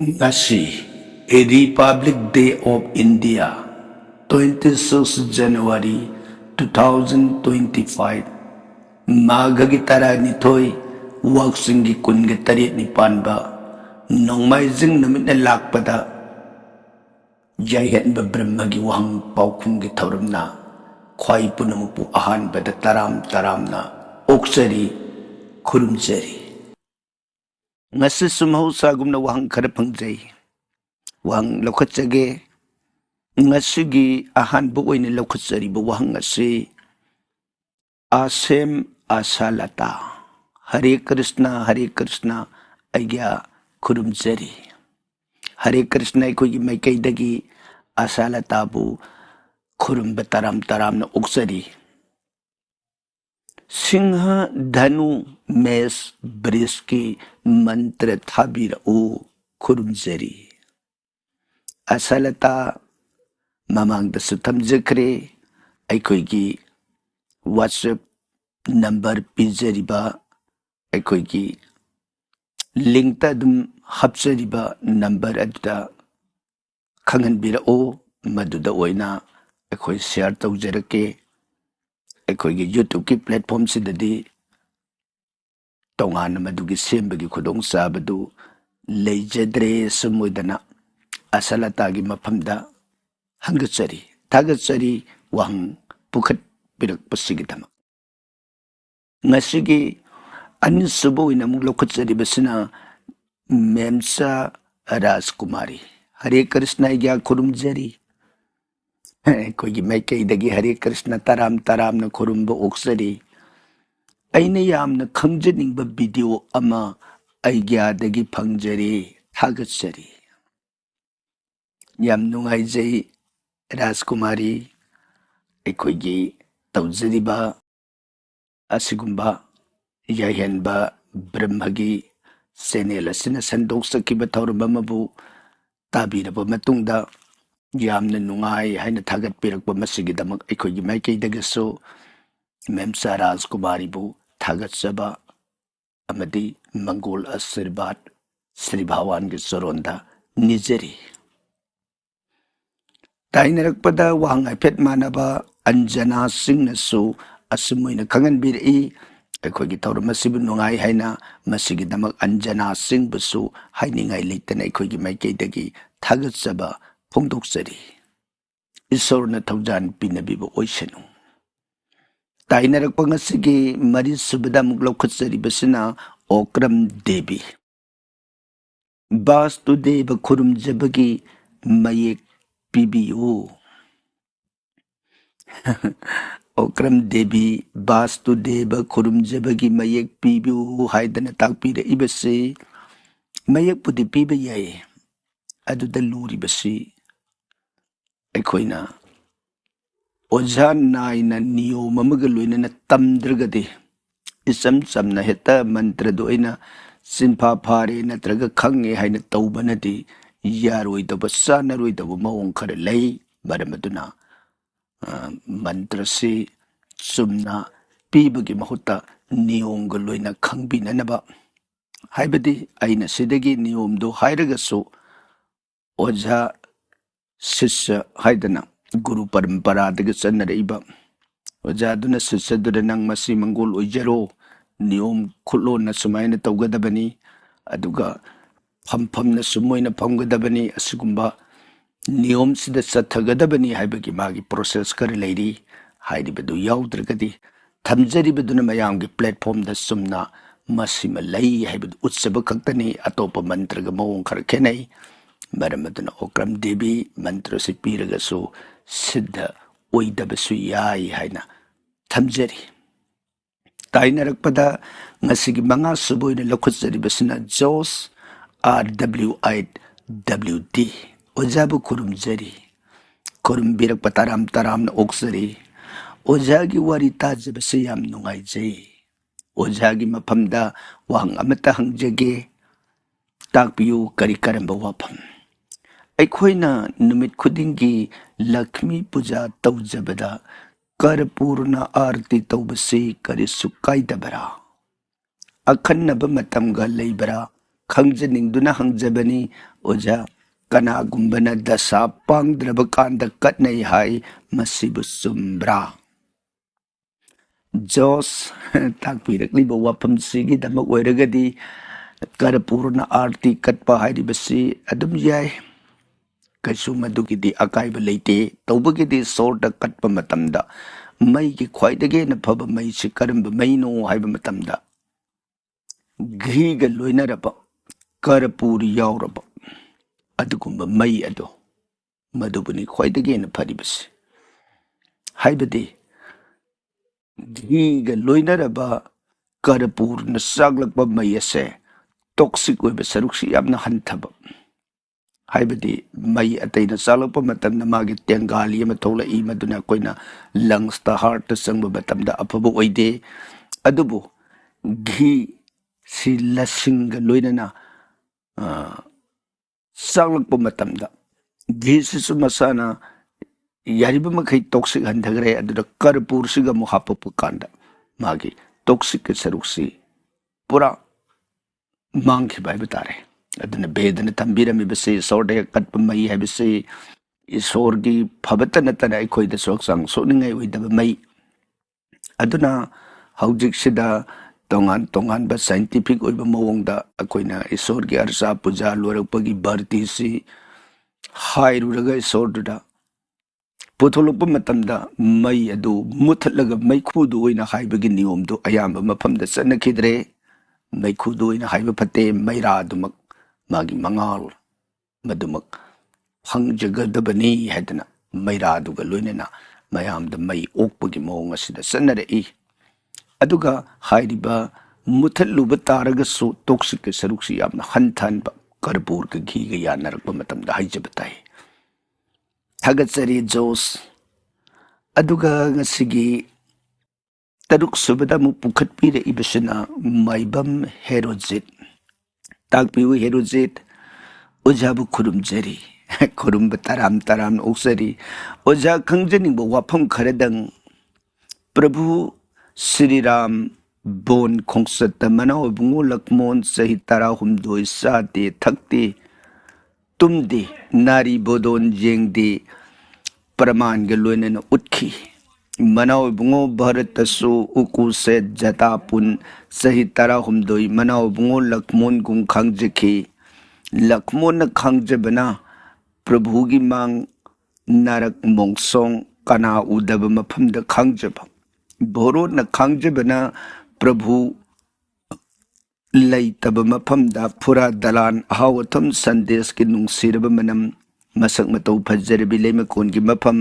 Ngasi, Republic Day of India, 26 January 2025, Maghagi Taranitoy, Waksingi Kungi Tarit Nipanba, Nongmaizing Namit Lakpada, Jayan Babramagi Wang Paukungi Tauramna, Kwai Punamupu Ahan Bada Taramna, Oksari, Kurumsari. Ngasi sumhausagumna wahang karapangzay. Wahang laukatsage. Ngasigi ahanba oina laukatsariba wahang ngasi Asem Asalata. Hare Krishna aigya kurumzari. Hare Krishna aikogi maikaidagi Asalatabu kurumba taram na uksari. Singha Dhanu Mes Briski Mantra Thabira O Kurumzari. Asalata Mamang da Sutam Zakre Aikoigi WhatsApp number Pizariba Aikoigi Link Tadum Hapsariba number Adda Kangan Bira O Maduda Oina Aikoi share Taujarake Aikoigi YouTube ki platform sidadi Tongan madugi sembagi kudong sabadu Leijadre Sumudana Asalatagi mapamda Hangatsari Tagatsari Wang Pukat Pirak Pasigitama Ngasigi Anisubo inamung lokatsari basina Memsa Rajkumari Hare Krishna igya kurumjari Koigi maikay dagi Hare Krishna taram na kurumba oksari Aina yamna khangjaningba video ama aigya dagi phangjari thagatsari Yam nungaijay Rajkumari Aikoigi tawjariba Asigumba Yahenba Brahmagi Channel asina sandok sakiba tawramba mabu tabiraba matungda Yamna nungai haina thagatpirakba masigidamak aikoigi maikaidagasu Memsa Rajkumari bu thagatsaba amadi Mangol Asirbat Sri Bhawan ge soronda nijari Tainarakpada wahang aipet manaba Anjana Singh nasu asumuina kangan biri aikoigi tawramasibu nungai haina masigidamak Anjana Singh busu hainingai leitana aikoigi maikaidagi thagatsaba phongdoksari Isorna thawjan pinabibu oisanu Tainarakpa ngasigi mari subada muglaukatsari basina Okram Devi Bastu Deva Kurum Jabagi Mayek Pibiu Okram Devi Bastu Deva Kurum Jabagi Mayek Pibiu Haidana Takpira Ibasi Mayek Pudi Piba Yay Aduda Luri Basi Ekoina Ojan Naina Nio Mamagaluina na Tamdragadi Isam Samna Heta Mantra Doina Sinpa Pare Natraga Kangi Haina Taubanadi Yaroi the Basanaroi the Wumong Karelay Badamaduna Mantrasi Sumna Pibagi Mahuta Niongaloina Kangbi Nanaba Haibadi Aina Sidagi Niom do Hairagaso Oja Sisha Haidana Guru Parampara daga sanaraiba Wajaduna sisadura nang masi Mangol Ujaro Niyom kulo na sumayna tawgadabani aduga phampam na sumoyna phamgadabani asigumba niyom sida sathagadabani haibagi magi process kar leiri hairibadu yawdragadi thamjaribaduna mayamgi platform da sumna masima lei haibadu utsaba kaktani atopa mantraga mawong khar khenai Baramaduna Okram Devi mantra si piragaso siddha oidabasu yai haina thamjari Tainarakpada ngasigi mga suboy na lakutsaribasina Jos RW8WD Ojabu kurumjari Kurumbirak pataram na oksari Ojagi warita jabasayam nungaijay Ojagi mapamda wahang amata hangjage Takpiyo karikaramba wapam Aikoina numit kudingi Lakshmi Puja tawjabada Karpurna Arti tawbasi karisukai dabara Akannaba matamga laybara ꯈꯪꯖꯅꯤꯡꯗꯨꯅ ꯍꯪꯖꯕꯅꯤ ꯑꯣꯖꯥ ꯀꯅꯥꯒꯨꯝꯕꯅ ꯗꯁꯥ ꯄꯥꯡꯗ꯭ꯔꯕ ꯀꯥꯟꯗ ꯀꯠꯅꯩ ꯍꯥꯏ ꯃꯁꯤꯕꯨ ꯆꯨꯝꯕ꯭ꯔꯥ? José ꯇꯥꯛꯄꯤꯔꯛꯂꯤꯕ ꯋꯥꯐꯝꯁꯤꯒꯤꯗꯃꯛ ꯑꯣꯏꯔꯒꯗꯤ ꯀꯔꯄꯨꯔꯅ ꯑꯥꯔꯇꯤ ꯀꯠꯄ ꯍꯥꯏꯔꯤꯕꯁꯤ ꯑꯗꯨꯝ ꯌꯥꯏ, ꯀꯩꯁꯨ ꯃꯗꯨꯒꯤꯗꯤ ꯑꯀꯥꯏꯕ ꯂꯩꯇꯦ꯫ ꯇꯧꯕꯒꯤꯗꯤ ꯁꯣꯔꯗ ꯀꯠꯄ ꯃꯇꯝꯗ ꯃꯩꯒꯤ ꯈ꯭ꯋꯥꯏꯗꯒꯤ ꯍꯦꯟꯅ ꯐꯕ ꯃꯩꯁꯤ ꯀꯔꯝꯕ ꯃꯩꯅꯣ ꯍꯥꯏꯕ ꯃꯇꯝꯗ ꯘꯤꯒ ꯂꯣꯏꯅꯔꯕ ꯀꯔꯄꯨꯔ ꯌꯥꯎꯔꯕ ꯑꯗꯨꯒꯨꯝꯕ ꯃꯩ ꯑꯗꯣ ꯃꯗꯨꯕꯨꯅꯤ ꯈ꯭ꯋꯥꯏꯗꯒꯤ ꯍꯦꯟꯅ ꯐꯔꯤꯕꯁꯤ꯫ ꯍꯥꯏꯕꯗꯤ ꯘꯤꯒ ꯂꯣꯏꯅꯔꯕ ꯀꯔꯄꯨꯔꯅ ꯆꯥꯛꯂꯛꯄ ꯃꯩ ꯑꯁꯦ ꯇꯣꯛꯁꯤꯛ ꯑꯣꯏꯕ ꯁꯔꯨꯛꯁꯤ ꯌꯥꯝꯅ ꯍꯟꯊꯕ, ꯍꯥꯏꯕꯗꯤ ꯃꯩ ꯑꯇꯩꯅ ꯆꯥꯛꯂꯛꯄ ꯃꯇꯝꯗ ꯃꯥꯒꯤ ꯇꯦꯡꯒꯥꯂꯤ ꯑꯃ ꯊꯣꯛꯂꯛꯏ, ꯃꯗꯨꯅ ꯑꯩꯈꯣꯏꯅ ꯂꯪꯁꯇ ꯍꯥꯔꯠꯇ ꯆꯪꯕ ꯃꯇꯝꯗ ꯑꯐꯕ ꯑꯣꯏꯗꯦ꯫ ꯑꯗꯨꯕꯨ ꯘꯤ ꯁꯤ ꯂꯁꯤꯡꯒ ꯂꯣꯏꯅꯅ ꯆꯥꯛꯂꯛꯄ ꯃꯇꯝꯗ ꯘꯤꯁꯤꯁꯨ ꯃꯁꯥꯅ ꯌꯥꯔꯤꯕ ꯃꯈꯩ ꯇꯣꯛꯁꯤꯛ ꯍꯟꯊꯈ꯭ꯔꯦ, ꯑꯗꯨꯗ ꯀꯔꯄꯨꯔꯁꯤꯒ ꯑꯃꯨꯛ ꯍꯥꯞꯄꯛꯄ ꯀꯥꯟꯗ ꯃꯥꯒꯤ ꯇꯣꯛꯁꯤꯛꯀꯤ ꯁꯔꯨꯛꯁꯤ ꯄꯨꯔꯥ ꯃꯥꯡꯈꯤꯕ ꯍꯥꯏꯕ ꯇꯥꯔꯦ꯫ ꯑꯗꯨꯅ ꯚꯦꯗꯅ ꯊꯝꯕꯤꯔꯝꯃꯤꯕꯁꯤ ꯏꯁꯣꯔꯗ ꯀꯠꯄ ꯃꯩ ꯍꯥꯏꯕꯁꯤ ꯏꯁꯣꯔꯒꯤ ꯐꯕꯇ ꯅꯠꯇꯅ ꯑꯩꯈꯣꯏꯗꯁꯨ ꯍꯛꯆꯥꯡ ꯁꯣꯛꯅꯤꯡꯉꯥꯏ ꯑꯣꯏꯗꯕ ꯃꯩ꯫ ꯑꯗꯨꯅ ꯍꯧꯖꯤꯛꯁꯤꯗ ꯇꯣꯉꯥꯟ ꯇꯣꯉꯥꯟꯕ ꯁꯥꯏꯟꯇꯤꯐꯤꯛ ꯑꯣꯏꯕ ꯃꯑꯣꯡꯗ ꯑꯩꯈꯣꯏꯅ ꯏꯁꯣꯔꯒꯤ ꯑꯔꯆꯥ ꯄꯨꯖꯥ ꯂꯣꯏꯔꯛꯄꯒꯤ ꯕꯥꯔꯇꯤꯁꯤ ꯍꯥꯏꯔꯨꯔꯒ ꯏꯁꯣꯔꯗꯨꯗ ꯄꯨꯊꯣꯛꯂꯛꯄ ꯃꯇꯝꯗ ꯃꯩ ꯑꯗꯨ ꯃꯨꯠꯊꯠꯂꯒ ꯃꯩꯈꯨꯗꯨ ꯑꯣꯏꯅ ꯍꯥꯏꯕꯒꯤ ꯅꯤꯌꯣꯝꯗꯨ ꯑꯌꯥꯝꯕ ꯃꯐꯝꯗ ꯆꯠꯅꯈꯤꯗ꯭ꯔꯦ꯫ ꯃꯩꯈꯨꯗꯨ ꯑꯣꯏꯅ ꯍꯥꯏꯕ ꯐꯠꯇꯦ, ꯃꯩꯔꯥꯗꯨꯃꯛ ꯃꯥꯒꯤ ꯃꯉꯥꯜ ꯃꯗꯨꯃꯛ ꯐꯪꯖꯒꯗꯕꯅꯤ ꯍꯥꯏꯗꯅ ꯃꯩꯔꯥꯗꯨꯒ ꯂꯣꯏꯅꯅ ꯃꯌꯥꯝꯗ ꯃꯩ ꯑꯣꯛꯄꯒꯤ ꯃꯑꯣꯡ ꯑꯁꯤꯗ ꯆꯠꯅꯔꯛꯏ꯫ ꯑꯗꯨꯒ ꯍꯥꯏꯔꯤꯕ ꯃꯨꯠꯊꯠꯂꯨꯕ ꯇꯥꯔꯒꯁꯨ ꯇꯣꯛꯁꯤꯛꯀꯤ ꯁꯔꯨꯛꯁꯤ ꯌꯥꯝꯅ ꯍꯟꯊꯍꯟꯕ ꯀꯔꯄꯨꯔꯒ ꯘꯤꯒ ꯌꯥꯟꯅꯔꯛꯄ ꯃꯇꯝꯗ ꯍꯥꯏꯖꯕ ꯇꯥꯏ꯫ ꯊꯥꯒꯠꯆꯔꯤ ꯖꯣꯁ꯫ ꯑꯗꯨꯒ ꯉꯁꯤꯒꯤ 6ꯁꯨꯕꯗ ꯑꯃꯨꯛ ꯄꯨꯈꯠꯄꯤꯔꯛꯏꯕꯁꯤꯅ ꯃꯥꯏꯕꯝ ꯍꯦꯔꯣꯖꯤꯠ꯫ ꯇꯥꯛꯄꯤꯌꯨ ꯍꯦꯔꯣꯖꯤꯠ꯫ ꯑꯣꯖꯥꯕꯨ ꯈꯨꯔꯨꯝꯖꯔꯤ, ꯈꯨꯔꯨꯝꯕ ꯇꯔꯥꯝ ꯇꯔꯥꯝꯅ ꯑꯣꯛꯆꯔꯤ꯫ ꯑꯣꯖꯥ ꯈꯪꯖꯅꯤꯡꯕ ꯋꯥꯐꯝ ꯈꯔꯗꯪ ꯄ꯭ꯔꯚꯨ ꯁ꯭ꯔꯤꯔꯥꯝ ꯕꯣꯟ ꯈꯣꯡꯆꯠꯇ ꯃꯅꯥꯎ ꯏꯕꯨꯡꯉꯣ ꯂꯛꯃꯣꯟ ꯆꯍꯤ 19 ꯆꯥꯗꯦ ꯊꯛꯇꯦ ꯇꯨꯝꯗꯦ ꯅꯥꯔꯤ ꯕꯣꯗꯣꯟ ꯌꯦꯡꯗꯦ ꯄ꯭ꯔꯃꯥꯟꯒ ꯂꯣꯏꯅꯅ ꯎꯠꯈꯤ꯫ ꯃꯅꯥꯎ ꯏꯕꯨꯡꯉꯣ ꯚꯥꯔꯠꯇꯁꯨ ꯎꯀꯨꯁꯦꯠ ꯖꯇꯥꯄꯨꯟ ꯆꯍꯤ 19 ꯃꯅꯥꯎ ꯏꯕꯨꯡꯉꯣ ꯂꯛꯃꯣꯟꯒꯨꯝ ꯈꯪꯖꯈꯤ꯫ ꯂꯛꯃꯣꯟꯅ ꯈꯪꯖꯕꯅ ꯄ꯭ꯔꯚꯨꯒꯤ ꯃꯥꯡ ꯅꯥꯔꯛ ꯃꯣꯡꯁꯣꯡ ꯀꯅꯥ ꯎꯗꯕ ꯃꯐꯝꯗ ꯈꯪꯖꯕ꯫ ꯚꯣꯔꯣꯠꯅ ꯈꯪꯖꯕꯅ ꯄ꯭ꯔꯚꯨ ꯂꯩꯇꯕ ꯃꯐꯝꯗ ꯐꯨꯔꯥ ꯗꯂꯥꯟ ꯑꯍꯥꯎ ꯑꯊꯨꯝ ꯁꯟꯗꯦꯁꯀꯤ ꯅꯨꯡꯁꯤꯔꯕ ꯃꯅꯝ ꯃꯁꯛ ꯃꯇꯧ ꯐꯖꯔꯕꯤ ꯂꯩꯃꯀꯣꯟꯒꯤ ꯃꯐꯝ꯫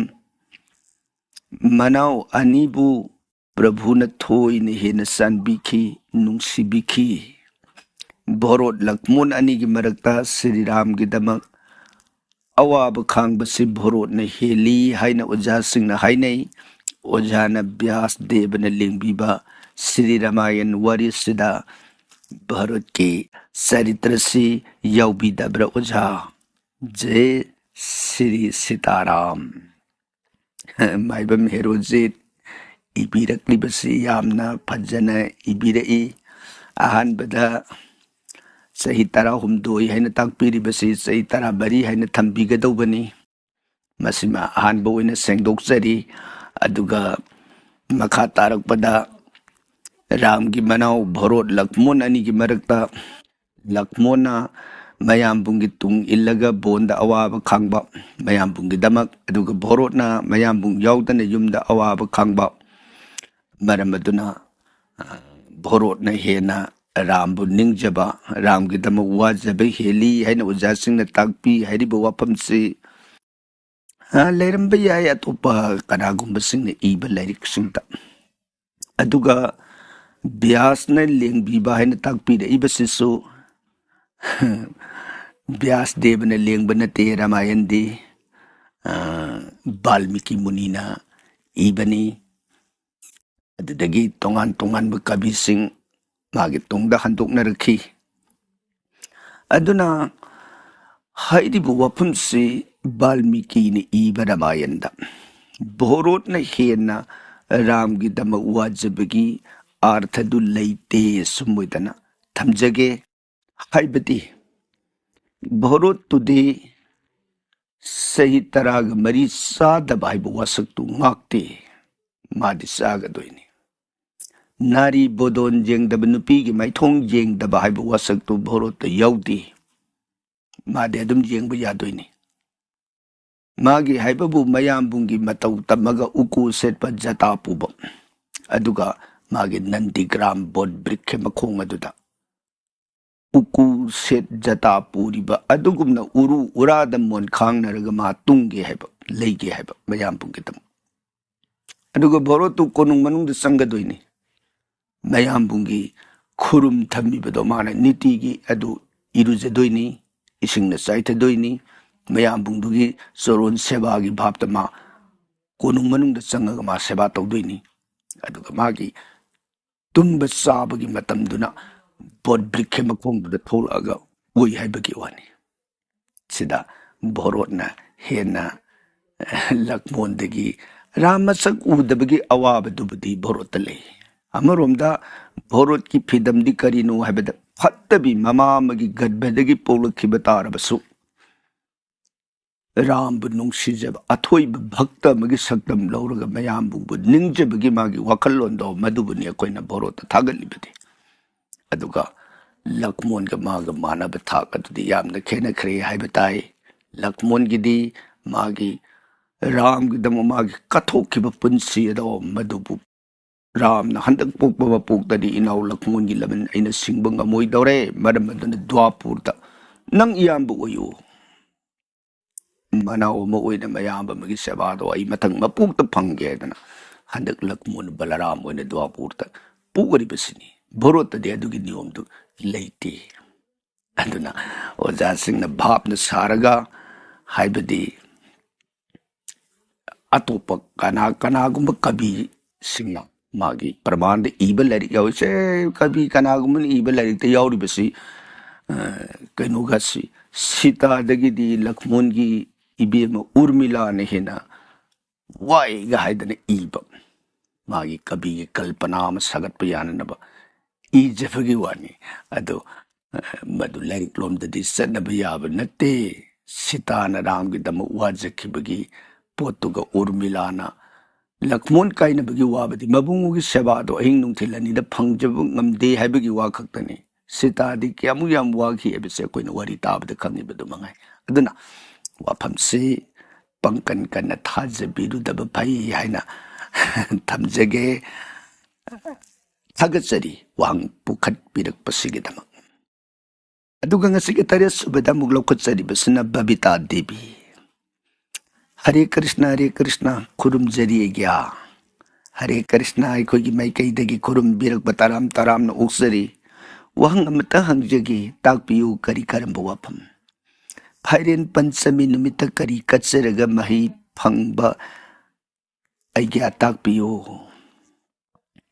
ꯃꯅꯥꯎ ꯑꯅꯤꯕꯨ ꯄ꯭ꯔꯚꯨꯅ ꯊꯣꯏꯅ ꯍꯦꯟꯅ ꯆꯥꯟꯕꯤꯈꯤ, ꯅꯨꯡꯁꯤꯕꯤꯈꯤ꯫ ꯚꯣꯔꯣꯠ ꯂꯛꯃꯣꯟ ꯑꯅꯤꯒꯤ ꯃꯔꯛꯇ ꯁ꯭ꯔꯤꯔꯥꯝꯒꯤꯗꯃꯛ ꯑꯋꯥꯕ ꯈꯥꯡꯕꯁꯤ ꯚꯣꯔꯣꯠꯅ ꯍꯦꯜꯂꯤ ꯍꯥꯏꯅ ꯑꯣꯖꯥꯁꯤꯡꯅ ꯍꯥꯏꯅꯩ꯫ ꯑꯣꯖꯥꯅ ꯕ꯭ꯌꯥꯁ ꯗꯦꯕꯅ ꯂꯦꯡꯕꯤꯕ ꯁ꯭ꯔꯤ ꯔꯥꯃꯥꯌꯟ ꯋꯥꯔꯤꯁꯤꯗ ꯚꯥꯔꯠꯀꯤ ꯆꯔꯤꯇ꯭ꯔꯁꯤ ꯌꯥꯎꯕꯤꯗꯕ꯭ꯔꯥ ꯑꯣꯖꯥ? ꯖय ꯁ꯭ꯔꯤ ꯁꯤꯇꯥꯔꯥꯝ꯫ ꯃꯥꯏꯕꯝ ꯍꯦꯔꯣꯖꯤꯠ ꯏꯕꯤꯔꯛꯂꯤꯕꯁꯤ ꯌꯥꯝꯅ ꯐꯖꯅ ꯏꯕꯤꯔꯛꯏ꯫ ꯑꯍꯥꯟꯕꯗ ꯆꯍꯤ 19 ꯍꯥꯏꯅ ꯇꯥꯛꯄꯤꯔꯤꯕꯁꯤ ꯆꯍꯤ 12 ꯍꯥꯏꯅ ꯊꯝꯕꯤꯒꯗꯧꯕꯅꯤ꯫ ꯃꯁꯤꯃ ꯑꯍꯥꯟꯕ ꯑꯣꯏꯅ ꯁꯦꯡꯗꯣꯛꯆꯔꯤ꯫ ꯑꯗꯨꯒ ꯃꯈꯥ ꯇꯥꯔꯛꯄꯗ ꯔꯥꯝꯒꯤ ꯃꯅꯥꯎ ꯚꯣꯔꯣꯠ ꯂꯛꯃꯣꯟ ꯑꯅꯤꯒꯤ ꯃꯔꯛꯇ ꯂꯛꯃꯣꯟꯅ ꯃꯌꯥꯝꯕꯨꯡꯒꯤ ꯇꯨꯡ ꯏꯜꯂꯒ ꯕꯣꯟꯗ ꯑꯋꯥꯕ ꯈꯥꯡꯕ ꯃꯌꯥꯝꯕꯨꯡꯒꯤꯗꯃꯛ, ꯑꯗꯨꯒ ꯚꯣꯔꯣꯠꯅ ꯃꯌꯥꯝꯕꯨꯡ ꯌꯥꯎꯗꯅ ꯌꯨꯝꯗ ꯑꯋꯥꯕ ꯈꯥꯡꯕ꯫ ꯃꯔꯝ ꯑꯗꯨꯅ ꯚꯣꯔꯣꯠꯅ ꯍꯦꯟꯅ ꯔꯥꯝꯕꯨ ꯅꯤꯡꯖꯕ, ꯔꯥꯝꯒꯤꯗꯃꯛ ꯋꯥꯖꯕ ꯍꯦꯜꯂꯤ ꯍꯥꯏꯅ ꯑꯣꯖꯥꯁꯤꯡꯅ ꯇꯥꯛꯄꯤ꯫ ꯍꯥꯏꯔꯤꯕ ꯋꯥꯐꯝꯁꯤ ꯂꯩꯔꯝꯕ ꯌꯥꯏ ꯑꯇꯣꯞꯄ ꯀꯅꯥꯒꯨꯝꯕꯁꯤꯡꯅ ꯏꯕ ꯂꯥꯏꯔꯤꯛꯁꯤꯡꯗ꯫ ꯑꯗꯨꯒ ꯕ꯭ꯌꯥꯁꯅ ꯂꯦꯡꯕꯤꯕ ꯍꯥꯏꯅ ꯇꯥꯛꯄꯤꯔꯛꯏꯕꯁꯤꯁꯨ ꯕ꯭ꯌꯥꯁ ꯗꯦꯕꯅ ꯂꯦꯡꯕ ꯅꯠꯇꯦ, ꯔꯥꯃꯥꯌꯟꯗꯤ ꯕꯥꯜꯃꯤꯀꯤ ꯃꯨꯅꯤꯅ ꯏꯕꯅꯤ꯫ ꯑꯗꯨꯗꯒꯤ ꯇꯣꯉꯥꯟ ꯇꯣꯉꯥꯟꯕ ꯀꯕꯤꯁꯤꯡ ꯃꯥꯒꯤ ꯇꯨꯡꯗ ꯍꯟꯗꯣꯛꯅꯔꯛꯈꯤ꯫ ꯑꯗꯨꯅ ꯍꯥꯏꯔꯤꯕ ꯋꯥꯐꯝꯁꯤ ꯕꯥꯜꯃꯤꯀꯤꯅ ꯏꯕ ꯔꯥꯃꯥꯌꯟꯗ ꯚꯣꯔꯣꯠꯅ ꯍꯦꯟꯅ ꯔꯥꯝꯒꯤꯗꯃꯛ ꯋꯥꯖꯕꯒꯤ ꯑꯥꯔꯊꯗꯨ ꯂꯩꯇꯦ ꯁꯨꯝ ꯑꯣꯏꯗꯅ ꯊꯝꯖꯒꯦ꯫ हाइबदी भोरोत तुदे सही तराग मरी सादब हाइब वासक तु ngakte मादि सागदोइनी नारी बोदोन जेंगदब नुपीगी माइथोंग जेंगदब हाइब वासक तु भोरोत यौदी मादे अदुम जेंगब यादोइनी मागी हाइबबु मयामबुंगी मतौ तमगा उकू सेटप जता पुब अदुगा मागी नंदीग्राम बोट ब्रिखे मखोंग अदुदा उकू सेट जता पूरीबा अदुगुमना उरु उरादा मोन खांगनरगा मा तुंगे हाइब लेगे हाइब मयामबुंगी तम अदुगा भोरोतु कोनुंग मनुंग संगदोइनी मयामबुंगी खुरुम थम्मिबदो माना नीतिगी अदु इरुजदोइनी इसिंगना चाइथदोइनी मयामबुंदुगी सोरोन सेवागी भापतमा कोनुंग मनुंग संगगा मा सेवा तौदोइनी अदुगा मागी तुम्ब साबगी मतमदुना बोट ब्रिखे मखोंगदुदा थोलगा उई हाइबगी वानी सिदा भोरोटना हेना लक्मोंदगी रामसक उदबगी अवाबदुबदी भोरोत ले अमरोमदा भोरोट की फिदमदी करिनो हाइबद फत्तबी ममामगी गदबदगी पोलखिब तारबसु रामबु नुंगसिजब अथोइब भक्त मगी सक्तम लौरगा मयामबुंबु निंगजबगी मागी वखल्लोंदो मदुबुनी अखोइना भोरोत थागलिबदी अदुगा लक्मोन का मागा मानब थाक अदुदी यामना खेनखरे हाइबताई लक्मोन गिदी मागी राम गिदम मागी कथोखिब पुंसी अदो मदुबु राम ना हंदक पोकबा मपोकतदी इनाउ लक्मोन गी लबन अइना सिंगबा ngमोइदौरे मरम अदुना द्वापुरता नंग इयामबु ओयो मनाओ मोइना मयाम मगी सेवादो आई मथंग मपुक्त फंगे दना हंदक लक्मोन बलराम ओइना द्वापुरता पुगरिबसिनी भोरोत दे अदुगी नियम दु लेते अदुना ओजा सिंगना भापना सारगा हाइबदी अतोप कना कनागुम कवि सिंगना मागी प्रमाण इब लाइक यावसे कवि कनागुम इब लाइक ते यावरिबसी कनोगासी सीता दगिदी लक्ष्मण की इबेम उर्मिला ने हेना वाइगा हाइदने इब मागी कवि की कल्पना म सगत याननब इजफगी वानी अदो मदु लाइक लोमददी सनब याब नते सीताना राम की दम वाजखिबगी पोतुगा उर्मिलाना लक्ष्मण काइनबगी वाबदी मबुंगुगी सेवादो अहिंग नुंथिलनी द फंगजब ngमदे हाइबगी वा खक्तनी सीतादी क्यामु याम वाखि एबसे कोइन वरी ताबद खंगिबदु मंगाई अदुना वाफमसे पंकन कन थाजबिरुदब भई हाइना थमजगे थागचरी वांग पुखत पिरक पसिगिदम अदुगा ngasiगे तरेस सुबदा मुगलौखचरी बसना बबिता देवी हरे कृष्ण खुरुम जरिए गया हरे कृष्ण अखोगी माइकैदगी खुरुम बिरक तराम तराम न उक्सरी वहंग अमता हंगजगी ताकपियु करी करम वफम फाइरेन पंचमी नुमित करी कचरगा मही फंगबा अइग्या ताकपियु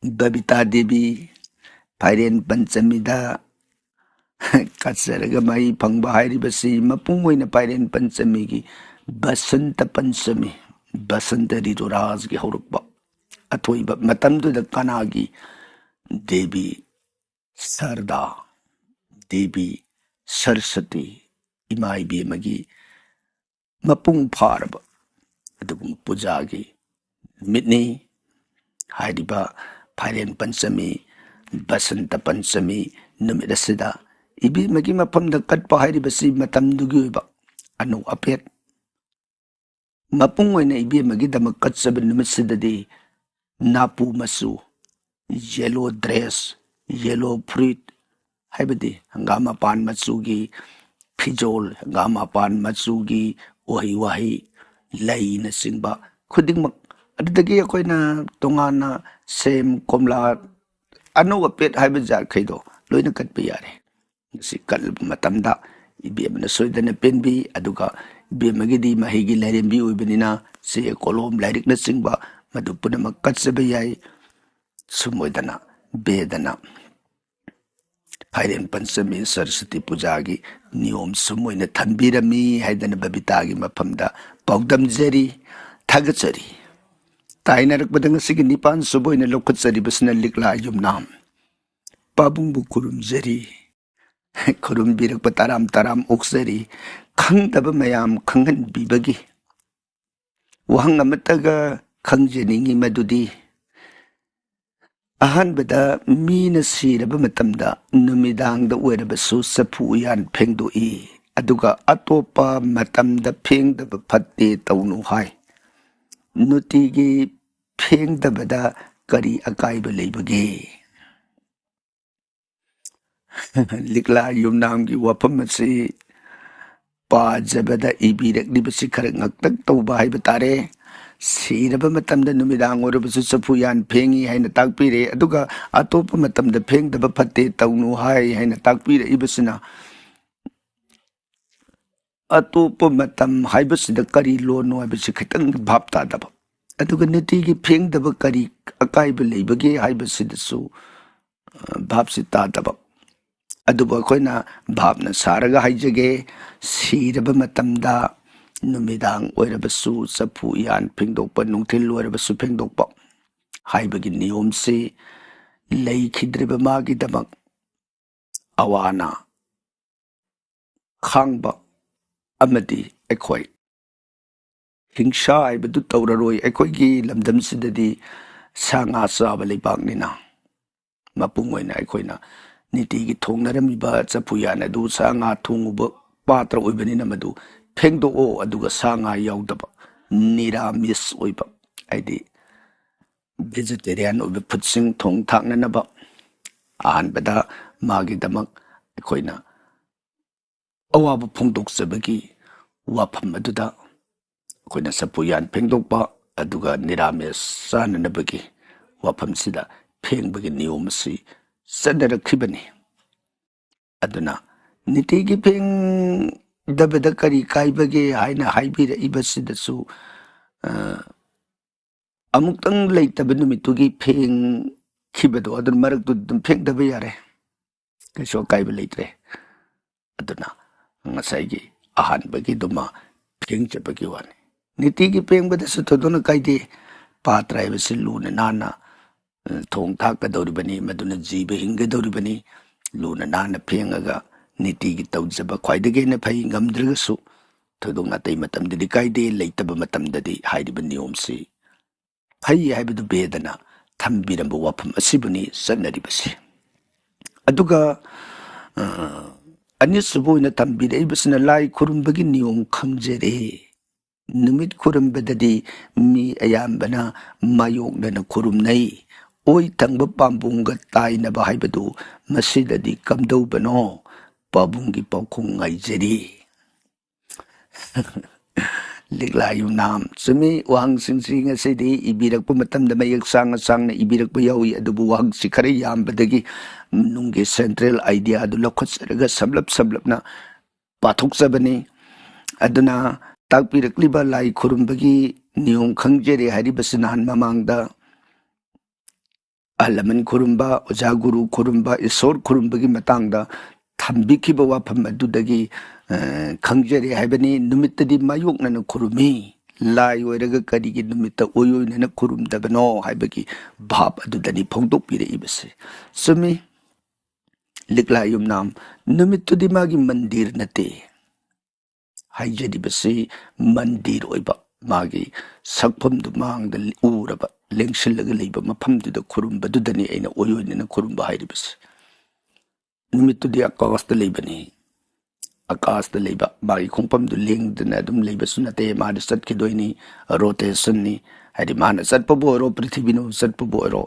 बबिता देवी फाइरेन पंचमी दा कचरगा मही फंगबा हाइरिबसी मपुंग ओइना फाइरेन पंचमी की बसंत पंचमी बसंत ऋतुराज की हौरक्बा अथोइब मतमदुद कनागी देवी सरदा देवी सरस्वती इमाई बेमगी मपुंग फारब अदुगुम पूजागी मिटनी हाइरिबा फाइरेन पंचमी बसंत पंचमी नुमिदसिदा इबेमगी मफमदा कटपा हाइरिबसी मतमदुगी ओइबा अनु अपेट मपुंग ओइना इबेमगी दम कच्चब नुमिदसिददी नापू मसु येलो ड्रेस येलो फ्रूट हाइबदी हंगामा पान मचुगी फिजोल हंगामा पान मचुगी वही वही लई न सिंबा खुदिंगमक अदुदगी अखोइना तोंगाना सेम कोमला अनु अपेट हाइब जार खैदो लोइना कटप यारे si kalb matamda ibem na soidana penbi aduga ibemagidi mahigi lairembi uibenina se kolom lairik na singba madu punamak katsabe yai sumoidana bedana फाइरेन Panchami Saraswati पूजा की नियम सुमोइना थंबिरमी हाइदना बबिता की मफमदा पौदमजरी थगचरी ताइनरकबदंग सिगी निपान सुबोइना लोखचरी बसना लिकला युमनाम पाबुंगबु खुरुमजरी ꯈꯨꯔꯨꯝꯕꯤꯔꯛꯄ ꯇꯔꯥꯝ ꯇꯔꯥꯝ ꯑꯣꯛꯆꯔꯤ ꯈꯪꯗꯕ ꯃꯌꯥꯝ ꯈꯪꯍꯟꯕꯤꯕꯒꯤ ꯋꯥꯍꯪ ꯑꯃꯠꯇꯒ ꯈꯪꯖꯅꯤꯡꯉꯤ ꯃꯗꯨꯗꯤ ꯑꯍꯥꯟꯕꯗ ꯃꯤꯅ ꯁꯤꯔꯕ ꯃꯇꯝꯗ ꯅꯨꯃꯤꯗꯥꯡꯗ ꯑꯣꯏꯔꯕꯁꯨ ꯆꯐꯨ ꯎꯌꯥꯟ ꯐꯦꯡꯗꯣꯛꯏ ꯑꯗꯨꯒ ꯑꯇꯣꯞꯄ ꯃꯇꯝꯗ ꯐꯦꯡꯗꯕ ꯐꯠꯇꯦ ꯇꯧꯅꯨ ꯍꯥꯏ ꯅꯨꯡꯇꯤꯒꯤ ꯐꯦꯡꯗꯕꯗ ꯀꯔꯤ ꯑꯀꯥꯏꯕ ꯂꯩꯕꯒꯦ ꯂꯤꯛꯂꯥ ꯌꯨꯝꯅꯥꯝꯒꯤ ꯋꯥꯐꯝ ꯑꯁꯤ ꯄꯥꯖꯕꯗ ꯏꯕꯤꯔꯛꯂꯤꯕꯁꯤ ꯈꯔ ꯉꯛꯇꯛ ꯇꯧꯕ ꯍꯥꯏꯕ ꯇꯥꯔꯦ ꯁꯤꯔꯕ ꯃꯇꯝꯗ ꯅꯨꯃꯤꯗꯥꯡ ꯑꯣꯏꯔꯕꯁꯨ ꯆꯐꯨ ꯌꯥꯟ ꯐꯦꯡꯉꯤ ꯍꯥꯏꯅ ꯇꯥꯛꯄꯤꯔꯦ ꯑꯗꯨꯒ ꯑꯇꯣꯞꯄ ꯃꯇꯝꯗ ꯐꯦꯡꯗꯕ ꯐꯠꯇꯦ ꯇꯧꯅꯨ ꯍꯥꯏ ꯍꯥꯏꯅ ꯇꯥꯛꯄꯤꯔꯛꯏꯕꯁꯤꯅ ꯑꯇꯣꯞꯄ ꯃꯇꯝ ꯍꯥꯏꯕꯁꯤꯗ ꯀꯔꯤ ꯂꯣꯟꯅꯣ ꯍꯥꯏꯕꯁꯤ ꯈꯤꯇꯪ ꯚꯥꯞ ꯇꯥꯗꯕ ꯑꯗꯨꯒ ꯅꯨꯡꯇꯤꯒꯤ ꯐꯦꯡꯗꯕ ꯀꯔꯤ ꯑꯀꯥꯏꯕ ꯂꯩꯕꯒꯦ ꯍꯥꯏꯕꯁꯤꯗꯁꯨ ꯚꯥꯞꯁꯤ ꯇꯥꯗꯕ ꯑꯗꯨꯕꯨ ꯑꯩꯈꯣꯏꯅ ꯚꯥꯞꯅ ꯁꯥꯔꯒ ꯍꯥꯏꯖꯒꯦ ꯁꯤꯔꯕ ꯃꯇꯝꯗ ꯅꯨꯃꯤꯗꯥꯡ ꯑꯣꯏꯔꯕꯁꯨ ꯆꯐꯨ ꯎꯌꯥꯟ ꯐꯦꯡꯗꯣꯛꯄ ꯅꯨꯡꯊꯤꯜ ꯑꯣꯏꯔꯕꯁꯨ ꯐꯦꯡꯗꯣꯛꯄ ꯍꯥꯏꯕꯒꯤ ꯅꯤꯌꯣꯝꯁꯤ ꯂꯩꯈꯤꯗ꯭ꯔꯤꯕ ꯃꯥꯒꯤꯗꯃꯛ ꯑꯋꯥ ꯑꯅꯥ ꯈꯥꯡꯕ ꯑꯃꯗꯤ ꯑꯩꯈꯣꯏ ꯍꯤꯡꯁꯥ ꯍꯥꯏꯕꯗꯨ ꯇꯧꯔꯔꯣꯏ ꯑꯩꯈꯣꯏꯒꯤ ꯂꯝꯗꯝꯁꯤꯗꯗꯤ ꯁꯥ ꯉꯥ ꯆꯥꯕ ꯂꯩꯕꯥꯛꯅꯤꯅ ꯃꯄꯨꯡ ꯑꯣꯏꯅ ꯑꯩꯈꯣꯏꯅ ꯅꯤꯇꯤꯒꯤ ꯊꯣꯡꯅꯔꯝꯃꯤꯕ ꯆꯐꯨ ꯎꯌꯥꯟ ꯑꯗꯨ ꯁꯥ ꯉꯥ ꯊꯣꯡꯉꯨꯕ ꯄꯥꯇ꯭ꯔ ꯑꯣꯏꯕꯅꯤꯅ ꯃꯗꯨ ꯐꯦꯡꯗꯣꯛꯑꯣ ꯑꯗꯨꯒ ꯁꯥ ꯉꯥ ꯌꯥꯎꯗꯕ ꯅꯤꯔꯥꯃꯤꯁ ꯑꯣꯏꯕ ꯍꯥꯏꯗꯤ ꯚꯦꯖꯤꯇꯦꯔꯤꯌꯥꯟ ꯑꯣꯏꯕ ꯐꯨꯗꯁꯤꯡ ꯊꯣꯡ ꯊꯥꯛꯅꯅꯕ ꯑꯍꯥꯟꯕꯗ ꯃꯥꯒꯤꯗꯃꯛ ꯑꯩꯈꯣꯏꯅ ꯑꯋꯥꯕ ꯐꯣꯡꯗꯣꯛꯆꯕꯒꯤ ꯋꯥꯐꯝ ꯑꯗꯨꯗ ꯑꯩꯈꯣꯏꯅ ꯆꯐꯨ ꯎꯌꯥꯟ ꯐꯦꯡꯗꯣꯛꯄ ꯑꯗꯨꯒ ꯅꯤꯔꯥꯃꯤꯁ ꯆꯥꯅꯅꯕꯒꯤ ꯋꯥꯐꯝꯁꯤꯗ ꯐꯦꯡꯕꯒꯤ ꯅꯤꯌꯣꯝ ꯑꯁꯤ ꯆꯠꯅꯔꯛꯈꯤꯕꯅꯤ ꯑꯗꯨꯅ ꯅꯤꯇꯤꯒꯤ ꯐꯦꯡꯗꯕꯗ ꯀꯔꯤ ꯀꯥꯏꯕꯒꯦ ꯍꯥꯏꯅ ꯍꯥꯏꯕꯤꯔꯛꯏꯕꯁꯤꯗꯁꯨ ꯑꯃꯨꯛꯇꯪ ꯂꯩꯇꯕ ꯅꯨꯃꯤꯠꯇꯨꯒꯤ ꯐꯦꯡꯈꯤꯕꯗꯣ ꯑꯗꯨꯅ ꯃꯔꯛꯇꯨꯗ ꯑꯗꯨꯝ ꯐꯦꯡꯗꯕ ꯌꯥꯔꯦ ꯀꯩꯁꯨ ꯑꯀꯥꯏꯕ ꯂꯩꯇ꯭ꯔꯦ ꯑꯗꯨꯅ ꯉꯁꯥꯏꯒꯤ ꯑꯍꯥꯟꯕꯒꯤꯗꯨꯃ ꯐꯦꯡꯖꯕꯒꯤ ꯋꯥꯅꯤ ꯅꯤꯇꯤꯒꯤ ꯐꯦꯡꯕꯗꯁꯨ ꯊꯣꯏꯗꯣꯛꯅ ꯀꯥꯏꯗꯦ ꯄꯥꯇ꯭ꯔ ꯍꯥꯏꯕꯁꯤ ꯂꯨꯅ ꯅꯥꯟꯅ ꯊꯣꯡ ꯊꯥꯛꯀꯗꯧꯔꯤꯕꯅꯤ ꯃꯗꯨꯅ ꯖꯤꯕ ꯍꯤꯡꯒꯗꯧꯔꯤꯕꯅꯤ ꯂꯨꯅ ꯅꯥꯟꯅ ꯐꯦꯡꯉꯒ ꯅꯤꯇꯤꯒꯤ ꯇꯧꯖꯕ ꯈ꯭ꯋꯥꯏꯗꯒꯤ ꯍꯦꯟꯅ ꯐꯩ ꯉꯝꯗ꯭ꯔꯒꯁꯨ ꯊꯣꯏꯗꯣꯛꯅ ꯑꯇꯩ ꯃꯇꯝꯗꯗꯤ ꯀꯥꯏꯗꯦ ꯂꯩꯇꯕ ꯃꯇꯝꯗꯗꯤ ꯍꯥꯏꯔꯤꯕ ꯅꯤꯌꯣꯝꯁꯤ ꯐꯩ ꯍꯥꯏꯕꯗꯨ ꯕꯦꯗꯅ ꯊꯝꯕꯤꯔꯝꯕ ꯋꯥꯐꯝ ꯑꯁꯤꯕꯨꯅꯤ ꯆꯠꯅꯔꯤꯕꯁꯤ ꯑꯗꯨꯒ ꯑꯅꯤꯁꯨꯕ ꯑꯣꯏꯅ ꯊꯝꯕꯤꯔꯛꯏꯕꯁꯤꯅ ꯂꯥꯏ ꯈꯨꯔꯨꯝꯕꯒꯤ ꯅꯤꯌꯣꯝ ꯈꯪꯖꯔꯦ ꯅꯨꯃꯤꯠ ꯈꯨꯔꯨꯝꯕꯗꯗꯤ ꯃꯤ ꯑꯌꯥꯝꯕꯅ ꯃꯥꯌꯣꯛꯅꯅ ꯈꯨꯔꯨꯝꯅꯩ ꯑꯣꯏ ꯊꯪꯕ ꯄꯥꯝꯕꯣꯝꯒ ꯇꯥꯏꯅꯕ ꯍꯥꯏꯕꯗꯨ ꯃꯁꯤꯗꯗꯤ ꯀꯝꯗꯧꯕꯅꯣ ꯄꯥꯕꯨꯡꯒꯤ ꯄꯥꯎꯈꯨꯝ ꯉꯥꯏꯖꯔꯤ ꯂꯤꯛꯂꯥ ꯌꯨꯝꯅꯥꯝ ꯆꯨꯝꯃꯤ ꯋꯥꯍꯪꯁꯤꯡꯁꯤ ꯉꯁꯤꯗꯤ ꯏꯕꯤꯔꯛꯄ ꯃꯇꯝꯗ ꯃꯌꯦꯛ ꯆꯥꯡꯅ ꯏꯕꯤꯔꯛꯄ ꯌꯥꯎꯏ ꯑꯗꯨꯕꯨ ꯋꯥꯍꯪꯁꯤ ꯈꯔ ꯌꯥꯝꯕꯗꯒꯤ ꯅꯨꯡꯒꯤ ꯁꯦꯟꯇ꯭ꯔꯦꯜ ꯑꯥꯏꯗꯤꯌꯥꯗꯨ ꯂꯧꯈꯠꯆꯔꯒ ꯁꯝꯂꯞꯅ ꯄꯥꯊꯣꯛꯆꯕꯅꯤ ꯑꯗꯨꯅ ꯇꯥꯛꯄꯤꯔꯛꯂꯤꯕ ꯂꯥꯏ ꯈꯨꯔꯨꯝꯕꯒꯤ ꯅꯤꯌꯣꯝ ꯈꯪꯖꯔꯦ ꯍꯥꯏꯔꯤꯕꯁꯤ ꯅꯍꯥꯟ ꯃꯃꯥꯡꯗ ꯑꯍꯜ ꯂꯃꯟ ꯈꯨꯔꯨꯝꯕ ꯑꯣꯖꯥ ꯒꯨꯔꯨ ꯈꯨꯔꯨꯝꯕ ꯏꯁꯣꯔ ꯈꯨꯔꯨꯝꯕꯒꯤ ꯃꯇꯥꯡꯗ ꯊꯝꯕꯤꯈꯤꯕ ꯋꯥꯐꯝ ꯑꯗꯨꯗꯒꯤ ꯈꯪꯖꯔꯦ ꯍꯥꯏꯕꯅꯤ ꯅꯨꯃꯤꯠꯇꯗꯤ ꯃꯥꯌꯣꯛꯅꯅ ꯈꯨꯔꯨꯝꯃꯤ ꯂꯥꯏ ꯑꯣꯏꯔꯒ ꯀꯔꯤꯒꯤ ꯅꯨꯃꯤꯠꯇ ꯑꯣꯏꯅ ꯈꯨꯔꯨꯝꯗꯕꯅꯣ ꯍꯥꯏꯕꯒꯤ ꯚꯥꯞ ꯑꯗꯨꯗꯅꯤ ꯐꯣꯡꯗꯣꯛꯄꯤꯔꯛꯏꯕꯁꯤ ꯆꯨꯝꯃꯤ ꯂꯤꯛꯂꯥ ꯌꯨꯝꯅꯥꯝ ꯅꯨꯃꯤꯠꯇꯨꯗꯤ ꯃꯥꯒꯤ ꯃꯟꯗꯤꯔ ꯅꯠꯇꯦ ꯍꯥꯏꯖꯔꯤꯕꯁꯤ ꯃꯟꯗꯤꯔ ꯑꯣꯏꯕ ꯃꯥꯒꯤ ꯁꯛꯐꯝꯗꯨ ꯃꯥꯡꯗ ꯎꯔꯕ ꯂꯦꯡꯁꯤꯜꯂꯒ ꯂꯩꯕ ꯃꯐꯝꯗꯨꯗ ꯈꯨꯔꯨꯝꯕꯗꯨꯗꯅꯤ ꯑꯩꯅ ꯑꯣꯏꯅ ꯈꯨꯔꯨꯝꯕ ꯍꯥꯏꯔꯤꯕꯁꯤ ꯅꯨꯃꯤꯠꯇꯨꯗꯤ ꯑꯀꯥꯁꯇ ꯂꯩꯕꯅꯤ ꯑꯀꯥꯁꯇ ꯂꯩꯕ ꯃꯥꯒꯤ ꯈꯣꯡꯐꯝꯗꯨ ꯂꯦꯡꯗꯅ ꯑꯗꯨꯝ ꯂꯩꯕꯁꯨ ꯅꯠꯇꯦ ꯃꯥꯅ ꯆꯠꯈꯤꯗꯣꯏꯅꯤ ꯔꯣꯇꯦꯁꯟꯅꯤ ꯍꯥꯏꯗꯤ ꯃꯥꯅ ꯆꯠꯄꯕꯨ ꯑꯣꯏꯔో ꯄ꯭ꯔꯤꯊꯤꯕꯤꯅ ꯆꯠꯄꯕꯨ ꯑꯣꯏꯔో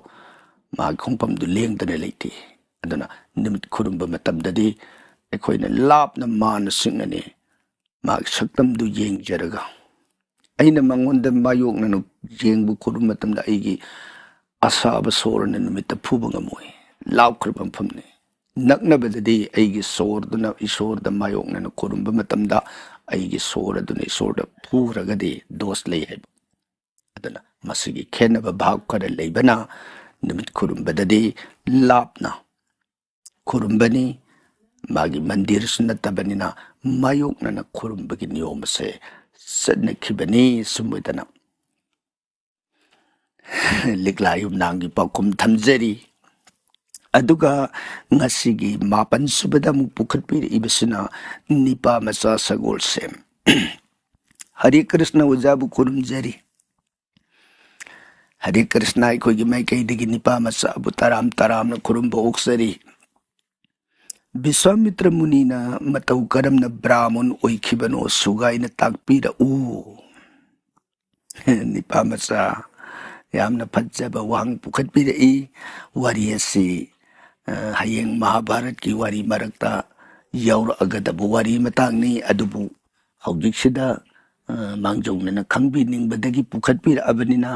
ꯃꯥꯒꯤ ꯈꯣꯡꯐꯝꯗꯨ ꯂꯦꯡꯗꯅ ꯂꯩꯇꯦ ꯑꯗꯨꯅ ꯅꯨꯃꯤꯠ ꯈꯨꯔꯨꯝꯕ ꯃꯇꯝꯗꯗꯤ ꯑꯩꯈꯣꯏꯅ ꯂꯥꯞꯅ ꯃꯥꯅ ꯁꯤꯡꯅꯅꯤ ꯃꯥꯒꯤ ꯁꯛꯇꯝꯗꯨ ꯌꯦꯡꯖꯔꯒ ꯑꯩꯅ ꯃꯉꯣꯟꯗ ꯃꯥꯌꯣꯛꯅꯅ ꯌꯦꯡꯕ ꯈꯨꯔꯨꯝꯕ ꯃꯇꯝꯗ ꯑꯩꯒꯤ ꯑꯁꯥꯕ ꯁꯣꯔꯅ ꯅꯨꯃꯤꯠꯇ ꯐꯨꯕ ꯉꯝꯃꯣꯏ ꯂꯥꯞꯈ꯭ꯔꯕ ꯃꯐꯝꯅꯤ ꯅꯛꯅꯕꯗꯗꯤ ꯑꯩꯒꯤ ꯁꯣꯔꯗꯨꯅ ꯏꯁꯣꯔꯗ ꯃꯥꯌꯣꯛꯅꯅ ꯈꯨꯔꯨꯝꯕ ꯃꯇꯝꯗ ꯑꯩꯒꯤ ꯁꯣꯔ ꯑꯗꯨꯅ ꯏꯁꯣꯔꯗ ꯐꯨꯔꯒꯗꯤ ꯗꯣꯁ ꯂꯩ ꯍꯥꯏꯕ ꯑꯗꯨꯅ ꯃꯁꯤꯒꯤ ꯈꯦꯟꯅꯕ ꯚꯥꯕ ꯈꯔ ꯂꯩꯕꯅ ꯅꯨꯃꯤꯠ ꯈꯨꯔꯨꯝꯕꯗꯗꯤ ꯂꯥꯞꯅ ꯈꯨꯔꯨꯝꯕꯅꯤ ꯃꯥꯒꯤ ꯃꯟꯗꯤꯔꯁꯨ ꯅꯠꯇꯕꯅꯤꯅ ꯃꯥꯌꯣꯛꯅꯅ ꯈꯨꯔꯨꯝꯕꯒꯤ ꯅꯤꯌꯣꯝ ꯑꯁꯦ ꯆꯠꯅꯈꯤꯕꯅꯤ ꯁꯨꯝꯕꯗꯅ ꯂꯤꯛꯂꯥ ꯌꯨꯝꯅꯥꯝꯒꯤ ꯄꯥꯎꯈꯨꯝ ꯊꯝꯖꯔꯤ ꯑꯗꯨꯒ ꯉꯁꯤꯒꯤ ꯃꯥꯄꯟ ꯁꯨꯕꯗ ꯑꯃꯨꯛ ꯄꯨꯈꯠꯄꯤꯔꯛꯏꯕꯁꯤꯅ ꯅꯤꯄꯥ ꯃꯆꯥ ꯁꯒꯣꯜꯁꯦꯝ ꯍꯔꯦ ꯀ꯭ꯔꯤꯁꯅ ꯑꯣꯖꯥꯕꯨ ꯈꯨꯔꯨꯝꯖꯔꯤ ꯍꯔꯦ ꯀ꯭ꯔꯤꯁꯅ ꯑꯩꯈꯣꯏꯒꯤ ꯃꯥꯏꯀꯩꯗꯒꯤ ꯅꯤꯄꯥ ꯃꯆꯥꯕꯨ ꯇꯔꯥꯝ ꯇꯔꯥꯝꯅ ꯈꯨꯔꯨꯝꯕ ꯑꯣꯛꯆꯔꯤ ꯕꯤꯁ꯭ꯋꯥꯃꯤꯇ꯭ꯔ ꯃꯨꯅꯤꯅ ꯃꯇꯧ ꯀꯔꯝꯅ ꯕ꯭ꯔꯥꯍ꯭ꯃꯟ ꯑꯣꯏꯈꯤꯕꯅꯣ ꯁꯨꯒꯥꯏꯅ ꯇꯥꯛꯄꯤꯔꯛꯎ ꯅꯤꯄꯥ ꯃꯆꯥ ꯌꯥꯝꯅ ꯐꯖꯕ ꯋꯥꯍꯪ ꯄꯨꯈꯠꯄꯤꯔꯛꯏ ꯋꯥꯔꯤ ꯑꯁꯤ ꯍꯌꯦꯡ ꯃꯍꯥꯚꯥꯔꯠꯀꯤ ꯋꯥꯔꯤ ꯃꯔꯛꯇ ꯌꯥꯎꯔꯛꯑꯒꯗꯕ ꯋꯥꯔꯤ ꯃꯇꯥꯡꯅꯤ ꯑꯗꯨꯕꯨ ꯍꯧꯖꯤꯛꯁꯤꯗ ꯃꯥꯡꯖꯧꯅꯅ ꯈꯪꯕꯤꯅꯤꯡꯕꯗꯒꯤ ꯄꯨꯈꯠꯄꯤꯔꯛꯑꯕꯅꯤꯅ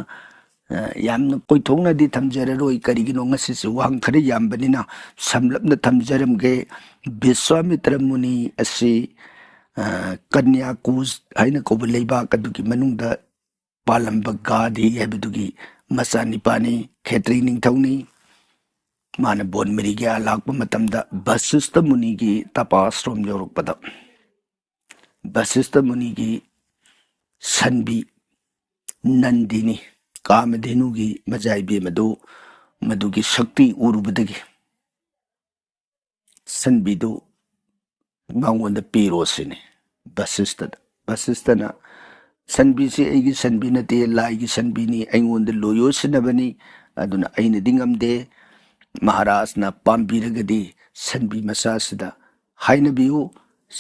ꯌꯥꯝꯅ ꯀꯣꯏꯊꯣꯛꯅꯗꯤ ꯊꯝꯖꯔꯔꯣꯏ ꯀꯔꯤꯒꯤꯅꯣ ꯉꯁꯤꯁꯦ ꯋꯥꯍꯪ ꯈꯔ ꯌꯥꯝꯕꯅꯤꯅ ꯁꯝꯂꯞꯅ ꯊꯝꯖꯔꯝꯒꯦ ꯕꯤꯁ꯭ꯋꯥꯃꯤꯇ꯭ꯔ ꯃꯨꯅꯤ ꯑꯁꯤ ꯀꯟꯌꯥꯀꯨꯁ ꯍꯥꯏꯅ ꯀꯧꯕ ꯂꯩꯕꯥꯛ ꯑꯗꯨꯒꯤ ꯃꯅꯨꯡꯗ ꯄꯥꯜꯂꯝꯕ ꯒꯥꯙꯤ ꯍꯥꯏꯕꯗꯨꯒꯤ ꯃꯆꯥꯅꯤꯄꯥꯅꯤ ꯈꯦꯇ꯭ꯔꯤ ꯅꯤꯡꯊꯧꯅꯤ ꯃꯥꯅ ꯕꯣꯟ ꯃꯦꯔꯤꯒ꯭ꯌꯥ ꯂꯥꯛꯄ ꯃꯇꯝꯗ ꯚꯁꯤꯁꯊ ꯃꯨꯅꯤꯒꯤ ꯇꯄꯥꯁꯔꯣꯝ ꯌꯧꯔꯛꯄꯗ ꯚꯁꯤꯁꯊ ꯃꯨꯅꯤꯒꯤ ꯁꯟꯕꯤ ꯅꯟꯗꯤꯅꯤ ꯀꯥꯃꯙꯦꯅꯨꯒꯤ ꯃꯆꯥꯏꯕꯦꯝ ꯑꯗꯨ ꯃꯗꯨꯒꯤ ꯁꯛꯇꯤ ꯎꯔꯨꯕꯗꯒꯤ ꯁꯟꯕꯤꯗꯨ ꯃꯉꯣꯟꯗ ꯄꯤꯔꯣ ꯁꯤꯅꯤ ꯚꯁꯤꯁꯊꯅ ꯁꯟꯕꯤꯁꯤ ꯑꯩꯒꯤ ꯁꯟꯕꯤ ꯅꯠꯇꯦ ꯂꯥꯏꯒꯤ ꯁꯟꯕꯤꯅꯤ ꯑꯩꯉꯣꯟꯗ ꯂꯣꯌꯣꯁꯤꯟꯅꯕꯅꯤ ꯑꯗꯨꯅ ꯑꯩꯅꯗꯤ ꯉꯝꯗꯦ ꯃꯍꯥꯔꯥꯖꯅ ꯄꯥꯝꯕꯤꯔꯒꯗꯤ ꯁꯟꯕꯤ ꯃꯆꯥꯁꯤꯗ ꯍꯥꯏꯅꯕꯤꯌꯨ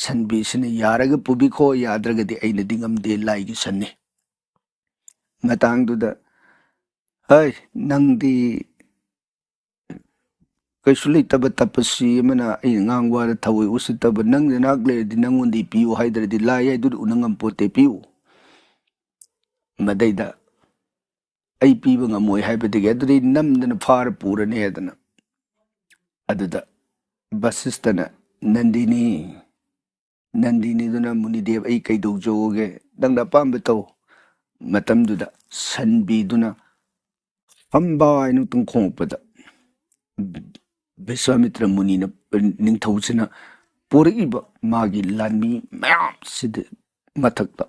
ꯁꯟꯕꯤꯁꯤꯅ ꯌꯥꯔꯒ ꯄꯨꯕꯤꯈꯣ ꯌꯥꯗ꯭ꯔꯒꯗꯤ ꯑꯩꯅꯗꯤ ꯉꯝꯗꯦ ꯂꯥꯏꯒꯤ ꯁꯟꯅꯤ ꯃꯇꯥꯡꯗꯨꯗ ꯍꯩ ꯅꯪꯗꯤ ꯀꯩꯁꯨ ꯂꯩꯇꯕ ꯇꯄꯁꯤ ꯑꯃꯅ ꯑꯩꯅ ꯉꯥꯡꯕ ꯋꯥꯗ ꯊꯑꯣꯏ ꯎꯁꯤꯠꯇꯕ ꯅꯪ ꯅꯅꯥꯛ ꯂꯩꯔꯗꯤ ꯅꯪꯉꯣꯟꯗꯩ ꯄꯤꯌꯨ ꯍꯥꯏꯗ꯭ꯔꯗꯤ ꯂꯥꯏ ꯍꯥꯏꯗꯨꯗꯤ ꯎꯅ ꯉꯝꯄꯣꯠꯇꯦ ꯄꯤꯌꯨ ꯃꯗꯩꯗ ꯑꯩ ꯄꯤꯕ ꯉꯝꯃꯣꯏ ꯍꯥꯏꯕꯗꯒꯤ ꯑꯗꯨꯗꯤ ꯅꯝꯗꯅ ꯐꯥꯔ ꯄꯨꯔꯅꯤ ꯍꯥꯏꯗꯅ ꯑꯗꯨꯗ ꯚꯁꯤꯁꯊꯅ ꯅꯟꯗꯤꯅꯤꯗꯨꯅ ꯃꯨꯅꯤꯗꯦꯕ ꯑꯩ ꯀꯩꯗꯧꯖꯧꯒꯦ ꯅꯪꯅ ꯑꯄꯥꯝꯕ ꯇꯧ ꯃꯇꯝꯗꯨꯗ ꯁꯟꯕꯤꯗꯨꯅ ꯐꯝꯕ ꯍꯥꯏꯅ ꯈꯣꯡꯉꯛꯄꯗ ꯕꯤꯁ꯭ꯋꯥꯃꯤꯇ꯭ꯔ ꯃꯨꯅꯤꯅ ꯅꯤꯡꯊꯧꯁꯤꯅ ꯄꯣꯔꯛꯏꯕ ꯃꯥꯒꯤ ꯂꯥꯟꯃꯤ ꯃꯌꯥꯝꯁꯤꯗ ꯃꯊꯛꯇ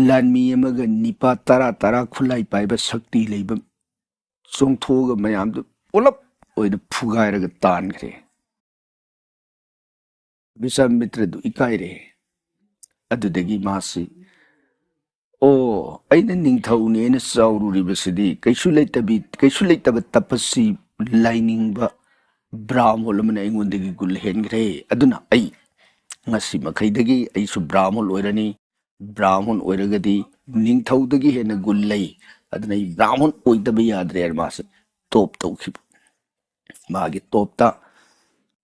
ꯂꯥꯟꯃꯤ ꯑꯃꯒ ꯅꯤꯄꯥ ꯇꯔꯥ ꯈꯨꯠꯂꯥꯏ ꯄꯥꯏꯕ ꯁꯛꯇꯤ ꯂꯩꯕ ꯆꯣꯡꯊꯣꯛꯑꯒ ꯃꯌꯥꯝꯗꯨ ꯄꯨꯂꯞ ꯑꯣꯏꯅ ꯐꯨꯒꯥꯏꯔꯒ ꯇꯥꯟꯈ꯭ꯔꯦ ꯕꯤꯁ꯭ꯋꯥꯃꯤꯇ꯭ꯔꯗꯨ ꯏꯀꯥꯏꯔꯦ ꯑꯗꯨꯗꯒꯤ ꯃꯥꯁꯤ ꯑꯩꯅ ꯅꯤꯡꯊꯧꯅꯦꯅ ꯆꯥꯎꯔꯨꯔꯤꯕꯁꯤꯗꯤ ꯀꯩꯁꯨ ꯂꯩꯇꯕ ꯇꯄꯁꯤ ꯂꯥꯏꯅꯤꯡꯕ ꯕ꯭ꯔꯥꯍ꯭ꯃꯣꯟ ꯑꯃꯅ ꯑꯩꯉꯣꯟꯗꯒꯤ ꯒꯨꯜ ꯍꯦꯟꯈ꯭ꯔꯦ ꯑꯗꯨꯅ ꯑꯩ ꯉꯁꯤ ꯃꯈꯩꯗꯒꯤ ꯑꯩꯁꯨ ꯕ꯭ꯔꯥꯍ꯭ꯃꯣꯟ ꯑꯣꯏꯔꯅꯤ ꯕ꯭ꯔꯥꯍ꯭ꯃꯣꯟ ꯑꯣꯏꯔꯒꯗꯤ ꯅꯤꯡꯊꯧꯗꯒꯤ ꯍꯦꯟꯅ ꯒꯨꯜ ꯂꯩ ꯑꯗꯨꯅ ꯑꯩ ꯕ꯭ꯔꯥꯍ꯭ꯃꯣꯟ ꯑꯣꯏꯗꯕ ꯌꯥꯗ꯭ꯔꯦ ꯍꯥꯏꯅ ꯃꯥꯁꯦ ꯇꯣꯞ ꯇꯧꯈꯤꯕ ꯃꯥꯒꯤ ꯇꯣꯞꯇ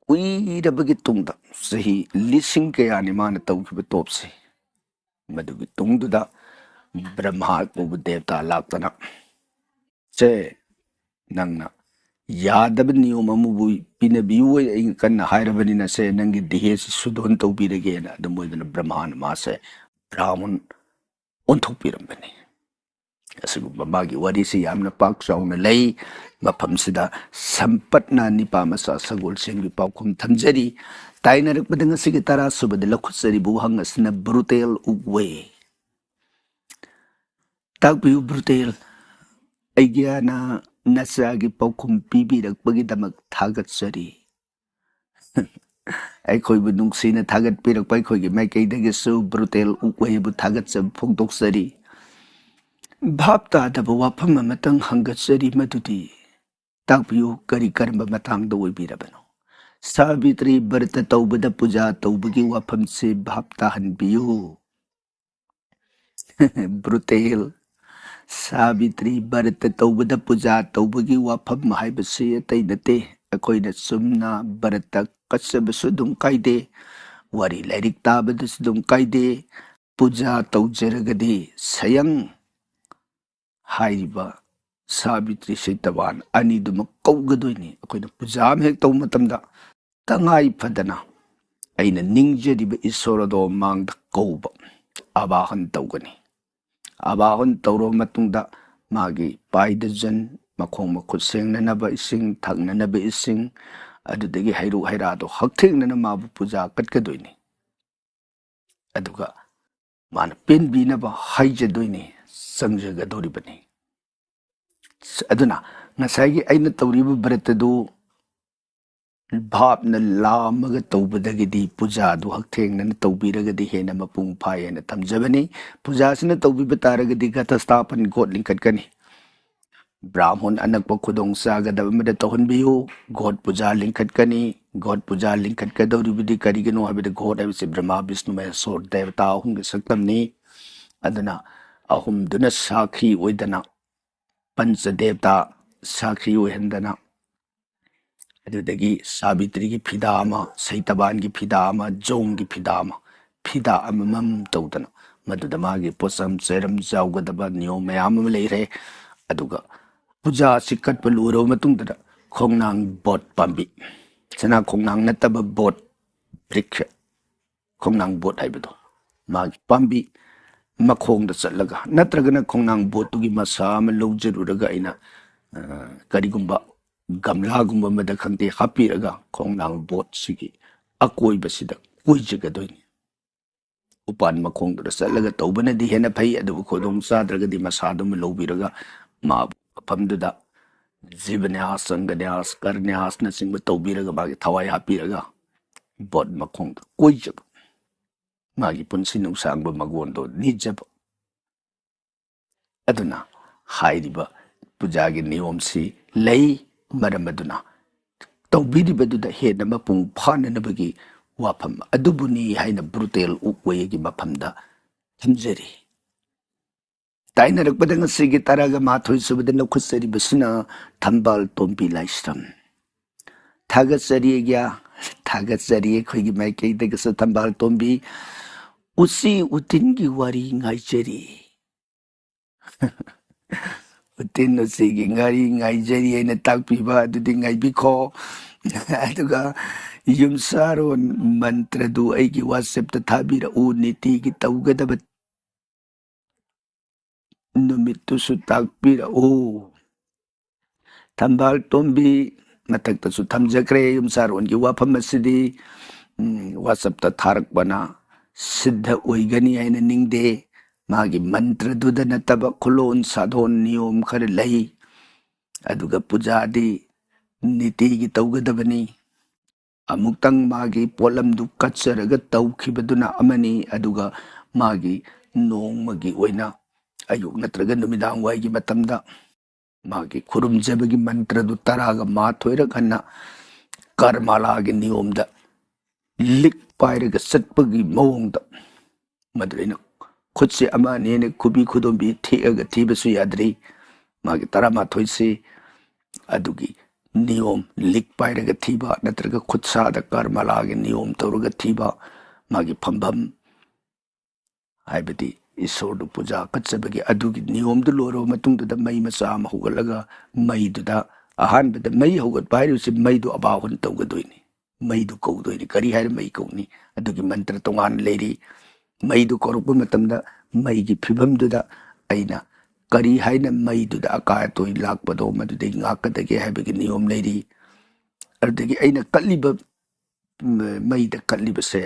ꯀꯨꯏꯔꯕꯒꯤ ꯇꯨꯡꯗ ꯆꯍꯤ 1,000 ꯀꯌꯥꯅꯤ ꯃꯥꯅ ꯇꯧꯈꯤꯕ ꯇꯣꯞꯁꯦ ꯃꯗꯨꯒꯤ ꯇꯨꯡꯗꯨꯗ ꯕ꯭ꯔꯍ꯭ꯃꯥ ꯀꯧꯕ ꯗꯦꯕꯇꯥ ꯂꯥꯛꯇꯅ ꯅꯪꯅ ꯌꯥꯗꯕ ꯅꯤꯌꯣꯝ ꯑꯃꯕꯨ ꯄꯤꯅꯕꯤꯌꯨ ꯑꯩꯅ ꯀꯟꯅ ꯍꯥꯏꯔꯕꯅꯤꯅ ꯅꯪꯒꯤ ꯗꯦꯍꯦꯁꯤ ꯁꯨꯗꯣꯟ ꯇꯧꯕꯤꯔꯒꯦꯅ ꯑꯗꯨꯝ ꯑꯣꯏꯗꯅ ꯕ꯭ꯔꯍ꯭ꯃꯥꯅ ꯃꯥꯁꯦ ꯕ꯭ꯔꯥꯍ꯭ꯃꯟ ꯑꯣꯟꯊꯣꯛꯄꯤꯔꯝꯕꯅꯤ ꯑꯁꯤꯒꯨꯝꯕ ꯃꯥꯒꯤ ꯋꯥꯔꯤꯁꯤ ꯌꯥꯝꯅ ꯄꯥꯛ ꯆꯥꯎꯅ ꯂꯩ ꯃꯐꯝꯁꯤꯗ ꯁꯝꯄꯠꯅ ꯅꯤꯄꯥ ꯃꯆꯥ ꯁꯒꯣꯜꯁꯦꯝꯒꯤ ꯄꯥꯎꯈꯨꯝ ꯊꯝꯖꯔꯤ ꯇꯥꯏꯅꯔꯛꯄꯗ ꯉꯁꯤꯒꯤ 10 ꯁꯨꯕꯗ ꯂꯧꯈꯠꯆꯔꯤꯕ ꯋꯥꯍꯪ ꯑꯁꯤꯅ ꯕ꯭ꯔꯨꯇꯦꯜ ꯎꯛꯋꯦ ꯇꯥꯛꯄꯤꯌꯨ ꯕ꯭ꯔꯨꯇꯦꯜ ꯑꯩꯒ꯭ꯌꯥꯅ ꯅꯆꯥꯒꯤ ꯄꯥꯎꯈꯨꯝ ꯄꯤꯕꯤꯔꯛꯄꯒꯤꯗꯃꯛ ꯊꯥꯒꯠꯆꯔꯤ ꯑꯩꯈꯣꯏꯕꯨ ꯅꯨꯡꯁꯤꯅ ꯊꯥꯒꯠꯄꯤꯔꯛꯄ ꯑꯩꯈꯣꯏꯒꯤ ꯃꯥꯏꯀꯩꯗꯒꯤꯁꯨ ꯕ꯭ꯔꯨꯇꯦꯜ ꯎꯛꯋꯦꯕꯨ ꯊꯥꯒꯠꯆꯕ ꯐꯣꯡꯗꯣꯛꯆꯔꯤ ꯚꯥꯞ ꯇꯥꯗꯕ ꯋꯥꯐꯝ ꯑꯃꯇꯪ ꯍꯪꯒꯠꯆꯔꯤ ꯃꯗꯨꯗꯤ ꯇꯥꯛꯄꯤꯌꯨ ꯀꯔꯤ ꯀꯔꯝꯕ ꯃꯇꯥꯡꯗ ꯑꯣꯏꯕꯤꯔꯕꯅꯣ ꯁꯥꯕꯤꯇ꯭ꯔꯤ ꯕ꯭ꯔꯇ ꯇꯧꯕꯗ ꯄꯨꯖꯥ ꯇꯧꯕꯒꯤ ꯋꯥꯐꯝꯁꯤ ꯚꯥꯞ ꯇꯥꯍꯟꯕꯤꯌꯨ ꯕ꯭ꯔꯨꯇꯦꯜ ꯁꯥꯕꯤꯇ꯭ꯔꯤ ꯕ꯭ꯔꯇ ꯇꯧꯕꯗ ꯄꯨꯖꯥ ꯇꯧꯕꯒꯤ ꯋꯥꯐꯝ ꯍꯥꯏꯕꯁꯤ ꯑꯇꯩ ꯅꯠꯇꯦ ꯑꯩꯈꯣꯏꯅ ꯆꯨꯝꯅ ꯕ꯭ꯔꯇ ꯀꯠꯆꯕꯁꯨ ꯑꯗꯨꯝ ꯀꯥꯏꯗꯦ ꯋꯥꯔꯤ ꯂꯥꯏꯔꯤꯛ ꯇꯥꯕꯗꯁꯨ ꯑꯗꯨꯝ ꯀꯥꯏꯗꯦ ꯄꯨꯖꯥ ꯇꯧꯖꯔꯒꯗꯤ ꯁꯌꯪ ꯍꯥꯏꯔꯤꯕ ꯁꯥꯕꯤꯇ꯭ꯔꯤ ꯁꯩꯇꯕꯥꯟ ꯑꯅꯤꯗꯨꯃꯛ ꯀꯧꯒꯗꯣꯏꯅꯤ ꯑꯩꯈꯣꯏꯅ ꯄꯨꯖꯥ ꯑꯃ ꯍꯦꯛ ꯇꯧꯕ ꯃꯇꯝꯗ ꯇꯉꯥꯏ ꯐꯗꯅ ꯑꯩꯅ ꯅꯤꯡꯖꯔꯤꯕ ꯏꯁꯣꯔ ꯑꯗꯣ ꯃꯥꯡꯗ ꯀꯧꯕ ꯑꯕꯥꯍꯟ ꯇꯧꯒꯅꯤ ꯑꯕꯥꯍꯟ ꯇꯧꯔꯕ ꯃꯇꯨꯡꯗ ꯃꯥꯒꯤ ꯄꯥꯏꯗꯖꯟ ꯃꯈꯣꯡ ꯃꯈꯨꯠ ꯁꯦꯡꯅꯅꯕ ꯏꯁꯤꯡ ꯊꯛꯅꯅꯕ ꯏꯁꯤꯡ ꯑꯗꯨꯗꯒꯤ ꯍꯩꯔꯨꯛ ꯍꯩꯔꯥꯗꯣ ꯍꯛꯊꯦꯡꯅꯅ ꯃꯥꯕꯨ ꯄꯨꯖꯥ ꯀꯠꯀꯗꯣꯏꯅꯤ ꯑꯗꯨꯒ ꯃꯥꯅ ꯄꯦꯟꯕꯤꯅꯕ ꯍꯥꯏꯖꯗꯣꯏꯅꯤ ꯆꯪꯖꯒꯗꯧꯔꯤꯕꯅꯤ ꯑꯗꯨꯅ ꯉꯁꯥꯏꯒꯤ ꯑꯩꯅ ꯇꯧꯔꯤꯕ ꯕ꯭ꯔꯇꯗꯨ ꯚꯥꯞꯅ ꯂꯥꯝꯃꯒ ꯇꯧꯕꯗꯒꯤꯗꯤ ꯄꯨꯖꯥꯗꯨ ꯍꯛꯊꯦꯡꯅꯅ ꯇꯧꯕꯤꯔꯒꯗꯤ ꯍꯦꯟꯅ ꯃꯄꯨꯡ ꯐꯥꯏ ꯍꯥꯏꯅ ꯊꯝꯖꯕꯅꯤ. ꯄꯨꯖꯥꯁꯤꯅ ꯇꯧꯕꯤꯕ ꯇꯥꯔꯒꯗꯤ ꯘꯇꯁꯊꯥꯄꯟ ꯒꯣꯠ ꯂꯤꯡꯈꯠꯀꯅꯤ. ꯕ꯭ꯔꯥꯍ꯭ꯃꯣꯟ ꯑꯅꯛꯄ ꯈꯨꯗꯣꯡ ꯆꯥꯒꯗꯕ ꯑꯃꯗ ꯇꯧꯍꯟꯕꯤꯌꯨ. ꯒꯣꯠ ꯄꯨꯖꯥ ꯂꯤꯡꯈꯠꯀꯅꯤ. ꯒꯣꯠ ꯄꯨꯖꯥ ꯂꯤꯡꯈꯠꯀꯗꯧꯔꯤꯕꯗꯤ ꯀꯔꯤꯒꯤꯅꯣ ꯍꯥꯏꯕꯗ ꯒꯣꯠ ꯍꯥꯏꯕꯁꯤ ꯕ꯭ꯔꯍ꯭ꯃꯥ ꯕꯤꯁꯅꯨ ꯃꯍꯦꯁꯣꯔ ꯗꯦꯕꯇꯥ ꯑꯍꯨꯝꯒꯤ ꯁꯛꯇꯝꯅꯤ. ꯑꯗꯨꯅ ꯑꯍꯨꯝꯗꯨꯅ ꯁꯥꯈꯤ ꯑꯣꯏꯗꯅ ꯄꯟꯆꯗꯦꯕꯇꯥ ꯁꯥꯈꯤ ꯑꯣꯏꯍꯟꯗꯅ ꯑꯗꯨꯗꯒꯤ ꯁꯥꯕꯤꯇ꯭ꯔꯤꯒꯤ ꯐꯤꯗꯥ ꯑꯃ, ꯁꯩꯇꯕꯥꯟꯒꯤ ꯐꯤꯗꯥ ꯑꯃ, ꯖꯣꯡꯒꯤ ꯐꯤꯗꯥ ꯑꯃ, ꯐꯤꯗꯥ ꯑꯃꯃꯝ ꯇꯧꯗꯅ ꯃꯗꯨꯗ ꯃꯥꯒꯤ ꯄꯣꯠꯆꯝ ꯆꯩꯔꯝ ꯌꯥꯎꯒꯗꯕ ꯅꯤꯌꯣꯝ ꯃꯌꯥꯝ ꯑꯃ ꯂꯩꯔꯦ. ꯑꯗꯨꯒ ꯄꯨꯖꯥ ꯑꯁꯤ ꯀꯠꯄ ꯂꯣꯏꯔꯕ ꯃꯇꯨꯡꯗ ꯈꯣꯡꯅꯥꯡ ꯕꯣꯠ ꯄꯥꯝꯕꯤ, ꯁꯅꯥ ꯈꯣꯡꯅꯥꯡ ꯅꯠꯇꯕ ꯕꯣꯠ ꯕ꯭ꯔꯤꯛꯁ, ꯈꯣꯡꯅꯥꯡ ꯕꯣꯠ ꯍꯥꯏꯕꯗꯣ, ꯃꯥꯒꯤ ꯄꯥꯝꯕꯤ ꯃꯈꯣꯡꯗ ꯆꯠꯂꯒ ꯅꯠꯇ꯭ꯔꯒꯅ ꯈꯣꯡꯅꯥꯡ ꯕꯣꯠꯇꯨꯒꯤ ꯃꯁꯥ ꯑꯃ ꯂꯧꯖꯔꯨꯔꯒ ꯑꯩꯅ ꯀꯔꯤꯒꯨꯝꯕ ꯒꯝꯂꯥꯒꯨꯝꯕ ꯑꯃꯗ ꯈꯪꯗꯦ ꯍꯥꯞꯄꯤꯔꯒ ꯈꯣꯡꯅꯥꯡ ꯕꯣꯠꯁꯤꯒꯤ ꯑꯀꯣꯏꯕꯁꯤꯗ ꯀꯣꯏꯖꯒꯗꯣꯏꯅꯤ. ꯎꯄꯥꯟ ꯃꯈꯣꯡꯗꯨꯗ ꯆꯠꯂꯒ ꯇꯧꯕꯅꯗꯤ ꯍꯦꯟꯅ ꯐꯩ. ꯑꯗꯨꯕꯨ ꯈꯨꯗꯣꯡ ꯆꯥꯗ꯭ꯔꯒꯗꯤ ꯃꯁꯥꯗꯨꯃ ꯂꯧꯕꯤꯔꯒ ꯃꯐꯝꯗꯨꯗ ꯖꯤꯕꯟꯌꯥꯁ, ꯑꯪꯒꯟꯌꯥꯁ, ꯀꯔꯅ꯭ꯌꯥꯁꯅꯆꯤꯡꯕ ꯇꯧꯕꯤꯔꯒ ꯃꯥꯒꯤ ꯊꯋꯥꯏ ꯍꯥꯞꯄꯤꯔꯒ ꯕꯣꯠ ꯃꯈꯣꯡꯗ ꯀꯣꯏꯖꯕ, ꯃꯥꯒꯤ ꯄꯨꯟꯁꯤ ꯅꯨꯡꯁꯥꯡꯕ ꯃꯒꯣꯟꯗꯣ ꯅꯤꯖꯕ. ꯑꯗꯨꯅ ꯍꯥꯏꯔꯤꯕ ꯄꯨꯖꯥꯒꯤ ꯅꯤꯌꯣꯝꯁꯤ ꯂꯩ. ꯃꯔꯝ ꯑꯗꯨꯅ ꯇꯧꯕꯤꯔꯤꯕꯗꯨꯗ ꯍꯦꯟꯅ ꯃꯄꯨꯡ ꯐꯥꯅꯅꯕꯒꯤ ꯋꯥꯐꯝ ꯑꯗꯨꯕꯨꯅꯤ ꯍꯥꯏꯅ ꯕ꯭ꯔꯨꯇꯦꯜ ꯎꯛꯋꯦꯒꯤ ꯃꯐꯝꯗ ꯊꯝꯖꯔꯤ. ꯇꯥꯏꯅꯔꯛꯄꯗ ꯉꯁꯤꯒꯤ 12 ꯁꯨꯕꯗ ꯂꯧꯈꯠꯆꯔꯤꯕꯁꯤꯅ ꯊꯝꯕꯥꯜ ꯇꯣꯝꯕꯤ ꯂꯥꯏꯁ꯭ꯔꯝ. ꯊꯥꯒꯠꯆꯔꯤ ꯑꯩꯈꯣꯏꯒꯤ ꯃꯥꯏꯀꯩꯗꯒꯤꯁꯨ ꯊꯝꯕꯥꯜ ꯇꯣꯝꯕꯤ. ꯎꯆꯤ ꯎꯇꯤꯟꯒꯤ ꯋꯥꯔꯤ ꯉꯥꯏꯖꯔꯤ. ꯎꯇꯤꯟ ꯎꯆꯤꯒꯤ ꯉꯥꯔꯤ ꯉꯥꯏꯖꯔꯤ ꯍꯥꯏꯅ ꯇꯥꯛꯄꯤꯕ ꯑꯗꯨꯗꯤ ꯉꯥꯏꯕꯤꯈꯣ. ꯑꯗꯨꯒ ꯌꯨꯝꯁꯥꯔꯣꯟ ꯃꯟꯇ꯭ꯔꯗꯨ ꯑꯩꯒꯤ ꯋꯥꯆꯦꯞꯇ ꯊꯥꯕꯤꯔꯛꯎ. ꯅꯤꯇꯤꯒꯤ ꯇꯧꯒꯗꯕ ꯅꯨꯃꯤꯠꯇꯨꯁꯨ ꯇꯥꯛꯄꯤꯔꯛꯎ. ꯊꯝꯕꯥꯜ ꯇꯣꯝꯕꯤ ꯃꯊꯛꯇꯁꯨ ꯊꯝꯖꯈ꯭ꯔꯦ. ꯌꯨꯝꯁꯥꯔꯣꯟꯒꯤ ꯋꯥꯐꯝ ꯑꯁꯤꯗꯤ ꯋꯥꯆꯞꯇ ꯊꯥꯔꯛꯄꯅ ꯁꯤද්ධ ꯑꯣꯏꯒꯅꯤ ꯍꯥꯏꯅ ꯅꯤꯡꯗꯦ. ꯃꯥꯒꯤ ꯃꯟꯇ꯭ꯔꯗꯨꯗ ꯅꯠꯇꯕ ꯈꯨꯂꯣꯟ ꯁꯥꯗꯣꯟ ꯅꯤꯌꯣꯝ ꯈꯔ ꯂꯩ. ꯑꯗꯨꯒ ꯄꯨꯖꯥꯗꯤ ꯅꯤꯇꯤꯒꯤ ꯇꯧꯒꯗꯕꯅꯤ. ꯑꯃꯨꯛꯇꯪ ꯃꯥꯒꯤ ꯄꯣꯠꯂꯝꯗꯨ ꯀꯠꯆꯔꯒ ꯇꯧꯈꯤꯕꯗꯨꯅ ꯑꯃꯅꯤ. ꯑꯗꯨꯒ ꯃꯥꯒꯤ ꯅꯣꯡꯃꯒꯤ ꯑꯣꯏꯅ ꯑꯌꯨꯛ ꯅꯠꯇ꯭ꯔꯒ ꯅꯨꯃꯤꯗꯥꯡ ꯋꯥꯏꯒꯤ ꯃꯇꯝꯗ ꯃꯥꯒꯤ ꯈꯨꯔꯨꯝꯖꯕꯒꯤ ꯃꯟꯇ꯭ꯔꯗꯨ 12 ꯍꯟꯅ ꯀꯔꯃꯥꯂꯥꯒꯤ ꯅꯤꯌꯣꯝꯗ ꯂꯤꯛ ꯄꯥꯏꯔꯒ ꯆꯠꯄꯒꯤ ꯃꯑꯣꯡꯗ, ꯃꯗꯨ ꯑꯩꯅ ꯈꯨꯠꯁꯦ ꯑꯃ ꯑꯅꯤꯅ ꯈꯨꯕꯤ ꯈꯨꯗꯣꯝꯕꯤ ꯊꯦꯛꯑꯒ ꯊꯤꯕꯁꯨ ꯌꯥꯗ꯭ꯔꯤ. ꯃꯥꯒꯤ 11ꯁꯤ ꯑꯗꯨꯒꯤ ꯅꯤꯌꯣꯝ ꯂꯤꯛ ꯄꯥꯏꯔꯒ ꯊꯤꯕ ꯅꯠꯇ꯭ꯔꯒ ꯈꯨꯠꯁꯥꯗ ꯀꯔꯃꯥꯂꯥꯒꯤ ꯅꯤꯌꯣꯝ ꯇꯧꯔꯒ ꯊꯤꯕ, ꯃꯥꯒꯤ ꯐꯝꯐꯝ ꯍꯥꯏꯕꯗꯤ ꯏꯁꯣꯔꯗꯨ ꯄꯨꯖꯥ ꯀꯠꯆꯕꯒꯤ ꯑꯗꯨꯒꯤ ꯅꯤꯌꯣꯝꯗꯨ ꯂꯣꯏꯔꯕ ꯃꯇꯨꯡꯗꯨꯗ ꯃꯩ ꯃꯆꯥ ꯑꯃ ꯍꯧꯒꯠꯂꯒ ꯃꯩꯗꯨꯗ ꯑꯍꯥꯟꯕꯗ ꯃꯩ ꯍꯧꯒꯠꯄ ꯍꯥꯏꯔꯤꯕꯁꯤ ꯃꯩꯗꯨ ꯑꯕꯥꯍꯨꯟ ꯇꯧꯒꯗꯣꯏꯅꯤ. ꯃꯩꯗꯨ ꯀꯧꯗꯣꯏꯅꯤ. ꯀꯔꯤ ꯍꯥꯏꯔ ꯃꯩ ꯀꯧꯅꯤ? ꯑꯗꯨꯒꯤ ꯃꯟꯇ꯭ꯔ ꯇꯣꯉꯥꯟꯅ ꯂꯩꯔꯤ. ꯃꯩꯗꯨ ꯀꯧꯔꯛꯄ ꯃꯇꯝꯗ ꯃꯩꯒꯤ ꯐꯤꯕꯝꯗꯨꯗ ꯑꯩꯅ ꯀꯔꯤ ꯍꯥꯏꯅ ꯃꯩꯗꯨꯗ ꯑꯀꯥꯏ ꯑꯇꯣꯏ ꯂꯥꯛꯄꯗꯣ ꯃꯗꯨꯗꯒꯤ ꯉꯥꯛꯀꯗꯒꯦ ꯍꯥꯏꯕꯒꯤ ꯅꯤꯌꯣꯝ ꯂꯩꯔꯤ. ꯑꯗꯨꯗꯒꯤ ꯑꯩꯅ ꯀꯠꯂꯤꯕ ꯃꯩꯗ ꯀꯠꯂꯤꯕꯁꯦ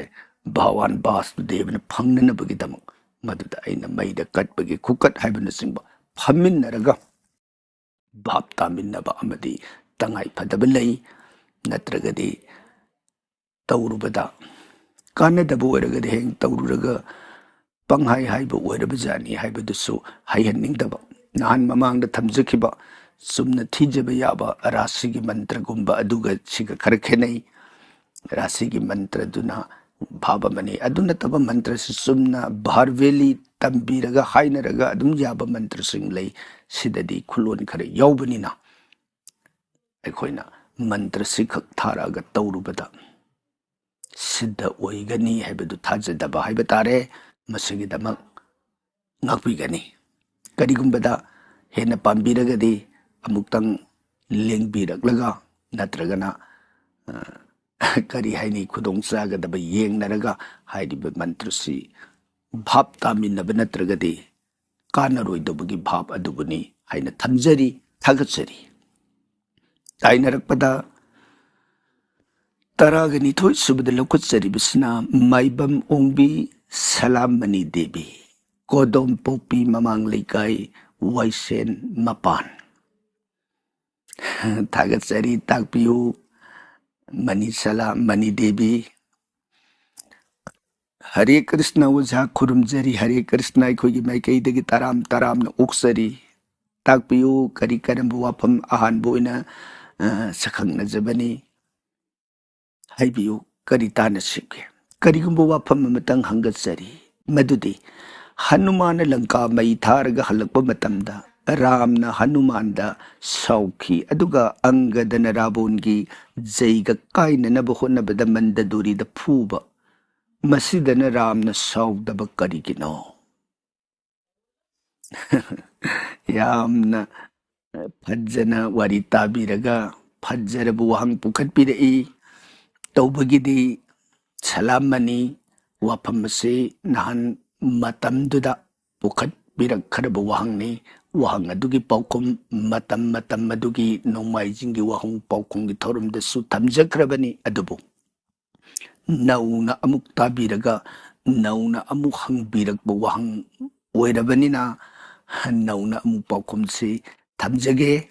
ꯚꯒꯋꯥꯟ ꯚꯥꯁꯨꯗꯦꯕꯅ ꯐꯪꯅꯅꯕꯒꯤꯗꯃꯛ ꯃꯗꯨꯗ ꯑꯩꯅ ꯃꯩꯗ ꯀꯠꯄꯒꯤ ꯈꯨꯀꯠ ꯍꯥꯏꯕꯅꯆꯤꯡꯕ ꯐꯝꯃꯤꯟꯅꯔꯒ ꯚꯥꯞ ꯇꯥꯃꯤꯟꯅꯕ ꯑꯃꯗꯤ ꯇꯉꯥꯏ ꯐꯗꯕ ꯂꯩ. ꯅꯠꯇ꯭ꯔꯒꯗꯤ ꯇꯧꯔꯨꯕꯗ ꯀꯥꯟꯅꯗꯕ ꯑꯣꯏꯔꯒꯗꯤ ꯍꯌꯦꯡ ꯇꯧꯔꯨꯔꯒ ꯄꯪꯍꯥꯏ ꯍꯥꯏꯕ ꯑꯣꯏꯔꯕꯖꯥꯠꯅꯤ ꯍꯥꯏꯕꯗꯨꯁꯨ ꯍꯩꯍꯟꯅꯤꯡꯗꯕ. ꯅꯍꯥꯟ ꯃꯃꯥꯡꯗ ꯊꯝꯖꯈꯤꯕ ꯆꯨꯝꯅ ꯊꯤꯖꯕ ꯌꯥꯕ ꯔꯥꯁꯤꯒꯤ ꯃꯟꯇ꯭ꯔꯒꯨꯝꯕ ꯑꯗꯨꯒ ꯁꯤꯒ ꯈꯔ ꯈꯦꯠꯅꯩ. ꯔꯥꯁꯤꯒꯤ ꯃꯟꯇ꯭ꯔꯗꯨꯅ ꯚꯥꯕ ꯑꯃꯅꯤ. ꯑꯗꯨ ꯅꯠꯇꯕ ꯃꯟꯇ꯭ꯔꯁꯤ ꯆꯨꯝꯅ ꯚꯥꯔꯕꯦꯂꯤ ꯇꯝꯕꯤꯔꯒ ꯍꯥꯏꯅꯔꯒ ꯑꯗꯨꯝ ꯌꯥꯕ ꯃꯟꯇ꯭ꯔꯁꯤꯡ ꯂꯩ. ꯁꯤꯗꯗꯤ ꯈꯨꯂꯣꯟ ꯈꯔ ꯌꯥꯎꯕꯅꯤꯅ ꯑꯩꯈꯣꯏꯅ ꯃꯟꯇ꯭ꯔꯁꯤ ꯈꯛ ꯊꯥꯔꯛꯑꯒ ꯇꯧꯔꯨꯕꯗ ꯁꯤද්ධ ꯑꯣꯏꯒꯅꯤ ꯍꯥꯏꯕꯗꯨ ꯊꯥꯖꯗꯕ ꯍꯥꯏꯕ ꯇꯥꯔꯦ. ꯃꯁꯤꯒꯤꯗꯃꯛ ꯉꯥꯛꯄꯤꯒꯅꯤ. ꯀꯔꯤꯒꯨꯝꯕꯗ ꯍꯦꯟꯅ ꯄꯥꯝꯕꯤꯔꯒꯗꯤ ꯑꯃꯨꯛꯇꯪ ꯂꯦꯡꯕꯤꯔꯛꯂꯒ ꯅꯠꯇ꯭ꯔꯒꯅ ꯀꯔꯤ ꯍꯥꯏꯅꯤ ꯈꯨꯗꯣꯡ ꯆꯥꯒꯗꯕ ꯌꯦꯡꯅꯔꯒ ꯍꯥꯏꯔꯤꯕ ꯃꯟꯇ꯭ꯔꯁꯤ ꯚꯥꯞ ꯇꯥꯃꯤꯟꯅꯕ ꯅꯠꯇ꯭ꯔꯒꯗꯤ ꯀꯥꯟꯅꯔꯣꯏꯗꯕꯒꯤ ꯚꯥꯞ ꯑꯗꯨꯕꯨꯅꯤ ꯍꯥꯏꯅ ꯊꯝꯖꯔꯤ. ꯊꯥꯒꯠꯆꯔꯤ. ꯇꯥꯏꯅꯔꯛꯄꯗ 12 ꯁꯨꯕꯗ ꯂꯧꯈꯠꯆꯔꯤꯕꯁꯤꯅ ꯃꯥꯏꯕꯝ ꯑꯣꯡꯕꯤ ꯁꯂꯥꯃꯅꯤ ꯗꯦꯕꯤ, ꯀꯣꯗꯣꯝ ꯄꯣꯛꯄꯤ ꯃꯃꯥꯡ ꯂꯩꯀꯥꯏ ꯋꯥꯏꯁꯦꯟ ꯃꯄꯥꯟ. ꯊꯥꯒꯠꯆꯔꯤ. ꯇꯥꯛꯄꯤꯌꯨ. Manisala Mani Devi Hare Krishna Uja Kurumjari Hare Krishna Aikogi Maikaidagi Taram Taram Uksari Takpiyu Kari Karambu Wapam Ahan Boina Sakangnajabani Haibiyu Kari Tana Shike Karigumbu Wapam Matang Hangatsari Madudi Hanumana Lanka Mai Taraga Halakpa Matamda Ramna Hanumanda Sauki Aduga Angadana Rabungi Zaiga Kaina Nabuhunabada Mandaduri the Puba Masidana Ramna Saudaba Karigino Yamna Pajana Warita Biraga Pajarabu Hang Pukat Pidai Taubagidi Salamani Wapamase Nahan Matamduda Pukat Birak Karabu Wahangni Wahang Adugi Paukum Matam Madugi Nomai Jingi Wahung Paukungi Torum the Sutam Jakrabani Adubu Nauna Amuk Tabiraga Nauna Amuk Hang Birak Wahang Wedabanina Nauna Amuk Paukum se Tamjage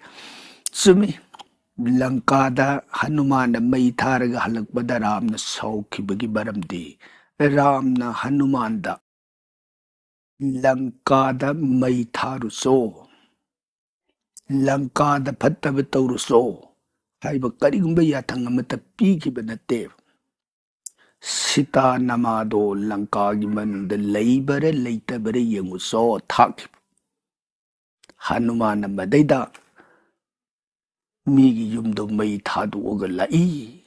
Sumi Lankada Hanumana Mai Taraga Halakbada Ramna Sauki Bagi Baramdi Ramna Hanumanda Lankada Mai Taruso Lankada Patabatoruso Haiba Karigumba Yatangamata Piki Benate Sita Namado Lankagiman the Labor later Bere Yanguso Tak Hanumana Madeda Migi Yumdo Mai Tadu Ogalai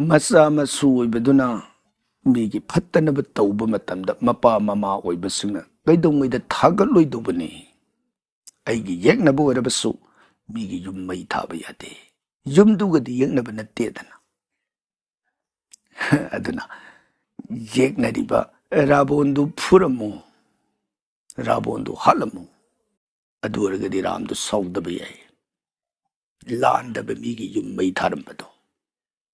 Masa Masu Beduna Migi Patanaba Tauba Matamda Mapa Mama Oibasuna Gaidong with the Tagaloi Dubani Aigi Yaknabu Rabasu Migi Yum Mai Tabayade Yum Duga the Yaknabana Tedana Aduna Yaknadiba Rabondu Puramu Rabondu Halamu Aduragadi Ram to solve the Bay Land of Migi Yum Mai Tarambado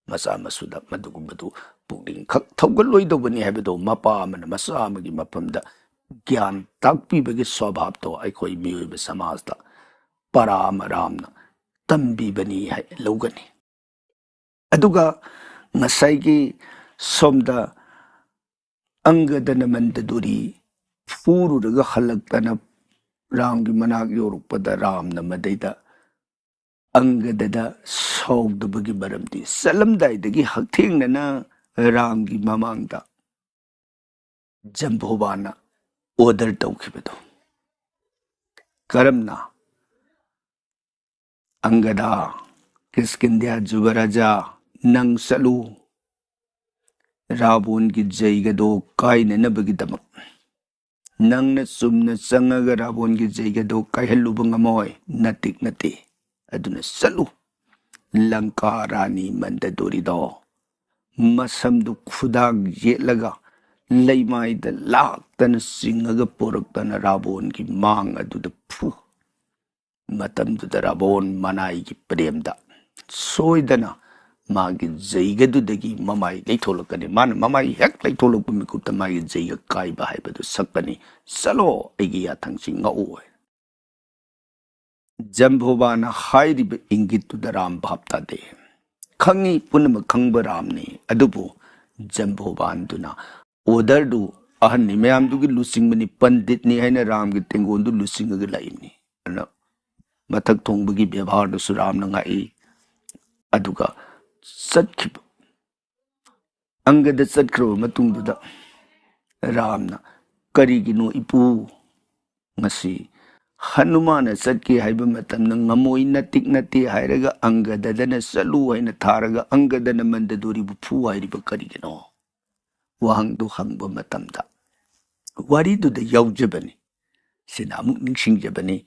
Masa Masuda Madugumadu Puging Togaloi Dubani Habido Mapa and Masa Magi Mapamda Gyan Takpi Bagi Sobapto Aikoi Mu Samasta Paramaramna Tambi Bani Logani Aduga Masaigi Somda Angadana Mandaduri Furu the Halaktana Rangi Manag Yorupada Ramna Madeda Angadada solved the Bagi Baramti Salam died the Hakting Nana Rangi Mamangda Jambovana Order Tokibedo Karamna Angada Kiskindia Jubaraja Nang Salu Rabun Gijagado Kain and Nabagidam Nang Nasumna Sangaga Rabun Gijagado Kaihalubangamoy Natik Nati Aduna Salu Lankarani Mandadorido Masamdu Kudag Yetlaga Laymai the Lak than a Singaga Porok than a Rabon Gi Manga to the Pooh Matam to the Rabon Manai Premda Soidana Magi Zaigadu degi Mamai Latolokani Man Mamai Hek like Tolopumikuta Magi Zayga Kai Bahaiba to Sakani Salo Egia Tangsing Owe Jambovana Haidi Ingit to the Ram Bhapta de Kangi Punama Kangbaramni Adubu Jambovanduna Order do Ahani Mayam to get losing many Pandit ni Hana Ram getting on to losing a laini. Matak Tong Bagi Bevard Suram Nangai Aduga Satkip Anga the Satkro Matung the Ramna Karigino Ipu Masi Hanumana Satki Hibamatam Namoi Natik Nati Hiraga Anga the Dana Salu and a Taraga Anga the Namandaduri Pu Hiriba Karigino Wahang do Hangba Matamda Wari do the Yaw Jabani Sinamuk Nixing Jabani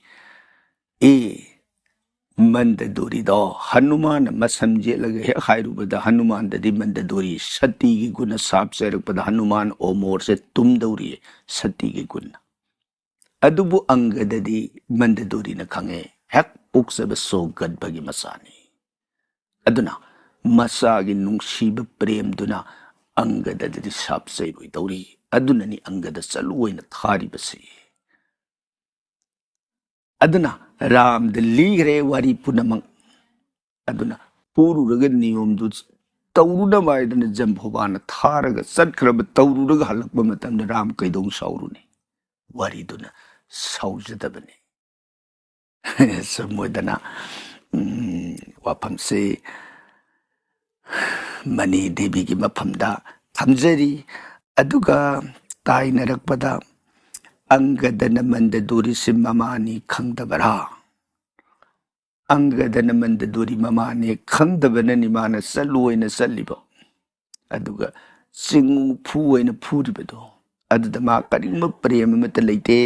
Mandaduri do Hanuman Masamje like Hairuba the Hanuman the Mandaduri Sati Guna Sap Serak the Hanuman or more said Tumduri Sati Guna Adubu Anga the Mandaduri Nakange Hak books of a so good bagi Masani Aduna Masagi nung Shiba Prem Duna Anga the Sap say with Dori Adunani Anga the Salu in the Taribasi Aduna Ram the Ligre Wari Punamang Aduna ꯄꯨꯔꯨꯔꯒ ꯅꯤꯌꯣꯝꯗꯨ ꯇꯧꯔꯨꯅꯕ ꯍꯥꯏꯗꯅ ꯖꯝꯚꯨꯕꯥꯅ ꯊꯥꯔꯒ ꯆꯠꯈ꯭ꯔꯕ ꯇꯧꯔꯨꯔꯒ ꯍꯜꯂꯛꯄ ꯃꯇꯝꯗ ꯔꯥꯝ ꯀꯩꯗꯧ ꯁꯥꯎꯔꯨꯅꯤ ꯋꯥꯔꯤꯗꯨꯅ ꯁꯥꯎꯖꯗꯕꯅꯤ ꯁꯨꯝ ꯑꯣꯏꯗꯅ ꯋꯥꯐꯝꯁꯤ money ꯗꯦꯕꯤꯒꯤ ꯃꯐꯝꯗ ꯊꯝꯖꯔꯤ ꯑꯗꯨꯒ ꯇꯥꯏꯅꯔꯛꯄꯗ ꯑꯪꯒꯗꯅ ꯃꯟꯗꯗꯣꯔꯤꯁꯤ ꯃꯃꯥꯅꯤ ꯈꯪꯗꯕꯔꯥ ꯑꯪꯒꯗꯅ ꯃꯟꯗꯗꯣꯔꯤ ꯃꯃꯥꯅꯤ ꯈꯪꯗꯕꯅꯅꯤ ꯃꯥꯅ ꯆꯠꯂꯣꯏꯅ ꯆꯠꯂꯤꯕ ꯑꯗꯨꯒ ꯆꯤꯡ ꯐꯨ ꯑꯣꯏꯅ ꯐꯨꯔꯤꯕꯗꯣ ꯑꯗꯨꯗ ꯃꯥ ꯀꯔꯤꯒꯨꯝꯕ ꯄ꯭ꯔꯦꯝ ꯑꯃꯠꯇ ꯂꯩꯇꯦ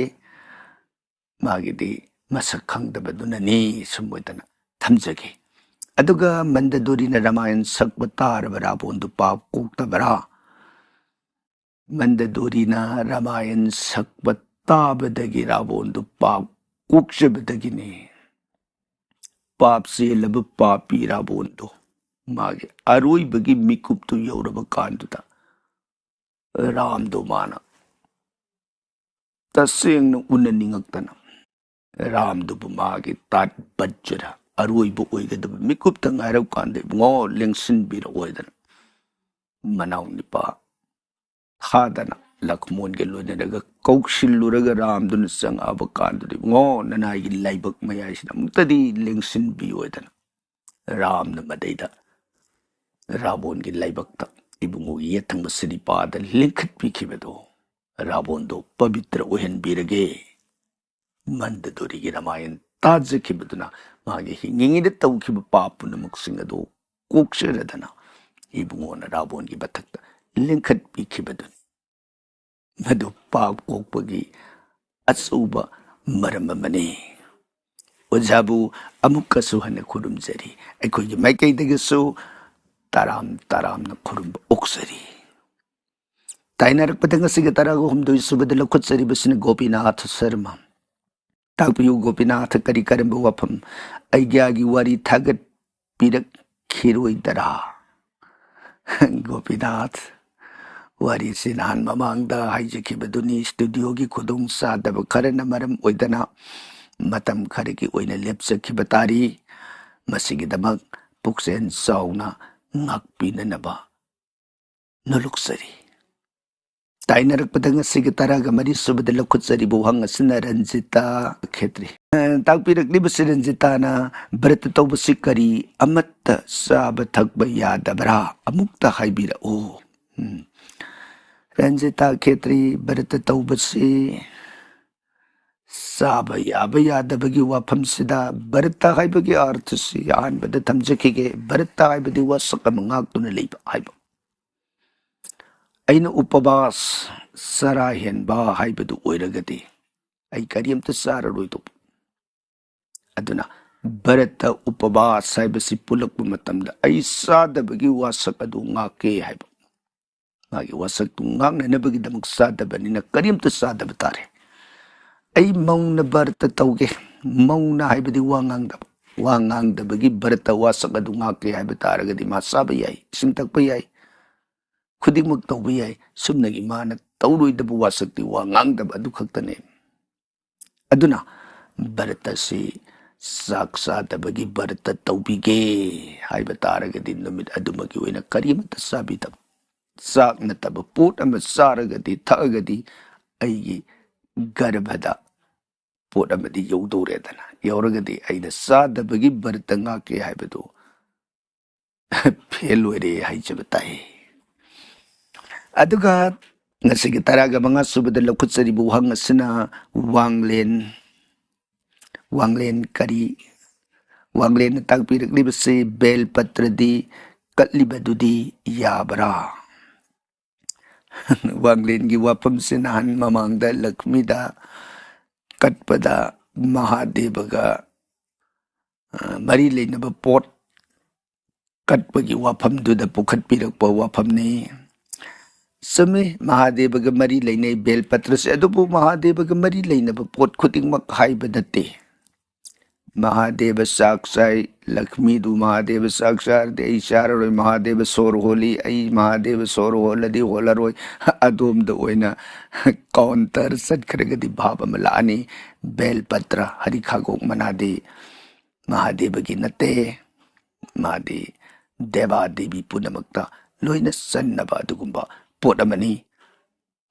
ꯃꯥꯒꯤꯗꯤ ꯃꯁꯛ ꯈꯪꯗꯕꯗꯨꯅꯅꯤ ꯁꯨꯝ ꯑꯣꯏꯗꯅ ꯊꯝꯖꯒꯦ ꯑꯗꯨꯒ ꯃꯟꯗꯗꯣꯔꯤꯅ ꯔꯥꯃꯥꯌꯟ ꯁꯛꯄ ꯇꯥꯔꯕ ꯔꯥꯕꯣꯟꯗꯨ ꯄꯥꯞ ꯀꯣꯛꯇꯕꯔꯥ ꯃꯟꯗꯗꯣꯔꯤꯅ ꯔꯥꯃꯥꯌꯟ ꯁꯛꯄ ꯇꯥꯕꯗꯒꯤ ꯔꯥꯕꯣꯟꯗꯨ ꯄꯥꯞ ꯀꯣꯛꯆꯕꯗꯒꯤꯅꯤ ꯄꯥꯞ ꯆꯦꯜꯂꯕ ꯄꯥꯄꯤ ꯔꯥꯕꯣꯟꯗꯣ ꯃꯥꯒꯤ ꯑꯔꯣꯏꯕꯒꯤ ꯃꯤꯀꯨꯞꯇꯨ ꯌꯧꯔꯕ ꯀꯥꯟꯗꯨꯗ ꯔꯥꯝꯗꯣ ꯃꯥꯅ ꯇꯁꯦꯡꯅ ꯎꯅꯅꯤꯡꯉꯛꯇꯅ ꯔꯥꯝꯗꯨꯕꯨ ꯃꯥꯒꯤ ꯇꯥꯠ ꯕꯠꯖꯔ ꯑꯔꯣꯏꯕ ꯑꯣꯏꯒꯗꯕ ꯃꯤꯀꯨꯞꯇ ꯉꯥꯏꯔꯛ ꯀꯥꯟꯗ ꯏꯕꯨꯡꯉꯣ ꯂꯦꯡꯁꯤꯟꯕꯤꯔꯛꯑꯣꯏꯗꯅ ꯃꯅꯥꯎ ꯅꯤꯄꯥ ꯊꯥꯗꯅ ꯂꯛꯃꯣꯟꯒ ꯂꯣꯏꯅꯔꯒ ꯀꯧꯁꯤꯜꯂꯨꯔꯒ ꯔꯥꯝꯗꯨꯅ ꯆꯪꯉꯛꯑꯕ ꯀꯥꯟꯗꯨꯗ ꯏꯕꯨꯡꯉꯣ ꯅꯅꯥꯏꯒꯤ ꯂꯥꯏꯕꯛ ꯃꯌꯥꯏꯁꯤꯗ ꯑꯃꯨꯛꯇꯗꯤ ꯂꯦꯡꯁꯤꯟꯕꯤꯌꯣꯏꯗꯅ ꯔꯥꯝꯅ ꯃꯗꯩꯗ ꯔꯥꯕꯣꯟꯒꯤ ꯂꯥꯏꯕꯛꯇ ꯏꯕꯨꯡꯉꯣꯒꯤ ꯌꯦꯠꯊꯪꯕ ꯁꯤꯔꯤꯄꯥꯗ ꯂꯤꯡꯈꯠꯄꯤꯈꯤꯕꯗꯣ ꯔꯥꯕꯣꯟꯗꯣ ꯄꯕꯤꯇ꯭ꯔ ꯑꯣꯏꯍꯟꯕꯤꯔꯒꯦ ꯃꯟꯗꯗꯣꯔꯤꯒꯤ ꯔꯥꯃꯥꯌꯟ ꯇꯥꯖꯈꯤꯕꯗꯨꯅ ꯃꯥꯒꯤ ꯍꯤꯡꯉꯤꯉꯩꯗ ꯇꯧꯈꯤꯕ ꯄꯥꯞ ꯄꯨꯝꯅꯃꯛꯁꯤꯡ ꯑꯗꯨ ꯀꯣꯛꯆꯔꯗꯅ ꯏꯕꯨꯡꯉꯣꯅ ꯔꯥꯕꯣꯟꯒꯤ ꯃꯊꯛꯇ ꯂꯤꯡꯈꯠꯄꯤꯈꯤꯕꯗꯨꯅꯤ ꯃꯗꯨ ꯄꯥꯞ ꯀꯣꯛꯄꯒꯤ ꯑꯆꯧꯕ ꯃꯔꯝ ꯑꯃꯅꯤ ꯑꯣꯖꯥꯕꯨ ꯑꯃꯨꯛꯀꯁꯨ ꯍꯟꯅ ꯈꯨꯔꯨꯝꯖꯔꯤ ꯑꯩꯈꯣꯏꯒꯤ ꯃꯥꯏꯀꯩꯗꯒꯤꯁꯨ ꯇꯔꯥꯝꯅ ꯈꯨꯔꯨꯝꯕ ꯑꯣꯛꯆꯔꯤ ꯇꯥꯏꯅꯔꯛꯄꯗ ꯉꯁꯤꯒ 13 ꯁꯨꯕꯗ ꯂꯧꯈꯠꯆꯔꯤꯕꯁꯤꯅ ꯒꯣꯄꯤꯅꯥꯊ ꯁꯔꯃ ꯇꯥꯛꯄꯤꯌꯨ ꯒꯣꯄꯤꯅꯥꯊ ꯀꯔꯤ ꯀꯔꯝꯕ ꯋꯥꯐꯝ ꯑꯩꯒ꯭ꯌꯥꯒꯤ ꯋꯥꯔꯤ ꯊꯥꯒꯠꯄꯤꯔꯛꯈꯤꯔꯣꯏꯗꯔꯥ ꯒꯣꯄꯤꯅꯥꯊ ꯋꯥꯔꯤꯁꯤ ꯅꯍꯥꯟ ꯃꯃꯥꯡꯗ ꯍꯥꯏꯖꯈꯤꯕꯗꯨꯅꯤ ꯁ꯭ꯇꯨꯗꯤꯑꯣꯒꯤ ꯈꯨꯗꯣꯡ ꯆꯥꯗꯕ ꯈꯔꯅ ꯃꯔꯝ ꯑꯣꯏꯗꯅ ꯃꯇꯝ ꯈꯔꯒꯤ ꯑꯣꯏꯅ ꯂꯦꯞꯆꯈꯤꯕ ꯇꯥꯔꯤ ꯃꯁꯤꯒꯤꯗꯃꯛ ꯄꯨꯛꯆꯦꯜ ꯆꯥꯎꯅ ꯉꯥꯛꯄꯤꯅꯅꯕ ꯅꯣꯂꯨꯛꯆꯔꯤ ꯇꯥꯏꯅꯔꯛꯄꯗ ꯉꯁꯤꯒꯤ 13 ꯁꯨꯕꯗ ꯂꯧꯈꯠꯆꯔꯤꯕ ꯋꯥꯍꯪ ꯑꯁꯤꯅ ꯔꯟꯖꯤꯇꯥ ꯈꯦꯇ꯭ꯔꯤ ꯇꯥꯛꯄꯤꯔꯛꯂꯤꯕꯁꯤ ꯔꯟꯖꯤꯇꯥꯅ ꯚꯔꯠ ꯇꯧꯕꯁꯤ ꯀꯔꯤ ꯑꯃꯠꯇ ꯆꯥꯕ ꯊꯛꯄ ꯌꯥꯗꯕ꯭ꯔꯥ ꯑꯃꯨꯛꯇ ꯍꯥꯏꯕꯤꯔꯛꯎ ꯔꯟꯖꯤꯇꯥ ꯈꯦꯇ꯭ꯔꯤ ꯚꯔꯠ ꯇꯧꯕꯁꯤ ꯆꯥꯕ ꯌꯥꯕ ꯌꯥꯗꯕꯒꯤ ꯋꯥꯐꯝꯁꯤꯗ ꯚꯔꯠꯇ ꯍꯥꯏꯕꯒꯤ ꯑꯥꯔꯊꯁꯤ ꯑꯍꯥꯟꯕꯗ ꯊꯝꯖꯈꯤꯒꯦ ꯚꯔꯠꯇ ꯍꯥꯏꯕꯗꯤ ꯋꯥꯁꯛ ꯑꯃ ꯉꯥꯛꯇꯨꯅ ꯂꯩꯕ ꯍꯥꯏꯕ ꯑꯩꯅ ꯎꯄꯕꯥꯁ ꯆꯔꯥ ꯍꯦꯟꯕ ꯍꯥꯏꯕꯗꯨ ꯑꯣꯏꯔꯒꯗꯤ ꯑꯩ ꯀꯔꯤꯝꯇ ꯆꯥꯔꯔꯣꯏꯗꯧꯕ ꯑꯗꯨꯅ ꯚꯔꯠꯇ ꯎꯄꯕꯥꯁ ꯍꯥꯏꯕꯁꯤ ꯄꯨꯜꯂꯛꯄ ꯃꯇꯝꯗ ꯑꯩ ꯆꯥꯗꯕꯒꯤ ꯋꯥꯁꯛ ꯑꯗꯨ ꯉꯥꯛꯀꯦ ꯍꯥꯏꯕ ꯃꯥꯒꯤ ꯋꯥꯁꯛꯇꯨ ꯉꯥꯛꯅꯅꯕꯒꯤꯗꯃꯛ ꯆꯥꯗꯕꯅꯤꯅ ꯀꯔꯤꯝꯇ ꯆꯥꯗꯕ ꯇꯥꯔꯦ ꯑꯩ ꯃꯧꯅ ꯚꯔꯠꯇ ꯇꯧꯒꯦ ꯃꯧꯅ ꯍꯥꯏꯕꯗꯤ ꯋꯥ ꯉꯥꯡꯗꯕꯒꯤ ꯚꯔꯠꯇ ꯋꯥꯁꯛ ꯑꯗꯨ ꯉꯥꯛꯀꯦ ꯍꯥꯏꯕ ꯇꯥꯔꯒꯗꯤ ꯃꯥ ꯆꯥꯕ ꯌꯥꯏ ꯏꯁꯤꯡ ꯊꯛꯄ ꯌꯥꯏ ꯈꯨꯗꯤꯡꯃꯛ ꯇꯧꯕ ꯌꯥꯏ ꯁꯨꯝꯅꯒꯤ ꯃꯥꯅ ꯇꯧꯔꯣꯏꯗꯕ ꯋꯥꯁꯛꯇꯤ ꯋꯥ ꯉꯥꯡꯗꯕ ꯑꯗꯨ ꯈꯛꯇꯅꯦ ꯑꯗꯨꯅ ꯚꯔꯠ ꯑꯁꯤ ꯆꯥꯛ ꯆꯥꯗꯕꯒꯤ ꯚꯔꯠꯇ ꯇꯧꯕꯤꯒꯦ ꯍꯥꯏꯕ ꯇꯥꯔꯒꯗꯤ ꯅꯨꯃꯤꯠ ꯑꯗꯨꯃꯒꯤ ꯑꯣꯏꯅ ꯀꯔꯤꯃꯠꯇ ꯆꯥꯕꯤꯗꯕ ꯆꯥꯛ ꯅꯠꯇꯕ ꯄꯣꯠ ꯑꯃ ꯆꯥꯔꯒꯗꯤ ꯊꯛꯑꯒꯗꯤ ꯑꯩꯒꯤ ꯒꯔꯚꯗ ꯄꯣꯠ ꯑꯃꯗꯤ ꯌꯧꯗꯧꯔꯦꯗꯅ ꯌꯧꯔꯒꯗꯤ ꯑꯩꯅ ꯆꯥꯗꯕꯒꯤ ꯚꯔꯠꯇ ꯉꯥꯛꯀꯦ ꯍꯥꯏꯕꯗꯨ ꯐꯦꯜ ꯑꯣꯏꯔꯦ ꯍꯥꯏꯖꯕ ꯇꯥꯏ ꯑꯗꯨꯒ ꯉꯁꯤꯒꯤ 15 ꯁꯨꯕꯗ ꯂꯧꯈꯠꯆꯔꯤꯕ ꯋꯥꯍꯪ ꯑꯁꯤꯅ ꯋꯥꯡꯂꯦꯟ ꯀꯔꯤ ꯋꯥꯡꯂꯦꯟꯅ ꯇꯥꯛꯄꯤꯔꯛꯂꯤꯕꯁꯤ ꯕꯦꯜ ꯄꯠꯇ꯭ꯔꯗꯤ ꯀꯠꯂꯤꯕꯗꯨꯗꯤ ꯌꯥꯕ꯭ꯔꯥ ꯋꯥꯡꯂꯦꯟꯒꯤ ꯋꯥꯐꯝꯁꯤ ꯅꯍꯥꯟ ꯃꯃꯥꯡꯗ ꯂꯛష్ꯃꯤꯗ ꯀꯠꯄꯗ ꯃꯍꯥꯗꯦꯕꯒ ꯃꯔꯤ ꯂꯩꯅꯕ ꯄꯣꯠ ꯀꯠꯄꯒꯤ ꯋꯥꯐꯝꯗꯨꯗ ꯄꯨꯈꯠꯄꯤꯔꯛꯄ ꯋꯥꯐꯝꯅꯤ ꯆꯨꯝꯃꯤ ꯃꯍꯥꯗꯦꯕꯒ ꯃꯔꯤ ꯂꯩꯅꯩ ꯕꯦꯜ ꯄꯠꯇ꯭ꯔꯁꯦ ꯑꯗꯨꯕꯨ ꯃꯍꯥꯗꯦꯕꯒ ꯃꯔꯤ ꯂꯩꯅꯕ ꯄꯣꯠ ꯈꯨꯗꯤꯡꯃꯛ ꯍꯥꯏꯕ ꯅꯠꯇꯦ ꯃꯍꯥꯗꯦꯕ ꯆꯥꯛ ꯆꯥꯏ ꯂꯛష్ꯃꯤꯗꯨ ꯃꯍꯥꯗꯦꯕ ꯆꯥꯛ ꯆꯥꯔꯗꯤ ꯑꯩ ꯆꯥꯔꯔꯣꯏ ꯃꯍꯥꯗꯦꯕ ꯁꯣꯔ ꯍꯣꯜꯂꯤ ꯑꯩ ꯃꯍꯥꯗꯦꯕ ꯁꯣꯔ ꯍꯣꯜꯂꯗꯤ ꯍꯣꯜꯂꯔꯣꯏ ꯑꯗꯣꯝꯗ ꯑꯣꯏꯅ ꯀꯥꯎꯟꯇꯔ ꯆꯠꯈ꯭ꯔꯒꯗꯤ ꯚꯥꯕ ꯑꯃ ꯂꯥꯛꯑꯅꯤ ꯕꯦꯜ ꯄꯠꯇ꯭ꯔ ꯍꯔꯤꯈꯥꯒꯣꯛ ꯃꯅꯥꯗꯤ ꯃꯍꯥꯗꯦꯕꯒꯤ ꯅꯠꯇꯦ ꯃꯥꯗꯤ ꯗꯦꯕꯥ ꯗꯦꯕꯤ ꯄꯨꯝꯅꯃꯛꯇ ꯂꯣꯏꯅ ꯆꯟꯅꯕ ꯑꯗꯨꯒꯨꯝꯕ ꯄꯣꯠ ꯑꯃꯅꯤ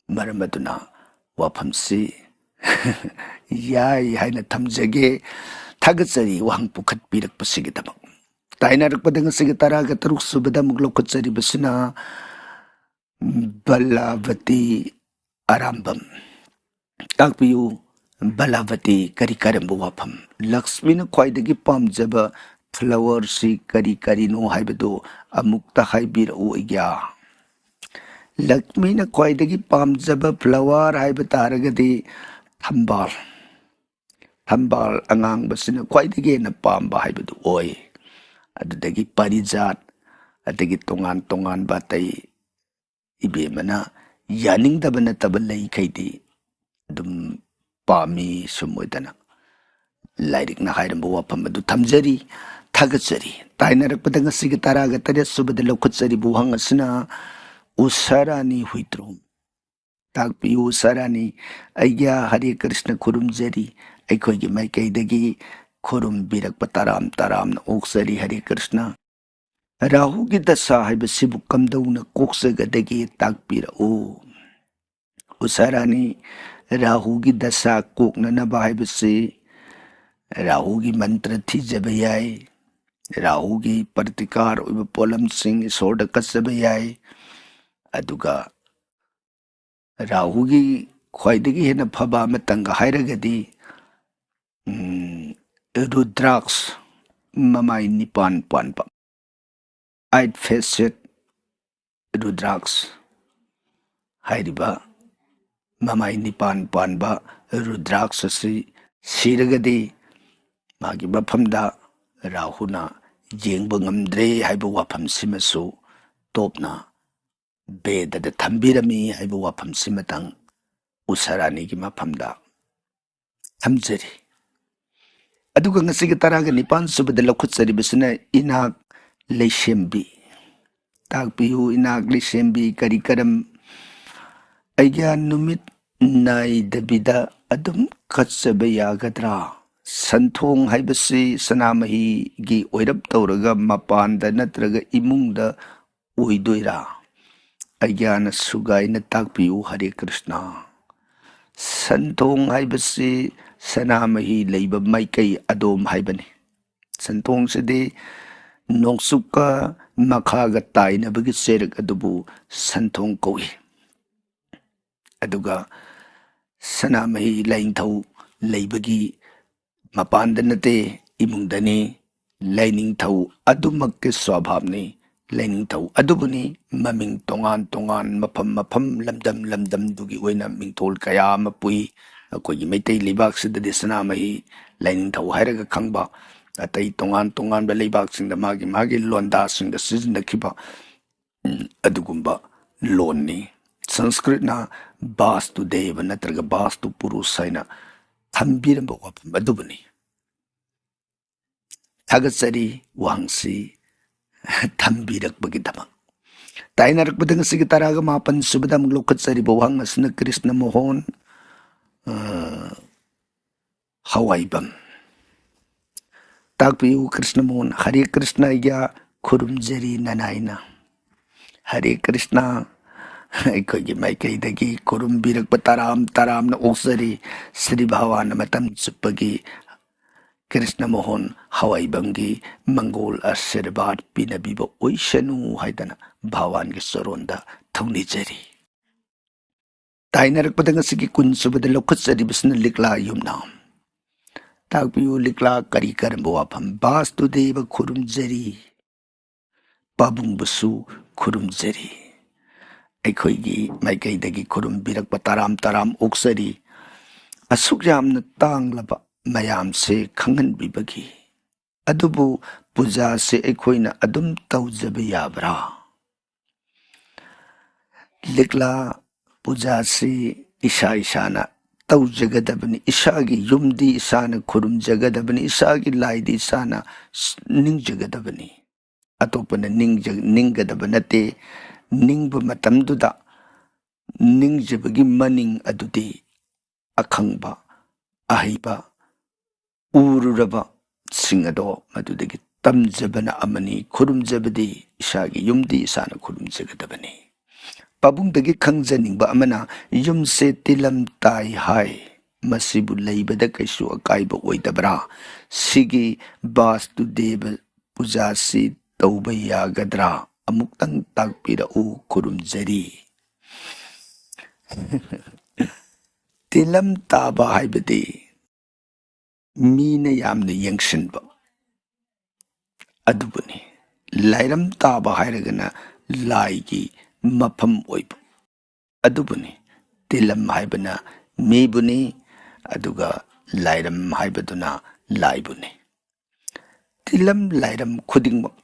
ꯃꯔꯝ ꯑꯗꯨꯅ ꯋꯥꯐꯝꯁꯤ ꯌꯥꯏ ꯍꯥꯏꯅ ꯊꯝꯖꯒꯦ ꯊꯥꯒꯠꯆꯔꯤ ꯋꯥꯍꯪ ꯄꯨꯈꯠꯄꯤꯔꯛꯄꯁꯤꯒꯤꯗꯃꯛ ꯇꯥꯏꯅꯔꯛꯄꯗ ꯉꯁꯤꯒꯤ 13 ꯁꯨꯕꯗ ꯑꯃꯨꯛ ꯂꯧꯈꯠꯆꯔꯤꯕꯁꯤꯅ ꯕꯂꯥꯕꯇꯤ ꯑꯔꯥꯝꯕꯝ ꯇꯥꯛꯄꯤꯌꯨ ꯕꯂꯥꯕꯇꯤ ꯀꯔꯤ ꯀꯔꯝꯕ ꯋꯥꯐꯝ ꯂꯛꯁꯃꯤꯅ ꯈ꯭ꯋꯥꯏꯗꯒꯤ ꯄꯥꯝꯖꯕ ꯐ꯭ꯂꯥꯋꯔꯁꯤ ꯀꯔꯤ ꯀꯔꯤꯅꯣ ꯍꯥꯏꯕꯗꯨ ꯑꯃꯨꯛꯇ ꯍꯥꯏꯕꯤꯔꯛꯎ ꯑꯩꯒ꯭ꯌꯥ ꯂꯛꯁꯃꯤꯅ ꯈ꯭ꯋꯥꯏꯗꯒꯤ ꯄꯥꯝꯖꯕ ꯐ꯭ꯂꯥꯋꯔ ꯍꯥꯏꯕ ꯇꯥꯔꯒꯗꯤ ꯊꯝꯕꯥꯜ ꯊꯝꯕꯥꯜ ꯑꯉꯥꯡꯕꯁꯤꯅ ꯈ꯭ꯋꯥꯏꯗꯒꯤ ꯍꯦꯟꯅ ꯄꯥꯝꯕ ꯍꯥꯏꯕꯗꯨ ꯑꯣꯏ ꯑꯗꯨꯗꯒꯤ ꯄꯥꯔꯤꯖꯥꯠ ꯑꯗꯒꯤ ꯇꯣꯉꯥꯟ ꯇꯣꯉꯥꯟꯕ ꯑꯇꯩ ꯏꯕꯦꯝꯃꯅ ꯌꯥꯅꯤꯡꯗꯕ ꯅꯠꯇꯕ ꯂꯩꯈꯩꯗꯤ ꯑꯗꯨꯝ ꯄꯥꯝꯃꯤ ꯁꯨꯝ ꯑꯣꯏꯗꯅ ꯂꯥꯏꯔꯤꯛꯅ ꯍꯥꯏꯔꯝꯕ ꯋꯥꯐꯝ ꯑꯗꯨ ꯊꯝꯖꯔꯤ ꯊꯥꯒꯠꯆꯔꯤ ꯇꯥꯏꯅꯔꯛꯄꯗ ꯉꯁꯤꯒꯤ 13 ꯁꯨꯕꯗ ꯂꯧꯈꯠꯆꯔꯤꯕ ꯋꯥꯍꯪ ꯑꯁꯤꯅ ꯎꯁꯥꯔꯥꯅꯤ ꯍꯨꯏꯇ꯭ꯔꯣꯝ ꯇꯥꯛꯄꯤꯌꯨ ꯎꯁꯥꯔꯥꯅꯤ ꯑꯩꯒ꯭ꯌꯥ ꯍꯔꯦ ꯀ꯭ꯔꯤꯁꯅ ꯈꯨꯔꯨꯝꯖꯔꯤ ꯑꯩꯈꯣꯏꯒꯤ ꯃꯥꯏꯀꯩꯗꯒꯤ ꯈꯨꯔꯨꯝꯕꯤꯔꯛꯄ ꯇꯔꯥꯝꯅ ꯑꯣꯛꯆꯔꯤ ꯍꯔꯦ ꯀ꯭ꯔꯤꯁꯅ ꯔꯥꯍꯨꯒꯤ ꯗꯁꯥ ꯍꯥꯏꯕꯁꯤꯕꯨ ꯀꯝꯗꯧꯅ ꯀꯣꯛꯆꯒꯗꯒꯦ ꯇꯥꯛꯄꯤꯔꯛꯎ ꯎꯁꯥꯔꯥꯅꯤ ꯔꯥꯍꯨꯒꯤ ꯗꯁꯥ ꯀꯣꯛꯅꯅꯕ ꯍꯥꯏꯕꯁꯤ ꯔꯥꯍꯨꯒꯤ ꯃꯟꯇ꯭ꯔ ꯊꯤꯖꯕ ꯌꯥꯏ ꯔꯥꯍꯨꯒꯤ ꯄ꯭ꯔꯇꯤꯀꯥꯔ ꯑꯣꯏꯕ ꯄꯣꯠꯂꯝꯁꯤꯡ ꯏꯁꯣꯔꯗ ꯀꯠꯆꯕ ꯌꯥꯏ ꯑꯗꯨꯒ ꯔꯥꯍꯨꯒꯤ ꯈ꯭ꯋꯥꯏꯗꯒꯤ ꯍꯦꯟꯅ ꯐꯕ ꯑꯃꯇꯪꯒ ꯍꯥꯏꯔꯒꯗꯤ ꯔꯨꯗ꯭ꯔꯥꯛꯁ ꯃꯃꯥꯏ 9 ꯄꯥꯟꯕ 8 ꯐꯦꯁꯦꯠ ꯔꯨꯗ꯭ꯔꯥꯛꯁ ꯍꯥꯏꯔꯤꯕ ꯃꯃꯥꯏ 9 ꯄꯥꯟꯕ ꯔꯨꯗ꯭ꯔꯥꯛꯁ ꯑꯁꯤ ꯁꯤꯔꯒꯗꯤ ꯃꯥꯒꯤ ꯃꯐꯝꯗ ꯔꯥꯍꯨꯅ ꯌꯦꯡꯕ ꯉꯝꯗ꯭ꯔꯦ ꯍꯥꯏꯕ ꯋꯥꯐꯝꯁꯤꯃꯁꯨ ꯇꯣꯞꯅ ꯕꯦꯗꯗ ꯊꯝꯕꯤꯔꯝꯃꯤ ꯍꯥꯏꯕ ꯋꯥꯐꯝꯁꯤꯃꯇꯪ ꯎꯁꯥꯔꯥꯅꯤꯒꯤ ꯃꯐꯝꯗ ꯊꯝꯖꯔꯤ ꯑꯗꯨꯒ ꯉꯁꯤꯒꯤ 19 ꯁꯨꯕꯗ ꯂꯧꯈꯠꯆꯔꯤꯕꯁꯤꯅ ꯏꯅꯥꯛ ꯂꯩꯁꯦꯝꯕꯤ ꯇꯥꯛꯄꯤꯌꯨ ꯏꯅꯥꯛ ꯂꯩꯁꯦꯝꯕꯤ ꯀꯔꯤ ꯀꯔꯝ ꯑꯩꯒ꯭ꯌꯥ ꯅꯨꯃꯤꯠ ꯅꯥꯏꯗꯕꯤꯗ ꯑꯗꯨꯝ ꯀꯠꯆꯕ ꯌꯥꯒꯗ꯭ꯔꯥ ꯁꯟꯊꯣꯡ ꯍꯥꯏꯕꯁꯤ ꯁꯅꯥꯃꯍꯤꯒꯤ ꯑꯣꯏꯔꯞ ꯇꯧꯔꯒ ꯃꯄꯥꯟꯗ ꯅꯠꯇ꯭ꯔꯒ ꯏꯃꯨꯡꯗ ꯑꯣꯏꯗꯣꯏꯔꯥ ꯑꯩꯒ꯭ꯌꯥꯅ ꯁꯨꯒꯥꯏꯅ ꯇꯥꯛꯄꯤꯌꯨ ꯍꯔꯦ ꯀ꯭ꯔꯤꯁꯅ ꯁꯟꯊꯣꯡ ꯍꯥꯏꯕꯁꯤ ꯁꯅꯥꯃꯍꯤ ꯂꯩꯕ ꯃꯥꯏꯀꯩ ꯑꯗꯣꯝ ꯍꯥꯏꯕꯅꯤ ꯁꯟꯊꯣꯡꯁꯤꯗꯤ ꯅꯣꯡꯆꯨꯞꯀ ꯃꯈꯥꯒ ꯇꯥꯏꯅꯕꯒꯤ ꯆꯦꯔꯛ ꯑꯗꯨꯕꯨ ꯁꯟꯊꯣꯡ ꯀꯧꯏ ꯑꯗꯨꯒ ꯁꯅꯥꯃꯍꯤ ꯂꯥꯏꯅꯤꯡꯊꯧ ꯂꯩꯕꯒꯤ ꯃꯄꯥꯟꯗ ꯅꯠꯇꯦ ꯏꯃꯨꯡꯗꯅꯤ ꯂꯥꯏꯅꯤꯡꯊꯧ ꯑꯗꯨꯃꯛꯀꯤ ꯁ꯭ꯋꯚꯥꯕꯅꯤ ꯂꯥꯏꯅꯤꯡꯊꯧ ꯑꯗꯨꯕꯨꯅꯤ ꯃꯃꯤꯡ ꯇꯣꯉꯥꯟ ꯃꯐꯝ ꯂꯝꯗꯝꯗꯨꯒꯤ ꯑꯣꯏꯅ ꯃꯤꯡꯊꯣꯜ ꯀꯌꯥ ꯑꯃ ꯄꯨꯏ ꯑꯩꯈꯣꯏꯒꯤ ꯃꯩꯇꯩ ꯂꯩꯕꯥꯛꯁꯤꯗꯗꯤ ꯁꯅꯥꯃꯍꯤ ꯂꯥꯏꯅꯤꯡꯊꯧ ꯍꯥꯏꯔꯒ ꯈꯪꯕ ꯑꯇꯩ ꯇꯣꯉꯥꯟꯕ ꯂꯩꯕꯥꯛꯁꯤꯡꯗ ꯃꯥꯒꯤ ꯂꯣꯟꯗꯥꯁꯤꯡꯗ ꯁꯤꯖꯤꯟꯅꯈꯤꯕ ꯑꯗꯨꯒꯨꯝꯕ ꯂꯣꯟꯅꯤ ꯁꯪꯁꯀ꯭ꯔꯤꯠꯅ ꯕꯥꯁꯇꯨꯗꯦꯕ ꯅꯠꯇ꯭ꯔꯒ ꯕꯥꯁꯇꯨ ꯄꯨꯔꯨꯁ ꯍꯥꯏꯅ ꯊꯝꯕꯤꯔꯝꯕ ꯋꯥꯐꯝ ꯑꯗꯨꯕꯨꯅꯤ ꯊꯥꯒꯠꯆꯔꯤ ꯋꯥꯍꯪꯁꯤ ꯊꯝꯕꯤꯔꯛꯄꯒꯤꯗꯃꯛ ꯇꯥꯏꯅꯔꯛꯄꯗ ꯉꯁꯤꯒꯤ 19 ꯁꯨꯕꯗ ꯑꯃꯨꯛ ꯂꯧꯈꯠꯆꯔꯤꯕ ꯋꯥꯍꯪ ꯑꯁꯤꯅ ꯀ꯭ꯔꯤꯁꯅ ꯃꯣꯍꯣꯟ ꯍꯋꯥꯏꯕꯝ ꯇꯥꯛꯄꯤꯌꯨ ꯀ꯭ꯔꯤꯁꯅ ꯃꯣꯍꯟ ꯍꯔꯦ ꯀ꯭ꯔꯤꯁꯅ ꯑꯩꯒ꯭ꯌꯥ ꯈꯨꯔꯨꯝꯖꯔꯤ ꯅꯅꯥꯏꯅ ꯍꯔꯦ ꯀ꯭ꯔꯤꯁꯅ ꯑꯩꯈꯣꯏꯒꯤ ꯃꯥꯏꯀꯩꯗꯒꯤ ꯈꯨꯔꯨꯝꯕꯤꯔꯛꯄ ꯇꯔꯥꯝꯅ ꯑꯣꯛꯆꯔꯤ ꯁ꯭ꯔꯤ ꯚꯒꯋꯥꯟꯅ ꯃꯇꯝ ꯆꯨꯞꯄꯒꯤ ꯀ꯭ꯔꯤꯁꯅ ꯃꯣꯍꯟ ꯍꯋꯥꯏꯕꯝꯒꯤ ꯃꯪꯒꯣꯜ ꯑꯥꯁꯤꯔꯕꯥꯗ ꯄꯤꯅꯕꯤꯕ ꯑꯣꯏꯁꯅꯨ ꯍꯥꯏꯗꯅ ꯚꯒꯋꯥꯟꯒꯤ ꯆꯔꯣꯟꯗ ꯊꯧꯅꯤꯖꯔꯤ ꯇꯥꯏꯅꯔꯛꯄꯗ ꯉꯁꯤꯒꯤ 10 ꯁꯨꯕꯗ ꯂꯧꯈꯠꯆꯔꯤꯕꯁꯤꯅ ꯂꯤꯛꯂꯥ ꯌꯨꯝꯅꯥꯝ ꯇꯥꯛꯄꯤꯌꯨ ꯂꯤꯛꯂꯥ ꯀꯔꯤ ꯀꯔꯝꯕ ꯋꯥꯐꯝ ꯕꯥꯁꯇꯨꯗꯦꯕ ꯈꯨꯔꯨꯝꯖꯔꯤ ꯄꯥꯕꯨꯡꯕꯨꯁꯨ ꯈꯨꯔꯨꯝꯖꯔꯤ ꯑꯩꯈꯣꯏꯒꯤ ꯃꯥꯏꯀꯩꯗꯒꯤ ꯈꯨꯔꯨꯝꯕꯤꯔꯛꯄ ꯇꯔꯥꯝ ꯑꯣꯛꯆꯔꯤ ꯑꯁꯨꯛ ꯌꯥꯝꯅ ꯇꯥꯡꯂꯕ ꯃꯌꯥꯝꯁꯦ ꯈꯪꯍꯟꯕꯤꯕꯒꯤ ꯑꯗꯨꯕꯨ ꯄꯨꯖꯥꯁꯦ ꯑꯩꯈꯣꯏꯅ ꯑꯗꯨꯝ ꯇꯧꯖꯕ ꯌꯥꯕ꯭ꯔꯥ ꯂꯤꯛꯂꯥ ꯄꯨꯖꯥꯁꯤ ꯏꯁꯥꯅ ꯇꯧꯖꯒꯗꯕꯅꯤ ꯏꯁꯥꯒꯤ ꯌꯨꯝꯗꯤ ꯏꯁꯥꯅ ꯈꯨꯔꯨꯝꯖꯒꯗꯕꯅꯤ ꯏꯁꯥꯒꯤ ꯂꯥꯏꯗꯤ ꯏꯁꯥꯅ ꯅꯤꯡꯖꯒꯗꯕꯅꯤ ꯑꯇꯣꯞꯄꯅ ꯅꯤꯡꯒꯗꯕ ꯅꯠꯇꯦ ꯅꯤꯡꯕ ꯃꯇꯝꯗꯨꯗ ꯅꯤꯡꯖꯕꯒꯤ ꯃꯅꯤꯡ ꯑꯗꯨꯗꯤ ꯑꯈꯪꯕ ꯑꯍꯩꯕ ꯎꯔꯨꯔꯕ ꯁꯤꯡ ꯑꯗꯣ ꯃꯗꯨꯗꯒꯤ ꯇꯝꯖꯕꯅ ꯑꯃꯅꯤ, ꯈꯨꯔꯨꯝꯖꯕꯗꯤ ꯏꯁꯥꯒꯤ ꯌꯨꯝꯗꯤ ꯏꯁꯥꯅ ꯈꯨꯔꯨꯝꯖꯒꯗꯕꯅꯤ꯫ ꯄꯥꯕꯨꯡꯗꯒꯤ ꯈꯪꯖꯅꯤꯡꯕ ꯑꯃꯅ ꯌꯨꯝꯁꯦ ꯇꯤꯂꯝ ꯇꯥꯏ ꯍꯥꯏ, ꯃꯁꯤꯕꯨ ꯂꯩꯕꯗ ꯀꯩꯁꯨ ꯑꯀꯥꯏꯕ ꯑꯣꯏꯗꯕ꯭ꯔꯥ? ꯁꯤꯒꯤ ꯕꯥꯁꯇꯨꯗꯦꯕ ꯄꯨꯖꯥꯁꯤ ꯇꯧꯕ ꯌꯥꯒꯗ꯭ꯔꯥ? ꯑꯃꯨꯛꯇꯪ ꯇꯥꯛꯄꯤꯔꯛꯎ, ꯈꯨꯔꯨꯝꯖꯔꯤ꯫ ꯇꯤꯂꯝ ꯇꯥꯕ ꯍꯥꯏꯕꯗꯤ ꯃꯤꯅ ꯌꯥꯝꯅ ꯌꯦꯡꯁꯤꯟꯕ ꯑꯗꯨꯕꯨꯅꯤ꯫ ꯂꯥꯏꯔꯝ ꯇꯥꯕ ꯍꯥꯏꯔꯒꯅ ꯂꯥꯏꯒꯤ ꯃꯐꯝ ꯑꯣꯏꯕ ꯑꯗꯨꯕꯨꯅꯤ꯫ ꯇꯤꯂꯝ ꯍꯥꯏꯕꯅ ꯃꯤꯕꯨꯅꯤ, ꯑꯗꯨꯒ ꯂꯥꯏꯔꯝ ꯍꯥꯏꯕꯗꯨꯅ ꯂꯥꯏꯕꯨꯅꯤ꯫ ꯇꯤꯂꯝ ꯂꯥꯏꯔꯝ ꯈꯨꯗꯤꯡꯃꯛ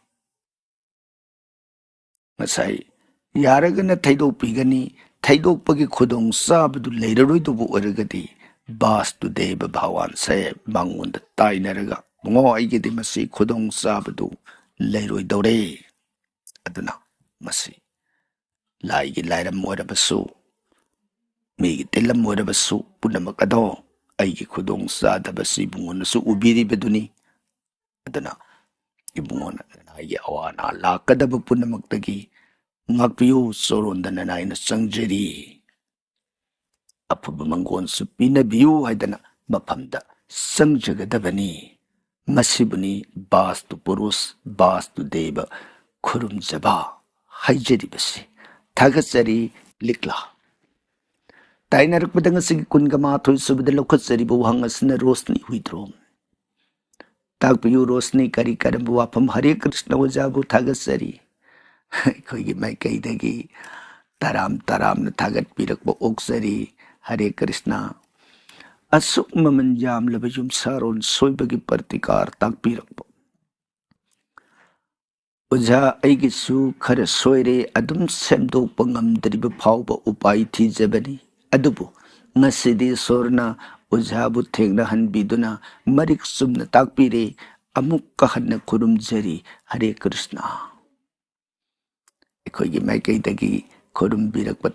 ꯉꯁꯥꯏ ꯌꯥꯔꯒꯅ ꯊꯩꯗꯣꯛꯄꯤꯒꯅꯤ, ꯊꯩꯗꯣꯛꯄꯒꯤ ꯈꯨꯗꯣꯡ ꯆꯥꯕꯗꯨ ꯂꯩꯔꯔꯣꯏꯗꯕ ꯑꯣꯏꯔꯒꯗꯤ ꯕꯥꯁꯇꯨꯗꯦꯕ ꯚꯒꯋꯥꯟꯁꯦ ꯃꯉꯣꯟꯗ ꯇꯥꯏꯅꯔꯒ, ꯕꯨꯡꯉꯣ ꯑꯩꯒꯤꯗꯤ ꯃꯁꯤ ꯈꯨꯗꯣꯡ ꯆꯥꯕꯗꯨ ꯂꯩꯔꯣꯏꯗꯧꯔꯦ, ꯑꯗꯨꯅ ꯃꯁꯤ ꯂꯥꯏꯒꯤ ꯂꯥꯏꯔꯝ ꯑꯣꯏꯔꯕꯁꯨ ꯃꯤꯒꯤ ꯇꯤꯂꯝ ꯑꯣꯏꯔꯕꯁꯨ ꯄꯨꯝꯅꯃꯛ ꯑꯗꯣ ꯑꯩꯒꯤ ꯈꯨꯗꯣꯡ ꯆꯥꯗꯕꯁꯤ ꯏꯕꯨꯡꯉꯣꯅꯁꯨ ꯎꯕꯤꯔꯤꯕꯗꯨꯅꯤ, ꯑꯗꯨꯅ ꯏꯕꯨꯡꯉꯣꯅ ꯅꯅꯥꯏꯒꯤ ꯑꯋꯥ ꯑꯅꯥ ꯂꯥꯛꯀꯗꯕ ꯄꯨꯝꯅꯃꯛꯇꯒꯤ ꯉꯥꯛꯄꯤꯌꯨ, ꯆꯣꯔꯣꯟꯗꯅ ꯑꯩꯅ ꯆꯪꯖꯔꯤ, ꯑꯐꯕ ꯃꯪꯒꯣꯟꯁꯨ ꯄꯤꯅꯕꯤꯌꯨ ꯍꯥꯏꯗꯅ ꯃꯐꯝꯗ ꯆꯪꯖꯒꯗꯕꯅꯤ꯫ ꯃꯁꯤꯕꯨꯅꯤ ꯕꯥꯁꯇꯨ ꯄꯨꯔꯨꯁ, ꯕꯥꯁꯇꯨ ꯗꯦꯕ ꯈꯨꯔꯨꯝꯖꯕ ꯍꯥꯏꯖꯔꯤꯕꯁꯤ꯫ ꯊꯥꯒꯠꯆꯔꯤ, ꯂꯤꯛꯂꯥ꯫ ꯇꯥꯏꯅꯔꯛꯄꯗ ꯉꯁꯤꯒꯤ 22 ꯁꯨꯕꯗ ꯂꯧꯈꯠꯆꯔꯤꯕ ꯋꯥꯍꯪ ꯑꯁꯤꯅ ꯔꯣꯁꯅꯤ ꯍꯨꯏꯗ꯭ꯔꯣꯝ꯫ ꯇꯥꯛꯄꯤꯌꯨ ꯔꯣꯁꯅꯤ, ꯀꯔꯤ ꯀꯔꯝꯕ ꯋꯥꯐꯝ? ꯍꯔꯦ ꯀ꯭ꯔꯤꯁꯅ ꯑꯣꯖꯥꯕꯨ ꯊꯥꯒꯠꯆꯔꯤ꯫ ꯑꯩꯈꯣꯏꯒꯤ ꯃꯥꯏꯀꯩꯗꯒꯤ ꯇꯔꯥꯝꯅ ꯊꯥꯒꯠꯄꯤꯔꯛꯄ ꯑꯣꯛꯆꯔꯤ, ꯍꯔꯦ ꯀ꯭ꯔꯤꯁꯅ꯫ ꯑꯁꯨꯛ ꯃꯃꯜ ꯌꯥꯝꯂꯕ ꯌꯨꯝꯁꯥꯔꯣꯟ ꯁꯣꯏꯕꯒꯤ ꯄ꯭ꯔꯇꯤꯀꯥꯔ ꯇꯥꯛꯄꯤꯔꯛꯄ ꯑꯣꯖꯥ, ꯑꯩꯒꯤꯁꯨ ꯈꯔ ꯁꯣꯏꯔꯦ, ꯑꯗꯨꯝ ꯁꯦꯝꯗꯣꯛꯄ ꯉꯝꯗ꯭ꯔꯤꯕ ꯐꯥꯎꯕ ꯎꯄꯥꯏ ꯊꯤꯖꯕꯅꯤ, ꯑꯗꯨꯕꯨ ꯉꯁꯤꯗꯤ ꯏꯁꯣꯔꯅ ꯑꯣꯖꯥꯕꯨ ꯊꯦꯡꯅꯍꯟꯕꯤꯗꯨꯅ ꯃꯔꯤꯛ ꯆꯨꯝꯅ ꯇꯥꯛꯄꯤꯔꯦ, ꯑꯃꯨꯛꯀ ꯍꯟꯅ ꯈꯨꯔꯨꯝꯖꯔꯤ, ꯍꯔꯦ ꯀ꯭ꯔꯤꯁꯅ꯫ ꯑꯩꯈꯣꯏꯒꯤ ꯃꯥꯏꯀꯩꯗꯒꯤ ꯈꯨꯔꯨꯝꯕꯤꯔꯛꯄ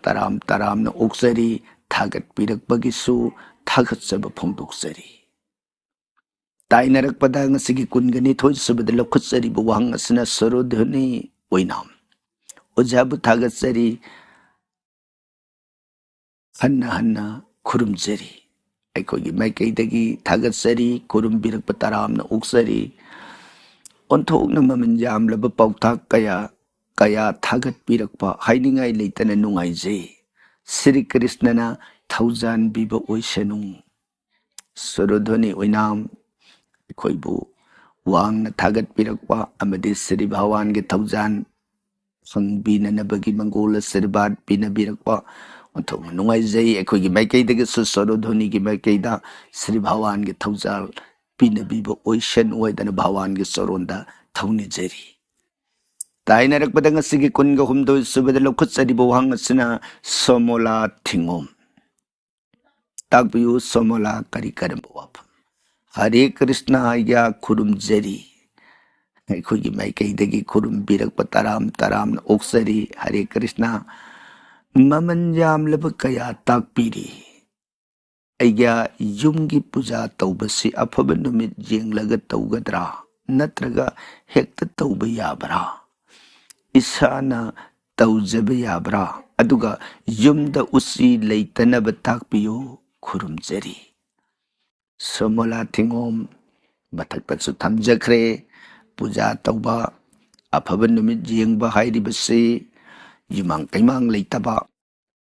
ꯇꯔꯥꯝꯅ ꯑꯣꯛꯆꯔꯤ, ꯊꯥꯒꯠꯄꯤꯔꯛꯄꯒꯤꯁꯨ ꯊꯥꯒꯠꯆꯕ ꯐꯣꯡꯗꯣꯛꯆꯔꯤ꯫ ꯇꯥꯏꯅꯔꯛꯄꯗ ꯉꯁꯤꯒꯤ 22 ꯁꯨꯕꯗ ꯂꯧꯈꯠꯆꯔꯤꯕ ꯋꯥꯍꯪ ꯑꯁꯤꯅ ꯁꯔꯣꯙꯅꯤ ꯑꯣꯏꯅꯥꯝ꯫ ꯑꯣꯖꯥꯕꯨ ꯊꯥꯒꯠꯆꯔꯤ, ꯍꯟꯅ ꯈꯨꯔꯨꯝꯖꯔꯤ꯫ ꯑꯩꯈꯣꯏꯒꯤ ꯃꯥꯏꯀꯩꯗꯒꯤ ꯊꯥꯒꯠꯆꯔꯤ, ꯈꯨꯔꯨꯝꯕꯤꯔꯛꯄ ꯇꯔꯥꯝꯅ ꯑꯣꯛꯆꯔꯤ꯫ ꯑꯣꯟꯊꯣꯛꯅ ꯃꯃꯜ ꯌꯥꯝꯂꯕ ꯄꯥꯎꯇꯥꯛ ꯀꯌꯥ ꯊꯥꯒꯠꯄꯤꯔꯛꯄ ꯍꯥꯏꯅꯤꯡꯉꯥꯏ ꯂꯩꯇꯅ ꯅꯨꯡꯉꯥꯏꯖꯩ꯫ ꯁ꯭ꯔꯤ ꯀ꯭ꯔꯤꯁꯅꯅ ꯊꯧꯖꯥꯟꯕꯤꯕ ꯑꯣꯏꯁꯅꯨ꯫ ꯁꯔꯣꯙꯅꯤ ꯑꯣꯏꯅꯥꯝ ꯑꯩꯈꯣꯏꯕꯨ ꯋꯥꯡꯅ ꯊꯥꯒꯠꯄꯤꯔꯛꯄ ꯑꯃꯗꯤ ꯁ꯭ꯔꯤ ꯚꯒꯋꯥꯟꯒꯤ ꯊꯧꯖꯥꯟ ꯐꯪꯕꯤꯅꯅꯕꯒꯤ ꯃꯪꯒꯣꯜ ꯑꯁꯤꯔꯕꯥꯗ ꯄꯤꯅꯕꯤꯔꯛꯄ ꯑꯣꯟꯊꯣꯛꯅ ꯅꯨꯡꯉꯥꯏꯖꯩ꯫ ꯑꯩꯈꯣꯏꯒꯤ ꯃꯥꯏꯀꯩꯗꯒꯤꯁꯨ ꯁꯔꯣꯙꯅꯤꯒꯤ ꯃꯥꯏꯀꯩꯗ ꯁ꯭ꯔꯤ ꯚꯒꯋꯥꯟꯒꯤ ꯊꯧꯖꯥꯜ ꯄꯤꯅꯕꯤꯕ ꯑꯣꯏꯁꯅꯨ ꯍꯥꯏꯗꯅ ꯚꯒꯋꯥꯟꯒꯤ ꯆꯔꯣꯟꯗ ꯊꯧꯅꯤꯖꯔꯤ꯫ ꯇꯥꯏꯅꯔꯛꯄꯗ ꯉꯁꯤꯒꯤ 23 ꯁꯨꯕꯗ ꯂꯧꯈꯠꯆꯔꯤꯕ ꯋꯥꯍꯪ ꯑꯁꯤꯅ ꯁꯣꯃꯣꯂꯥ ꯊꯤꯉꯣꯝ꯫ ꯇꯥꯛꯄꯤꯌꯨ ꯁꯣꯃꯣꯂꯥ, ꯀꯔꯤ ꯀꯔꯝꯕ ꯋꯥꯐꯝ? ꯍꯔꯦ ꯀ꯭ꯔꯤꯁꯅ ꯑꯩꯒ ꯈꯨꯔꯨꯝꯖꯔꯤ꯫ ꯑꯩꯈꯣꯏꯒꯤ ꯃꯥꯏꯀꯩꯗꯒꯤ ꯈꯨꯔꯨꯝꯕꯤꯔꯛꯄ ꯇꯔꯥꯝꯅ ꯑꯣꯛꯆꯔꯤ, ꯍꯔꯦ ꯀ꯭ꯔꯤꯁꯅ꯫ ꯃꯃꯜ ꯌꯥꯝꯂꯕ ꯀꯌా ꯇꯥꯛꯄꯤꯔꯤ꯫ ꯑꯩꯒ ꯌꯨꯝꯒꯤ ꯄꯨꯖꯥ ꯇꯧꯕꯁꯤ ꯑꯐꯕ ꯅꯨꯃꯤꯠ ꯌꯦꯡꯂꯒ ꯇꯧꯒꯗ꯭ꯔꯥ, ꯅꯠꯇ꯭ꯔꯒ ꯍꯦꯛꯇ ꯇꯧꯕ ꯌꯥꯕ꯭ꯔꯥ? ꯏꯁꯥꯅ ꯇꯧꯖꯕ ꯌꯥꯕ꯭ꯔꯥ? ꯑꯗꯨꯒ ꯌꯨꯝꯗ ꯎꯆꯤ ꯂꯩꯇꯅꯕ ꯇꯥꯛꯄꯤꯌꯨ, ꯈꯨꯔꯨꯝꯖꯔꯤ꯫ ꯁꯣꯃꯣꯂꯥ ꯊꯤꯉꯣꯝ ꯃꯊꯛꯇꯁꯨ ꯊꯝꯖꯈ꯭ꯔꯦ, ꯄꯨꯖꯥ ꯇꯧꯕ, ꯑꯐꯕ ꯅꯨꯃꯤꯠ ꯌꯦꯡꯕ ꯍꯥꯏꯔꯤꯕꯁꯤ ꯌꯨꯃꯥꯡ ꯀꯩꯃꯥꯡ ꯂꯩꯇꯕ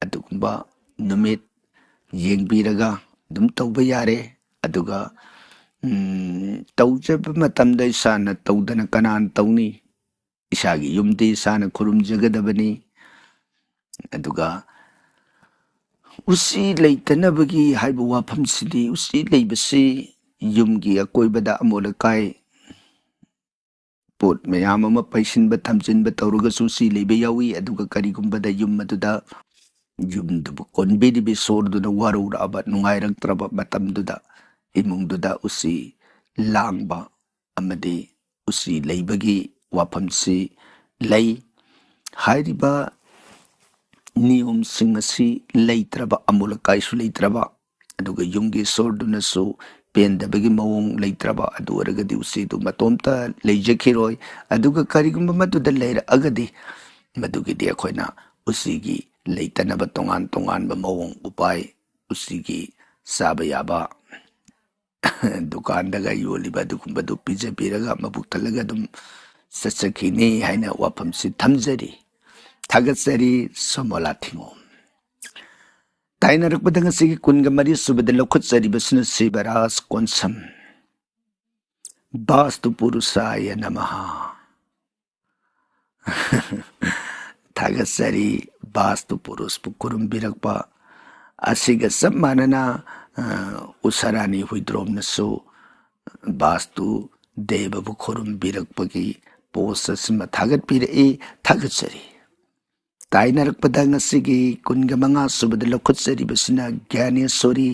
ꯑꯗꯨꯒꯨꯝꯕ ꯅꯨꯃꯤꯠ ꯌꯦꯡꯕꯤꯔꯒ ꯑꯗꯨꯝ ꯇꯧꯕ ꯌꯥꯔꯦ꯫ ꯑꯗꯨꯒ ꯇꯧꯖꯕ ꯃꯇꯝꯗ ꯏꯁꯥꯅ ꯇꯧꯗꯅ ꯀꯅꯥꯅ ꯇꯧꯅꯤ? ꯏꯁꯥꯒꯤ ꯌꯨꯝꯗꯤ ꯏꯁꯥꯅ ꯈꯨꯔꯨꯝꯖꯒꯗꯕꯅꯤ꯫ ꯑꯗꯨꯒ ꯎꯆꯤ ꯂꯩꯇꯅꯕꯒꯤ ꯍꯥꯏꯕ ꯋꯥꯐꯝꯁꯤꯗꯤ, ꯎꯆꯤ ꯂꯩꯕꯁꯤ ꯌꯨꯝꯒꯤ ꯑꯀꯣꯏꯕꯗ ꯑꯃꯣꯠ ꯑꯀꯥꯏ ꯄꯣꯠ ꯃꯌꯥꯝ ꯑꯃ ꯄꯩꯁꯤꯟꯕ ꯊꯝꯖꯤꯟꯕ ꯇꯧꯔꯒꯁꯨ ꯎꯆꯤ ꯂꯩꯕ ꯌꯥꯎꯏ꯫ ꯑꯗꯨꯒ ꯀꯔꯤꯒꯨꯝꯕꯗ ꯌꯨꯝ ꯑꯗꯨꯗ ꯌꯨꯝꯗꯨꯕꯨ ꯀꯣꯟꯕꯤꯔꯤꯕ ꯏꯁꯣꯔꯗꯨꯅ ꯋꯥꯔꯧꯔꯛꯑꯕ, ꯅꯨꯡꯉꯥꯏꯔꯛꯇ꯭ꯔꯕ ꯃꯇꯝꯗꯨꯗ ꯏꯃꯨꯡꯗꯨꯗ ꯎꯆꯤ ꯂꯥꯡꯕ ꯑꯃꯗꯤ ꯎꯆꯤ ꯂꯩꯕꯒꯤ ꯋꯥꯐꯝꯁꯤ ꯂꯩ꯫ ꯍꯥꯏꯔꯤꯕ ꯅꯤꯌꯣꯝꯁꯤꯡ ꯑꯁꯤ ꯂꯩꯇ꯭ꯔꯕ, ꯑꯃꯣꯠ ꯑꯀꯥꯏꯁꯨ ꯂꯩꯇ꯭ꯔꯕ, ꯑꯗꯨꯒ ꯌꯨꯝꯒꯤ ꯏꯁꯣꯔꯗꯨꯅꯁꯨ ꯄꯦꯟꯗꯕꯒꯤ ꯃꯑꯣꯡ ꯂꯩꯇ꯭ꯔꯕ ꯑꯗꯨ ꯑꯣꯏꯔꯒꯗꯤ ꯎꯆꯤꯗꯨ ꯃꯇꯣꯝꯇ ꯂꯩꯖꯈꯤꯔꯣꯏ ꯑꯗꯨꯒ ꯀꯔꯤꯒꯨꯝꯕ ꯃꯗꯨꯗ ꯂꯩꯔꯛꯑꯒꯗꯤ ꯃꯗꯨꯒꯤꯗꯤ ꯑꯩꯈꯣꯏꯅ ꯎꯆꯤꯒꯤ ꯂꯩꯇꯅꯕ ꯇꯣꯉꯥꯟ ꯇꯣꯉꯥꯟꯕ ꯃꯑꯣꯡ ꯎꯄꯥꯏ ꯎꯆꯤꯒꯤ ꯆꯥꯕ ꯌꯥꯕ ꯗꯨꯀꯥꯟꯗꯒ ꯌꯣꯜꯂꯤꯕ ꯑꯗꯨꯒꯨꯝꯕꯗꯨ ꯄꯤꯖꯕꯤꯔꯒ ꯃꯕꯨꯛ ꯊꯜꯂꯒ ꯑꯗꯨꯝ ꯆꯠꯆꯈꯤꯅꯤ ꯍꯥꯏꯅ ꯋꯥꯐꯝꯁꯤ ꯊꯝꯖꯔꯤ ꯊꯥꯒꯠꯆꯔꯤ ꯁꯣꯃꯣꯂꯥ ꯊꯤꯉꯣꯝ ꯇꯥꯏꯅꯔꯛꯄꯗ ꯉꯁꯤꯒꯤ 23ꯁꯨꯕꯗ ꯂꯧꯈꯠꯆꯔꯤꯕꯁꯤꯅ ꯁꯤꯕꯔꯥꯖ ꯀꯣꯟꯁꯝ ꯕꯥꯁꯇꯨ ꯄꯨꯔꯨꯁꯥꯌ ꯅꯃꯍꯥ ꯊꯥꯒꯠꯆꯔꯤ ꯕꯥꯁꯇꯨ ꯄꯨꯔꯨꯁꯄꯨ ꯈꯨꯔꯨꯝꯕꯤꯔꯛꯄ ꯑꯁꯤꯒ ꯆꯞ ꯃꯥꯟꯅꯅ ꯎꯁꯥꯔꯥꯅꯤ ꯍꯨꯏꯗ꯭ꯔꯣꯝꯅꯁꯨ ꯕꯥꯁꯇꯨ ꯗꯦꯕꯕꯨ ꯈꯨꯔꯨꯝꯕꯤꯔꯛꯄꯒꯤ ꯄꯣꯁ ꯑꯁꯤꯃ ꯊꯥꯒꯠꯄꯤꯔꯛꯏ ꯊꯥꯒꯠꯆꯔꯤ ꯇꯥꯏꯅꯔꯛꯄꯗ ꯉꯁꯤꯒꯤ 25ꯁꯨꯕꯗ ꯂꯧꯈꯠꯆꯔꯤꯕꯁꯤꯅ ꯒ꯭ꯌꯥꯅꯦꯁꯣꯔꯤ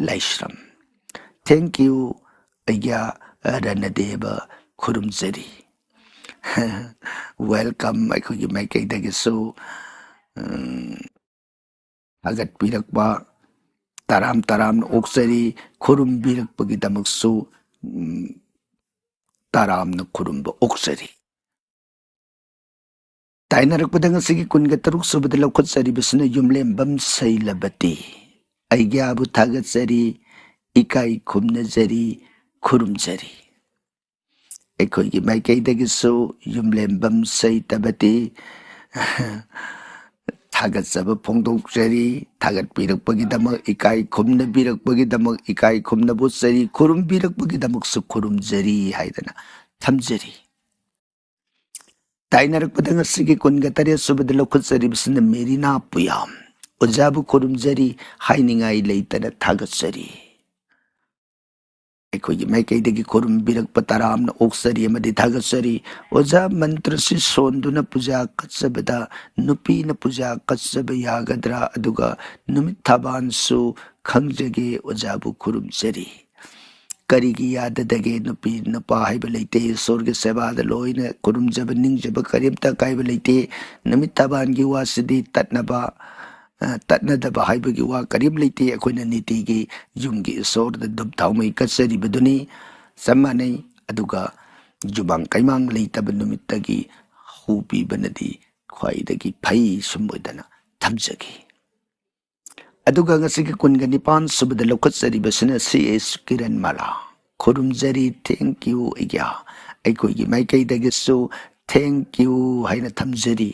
ꯂꯥꯏꯁ꯭ꯔꯝ ꯊꯦꯡꯛ ꯌꯨ ꯑꯩꯒ꯭ꯌꯥ ꯔꯅꯗꯦꯕ ꯈꯨꯔꯨꯝꯖꯔꯤ ꯋꯦꯜꯀꯝ ꯑꯩꯈꯣꯏꯒꯤ ꯃꯥꯏꯀꯩꯗꯒꯤꯁꯨ ꯊꯥꯒꯠꯄꯤꯔꯛꯄ ꯇꯔꯥꯝꯅ ꯑꯣꯛꯆꯔꯤ ꯈꯨꯔꯨꯝꯕꯤꯔꯛꯄꯒꯤꯗꯃꯛꯁꯨ ꯇꯔꯥꯝꯅ ꯈꯨꯔꯨꯝꯕ ꯑꯣꯛꯆꯔꯤ ꯇꯥꯏꯅꯔꯛꯄꯗ ꯉꯁꯤꯒꯤ 23ꯁꯨꯕꯗ ꯂꯧꯈꯠꯆꯔꯤꯕꯁꯤꯅ ꯌꯨꯝꯂꯦꯝꯕꯝ ꯁꯩꯂꯕꯇꯤ ꯑꯩꯒ꯭ꯌꯥꯕꯨ ꯊꯥꯒꯠꯆꯔꯤ ꯏꯀꯥꯏ ꯈꯨꯝꯅꯖꯔꯤ ꯈꯨꯔꯨꯝꯖꯔꯤ ꯑꯩꯈꯣꯏꯒꯤ ꯃꯥꯏꯀꯩꯗꯒꯤꯁꯨ ꯌꯨꯝꯂꯦꯝꯕꯝ ꯁꯩꯇꯕꯇꯤ ꯊꯥꯒꯠꯆꯕ ꯐꯣꯡꯗꯣꯛꯆꯔꯤ ꯊꯥꯒꯠꯄꯤꯔꯛꯄꯒꯤꯗꯃꯛ ꯏꯀꯥꯏ ꯈꯨꯝꯅꯕꯤꯔꯛꯄꯒꯤꯗꯃꯛ ꯏꯀꯥꯏ ꯈꯨꯝꯅꯕꯣꯠꯆꯔꯤ ꯈꯨꯔꯨꯝꯕꯤꯔꯛꯄꯒꯤꯗꯃꯛꯁꯨ ꯈꯨꯔꯨꯝꯖꯔꯤ ꯍꯥꯏꯗꯅ ꯊꯝꯖꯔꯤ ꯇꯥꯏꯅꯔꯛꯄꯗ ꯉꯁꯤꯒꯤ 28ꯁꯨꯕꯗ ꯂꯧꯈꯠꯆꯔꯤꯕꯁꯤꯅ ꯃꯦꯔꯤꯅꯥ ꯄꯨꯌꯥꯝ ꯑꯣꯖꯥꯕꯨ ꯈꯨꯔꯨꯝꯖꯔꯤ ꯍꯥꯏꯅꯤꯡꯉꯥꯏ ꯂꯩꯇꯅ ꯊꯥꯒꯠꯆꯔꯤ ꯑꯩꯈꯣꯏꯒꯤ ꯃꯥꯏꯀꯩꯗꯒꯤ ꯈꯨꯔꯨꯝꯕꯤꯔꯛꯄ ꯇꯔꯥꯝꯅ ꯑꯣꯛꯆꯔꯤ ꯑꯃꯗꯤ ꯊꯥꯒꯠꯆꯔꯤ ꯑꯣꯖꯥ ꯃꯟꯇ꯭ꯔꯁꯤ ꯁꯣꯟꯗꯨꯅ ꯄꯨꯖꯥ ꯀꯠꯆꯕꯗ ꯅꯨꯄꯤꯅ ꯄꯨꯖꯥ ꯀꯠꯆꯕ ꯌꯥꯒꯗ꯭ꯔꯥ ꯑꯗꯨꯒ ꯅꯨꯃꯤꯠ ꯊꯥꯕꯥꯟꯁꯨ ꯈꯪꯖꯒꯦ ꯑꯣꯖꯥꯕꯨ ꯈꯨꯔꯨꯝꯖꯔꯤ ꯀꯔꯤꯒꯤ ꯌꯥꯗꯗꯒꯦ ꯅꯨꯄꯤ ꯅꯨꯄꯥ ꯍꯥꯏꯕ ꯂꯩꯇꯦ ꯏꯁꯣꯔꯒꯤ ꯁꯦꯕꯥꯗ ꯂꯣꯏꯅ ꯈꯨꯔꯨꯝꯖꯕ ꯅꯤꯡꯖꯕ ꯀꯔꯤꯝꯇ ꯑꯀꯥꯏꯕ ꯂꯩꯇꯦ ꯅꯨꯃꯤꯠ ꯊꯥꯕꯥꯟꯒꯤ ꯋꯥꯁꯤꯗꯤ ꯇꯠꯅꯗꯕ ꯍꯥꯏꯕꯒꯤ ꯋꯥ ꯀꯔꯤꯝ ꯂꯩꯇꯦ ꯑꯩꯈꯣꯏꯅ ꯅꯤꯇꯤꯒꯤ ꯌꯨꯝꯒꯤ ꯏꯁꯣꯔꯗ ꯙꯨꯞ ꯊꯥꯎꯃꯩ ꯀꯠꯆꯔꯤꯕꯗꯨꯅꯤ ꯆꯞ ꯃꯥꯟꯅꯩ ꯑꯗꯨꯒ ꯖꯨꯃꯥꯡ ꯀꯩꯃꯥꯡ ꯂꯩꯇꯕ ꯅꯨꯃꯤꯠꯇꯒꯤ ꯍꯧ ꯄꯤꯕꯅꯗꯤ ꯈ꯭ꯋꯥꯏꯗꯒꯤ ꯐꯩ ꯁꯨꯝ ꯑꯣꯏꯗꯅ ꯊꯝꯖꯒꯦ ꯑꯗꯨꯒ ꯉꯁꯤꯒꯤ 29ꯁꯨꯕꯗ ꯂꯧꯈꯠꯆꯔꯤꯕꯁꯤꯅ C.S. ꯀꯤꯔꯟꯃꯥꯂꯥ ꯈꯨꯔꯨꯝꯖꯔꯤ ꯊꯦꯡꯛ ꯌꯨ ꯑꯩꯒ꯭ꯌꯥ ꯑꯩꯈꯣꯏꯒꯤ ꯃꯥꯏꯀꯩꯗꯒꯤꯁꯨ ꯊꯦꯡꯛ ꯌꯨ ꯍꯥꯏꯅ ꯊꯝꯖꯔꯤ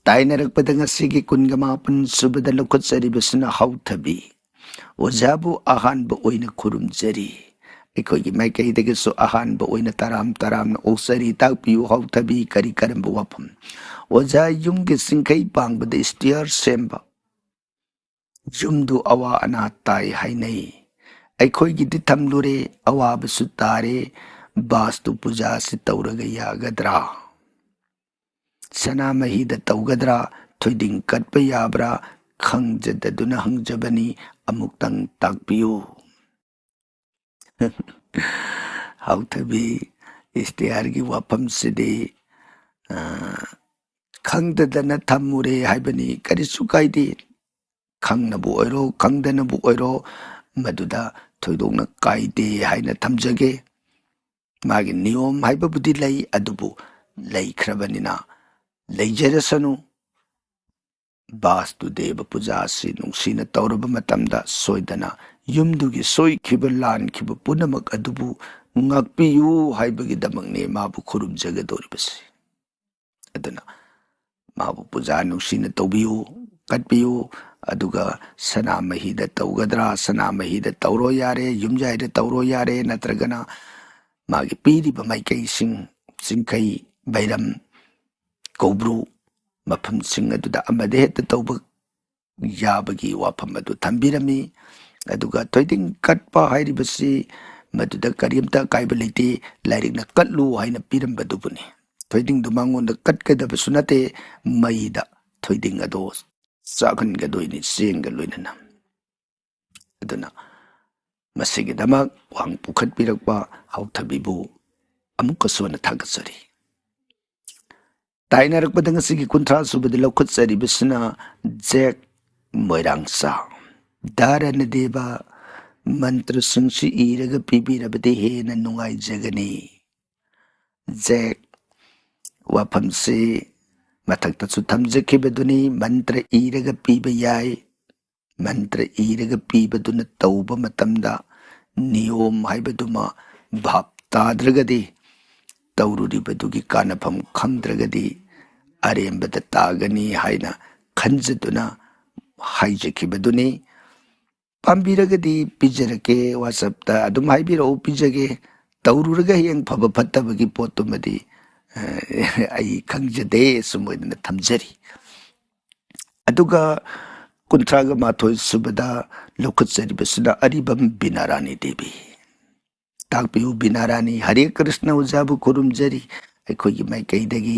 ꯇꯥꯏꯅꯔꯛꯄꯗ ꯉꯁꯤꯒꯤ 28ꯁꯨꯕꯗ ꯂꯧꯈꯠꯆꯔꯤꯕꯁꯤꯅ ꯍꯧꯊꯕꯤ ꯑꯣꯖꯥꯕꯨ ꯑꯍꯥꯟꯕ ꯑꯣꯏꯅ ꯈꯨꯔꯨꯝꯖꯔꯤ ꯑꯩꯈꯣꯏꯒꯤ ꯃꯥꯏꯀꯩꯗꯒꯤꯁꯨ ꯑꯍꯥꯟꯕ ꯑꯣꯏꯅ ꯇꯔꯥꯝꯅ ꯑꯣꯛꯆꯔꯤ ꯇꯥꯛꯄꯤꯌꯨ ꯍꯧꯊꯕꯤ ꯀꯔꯝꯕ ꯋꯥꯐꯝ ꯑꯣꯖꯥ ꯌꯨꯝꯒꯤ ꯆꯤꯡꯈꯩ ꯄꯥꯡꯕꯗ ꯏꯁꯇꯤꯌꯔ ꯁꯦꯝꯕ ꯌꯨꯝꯗꯨ ꯑꯋꯥ ꯑꯅꯥ ꯇꯥꯏ ꯍꯥꯏꯅꯩ ꯑꯩꯈꯣꯏꯒꯤꯗꯤ ꯊꯝꯂꯨꯔꯦ ꯑꯋꯥꯕꯁꯨ ꯇꯥꯔꯦ ꯕꯥꯁꯇꯨ ꯄꯨꯖꯥꯁꯤ ꯇꯧꯔꯒ ꯌꯥꯒꯗ꯭ꯔꯥ ꯁꯅꯥꯃꯍꯤꯗ ꯇꯧꯒꯗ꯭ꯔꯥ ꯊꯣꯏꯗꯤꯡ ꯀꯠꯄ ꯌꯥꯕ꯭ꯔꯥ ꯈꯪꯖꯗꯗꯨꯅ ꯍꯪꯖꯕꯅꯤ ꯑꯃꯨꯛꯇꯪ ꯇꯥꯛꯄꯤꯌꯨ ꯍꯧꯊꯕꯤ ꯏꯁꯇꯤꯌꯥꯔꯒꯤ ꯋꯥꯐꯝꯁꯤꯗꯤ ꯈꯪꯗꯗꯅ ꯊꯝꯃꯨꯔꯦ ꯍꯥꯏꯕꯅꯤ ꯀꯔꯤꯁꯨ ꯀꯥꯏꯗꯦ ꯈꯪꯅꯕꯨ ꯑꯣꯏꯔꯣ ꯈꯪꯗꯅꯕꯨ ꯑꯣꯏꯔో ꯃꯗꯨꯗ ꯊꯣꯏꯗꯣꯛꯅ ꯀꯥꯏꯗꯦ ꯍꯥꯏꯅ ꯊꯝꯖꯒꯦ ꯃꯥꯒꯤ ꯅꯤꯌꯣꯝ ꯍꯥꯏꯕꯕꯨꯗꯤ ꯂꯩ ꯑꯗꯨꯕꯨ ꯂꯩꯈ꯭ꯔꯕꯅꯤꯅ ꯂꯩꯖꯔꯁꯅꯨ ꯕꯥꯁꯇꯨ ꯗꯦꯕ ꯄꯨꯖꯥ ꯑꯁꯤ ꯅꯨꯡꯁꯤꯅ ꯇꯧꯔꯕ ꯃꯇꯝꯗ ꯁꯣꯏꯗꯅ ꯌꯨꯝꯗꯨꯒꯤ ꯁꯣꯏꯈꯤꯕ ꯂꯥꯟꯈꯤꯕ ꯄꯨꯝꯅꯃꯛ ꯑꯗꯨꯕు ꯉꯥꯛꯄꯤꯌꯨ ꯍꯥꯏꯕꯒꯤꯗꯃꯛꯅꯦ ꯃꯥꯕꯨ ꯈꯨꯔꯨꯝꯖꯒꯗꯧꯔꯤꯕꯁꯤ ꯑꯗꯨꯅ ꯃꯥꯕꯨ ꯄꯨꯖꯥ ꯅꯨꯡꯁꯤꯅ ꯇꯧꯕꯤꯌꯨ ꯀꯠꯄꯤꯌꯨ ꯑꯗꯨꯒ ꯁꯅꯥꯃꯍꯤꯗ ꯇꯧꯒꯗ꯭ꯔꯥ ꯁꯅꯥꯃꯍꯤꯗ ꯇꯧꯔꯣ ꯌꯥꯔꯦ ꯌꯨꯝꯖꯥꯏꯗ ꯇꯧꯔꯣ ꯌꯥꯔꯦ ꯅꯠꯇ꯭ꯔꯒꯅ ꯃꯥꯒꯤ ꯄꯤꯔꯤꯕ ꯃꯥꯏꯀꯩꯁꯤꯡ ꯆꯤꯡꯈꯩ ꯕꯩꯔꯝ ꯀꯧꯕ꯭ꯔꯨ ꯃꯐꯝꯁꯤꯡ ꯑꯗꯨꯗ ꯑꯃꯗ ꯍꯦꯛꯇ ꯇꯧꯕ ꯌꯥꯕꯒꯤ ꯋꯥꯐꯝ ꯑꯗꯨ ꯊꯝꯕꯤꯔꯝꯃꯤ ꯑꯗꯨꯒ ꯊꯣꯏꯗꯤꯡ ꯀꯠꯄ ꯍꯥꯏꯔꯤꯕꯁꯤ ꯃꯗꯨꯗ ꯀꯔꯤꯝꯇ ꯑꯀꯥꯏꯕ ꯂꯩꯇꯦ ꯂꯥꯏꯔꯤꯛꯅ ꯀꯠꯂꯨ ꯍꯥꯏꯅ ꯄꯤꯔꯝꯕꯗꯨꯕꯨꯅꯤ ꯊꯣꯏꯗꯤꯡꯗꯨ ꯃꯉꯣꯟꯗ ꯀꯠꯀꯗꯕꯁꯨ ꯅꯠꯇꯦ ꯃꯩꯗ ꯊꯣꯏꯗꯤꯡ ꯑꯗꯣ ꯆꯥꯛꯍꯟꯒꯗꯣꯏꯅꯤ ꯆꯦꯡꯒ ꯂꯣꯏꯅꯅ ꯑꯗꯨꯅ ꯃꯁꯤꯒꯤꯗꯃꯛ ꯋꯥꯍꯪ ꯄꯨꯈꯠꯄꯤꯔꯛꯄ ꯍꯧꯊꯕꯤꯕꯨ ꯑꯃꯨꯛꯀꯁꯨ ꯍꯟꯅ ꯊꯥꯒꯠꯆꯔꯤ ꯇꯥꯏꯅꯔꯛꯄꯗ ꯉꯁꯤꯒꯤ 30ꯁꯨꯕꯗ ꯂꯧꯈꯠꯆꯔꯤꯕꯁꯤꯅ ꯖꯦꯛ ꯃꯣꯏꯔꯥꯡꯆꯥ ꯙꯥꯔꯅꯗꯦꯕ ꯃꯟꯇ꯭ꯔꯁꯤꯡꯁꯤ ꯏꯔꯒ ꯄꯤꯕꯤꯔꯕꯗꯤ ꯍꯦꯟꯅ ꯅꯨꯡꯉꯥꯏꯖꯒꯅꯤ꯫ ꯖꯦꯛ ꯋꯥꯐꯝꯁꯤ ꯃꯊꯛꯇꯁꯨ ꯊꯝꯖꯈꯤꯕꯗꯨꯅꯤ ꯃꯟꯇ꯭ꯔ ꯏꯔꯒ ꯄꯤꯕ ꯌꯥꯏ꯫ ꯃꯟꯇ꯭ꯔ ꯏꯔꯒ ꯄꯤꯕꯗꯨꯅ ꯇꯧꯕ ꯃꯇꯝꯗ ꯅꯤꯌꯣꯝ ꯍꯥꯏꯕꯗꯨꯃ ꯚꯥꯞ ꯇꯥꯗ꯭ꯔꯒꯗꯤ ꯇꯧꯔꯨꯔꯤꯕꯗꯨꯒꯤ ꯀꯥꯟꯅꯐꯝ ꯈꯪꯗ꯭ꯔꯒꯗꯤ ꯑꯔꯦꯝꯕꯗ ꯇꯥꯒꯅꯤ ꯍꯥꯏꯅ ꯈꯟꯖꯗꯨꯅ ꯍꯥꯏꯖꯈꯤꯕꯗꯨꯅꯤ꯫ ꯄꯥꯝꯕꯤꯔꯒꯗꯤ ꯄꯤꯖꯔꯛꯀꯦ, ꯋꯥꯆꯞꯇ ꯑꯗꯨꯝ ꯍꯥꯏꯕꯤꯔꯛꯎ, ꯄꯤꯖꯒꯦ꯫ ꯇꯧꯔꯨꯔꯒ ꯍꯌꯦꯡ ꯐꯕ ꯐꯠꯇꯕꯒꯤ ꯄꯣꯠꯇꯨꯃꯗꯤ ꯑꯩ ꯈꯪꯖꯗꯦ ꯁꯨꯝ ꯑꯣꯏꯅ ꯊꯝꯖꯔꯤ꯫ ꯑꯗꯨꯒ 38 ꯁꯨꯕꯗ ꯂꯧꯈꯠꯆꯔꯤꯕꯁꯤꯅ ꯑꯔꯤꯕꯝ ꯕꯤꯅꯥꯔꯥꯅꯤ ꯗꯦꯕꯤ꯫ ꯇꯥꯛꯄꯤꯌꯨ ꯕꯤꯅꯥꯔꯥꯅꯤ, ꯍꯔꯦ ꯀ꯭ꯔꯤꯁꯅ ꯑꯣꯖꯥꯕꯨ ꯈꯨꯔꯨꯝꯖꯔꯤ, ꯑꯩꯈꯣꯏꯒꯤ ꯃꯥꯏꯀꯩꯗꯒꯤ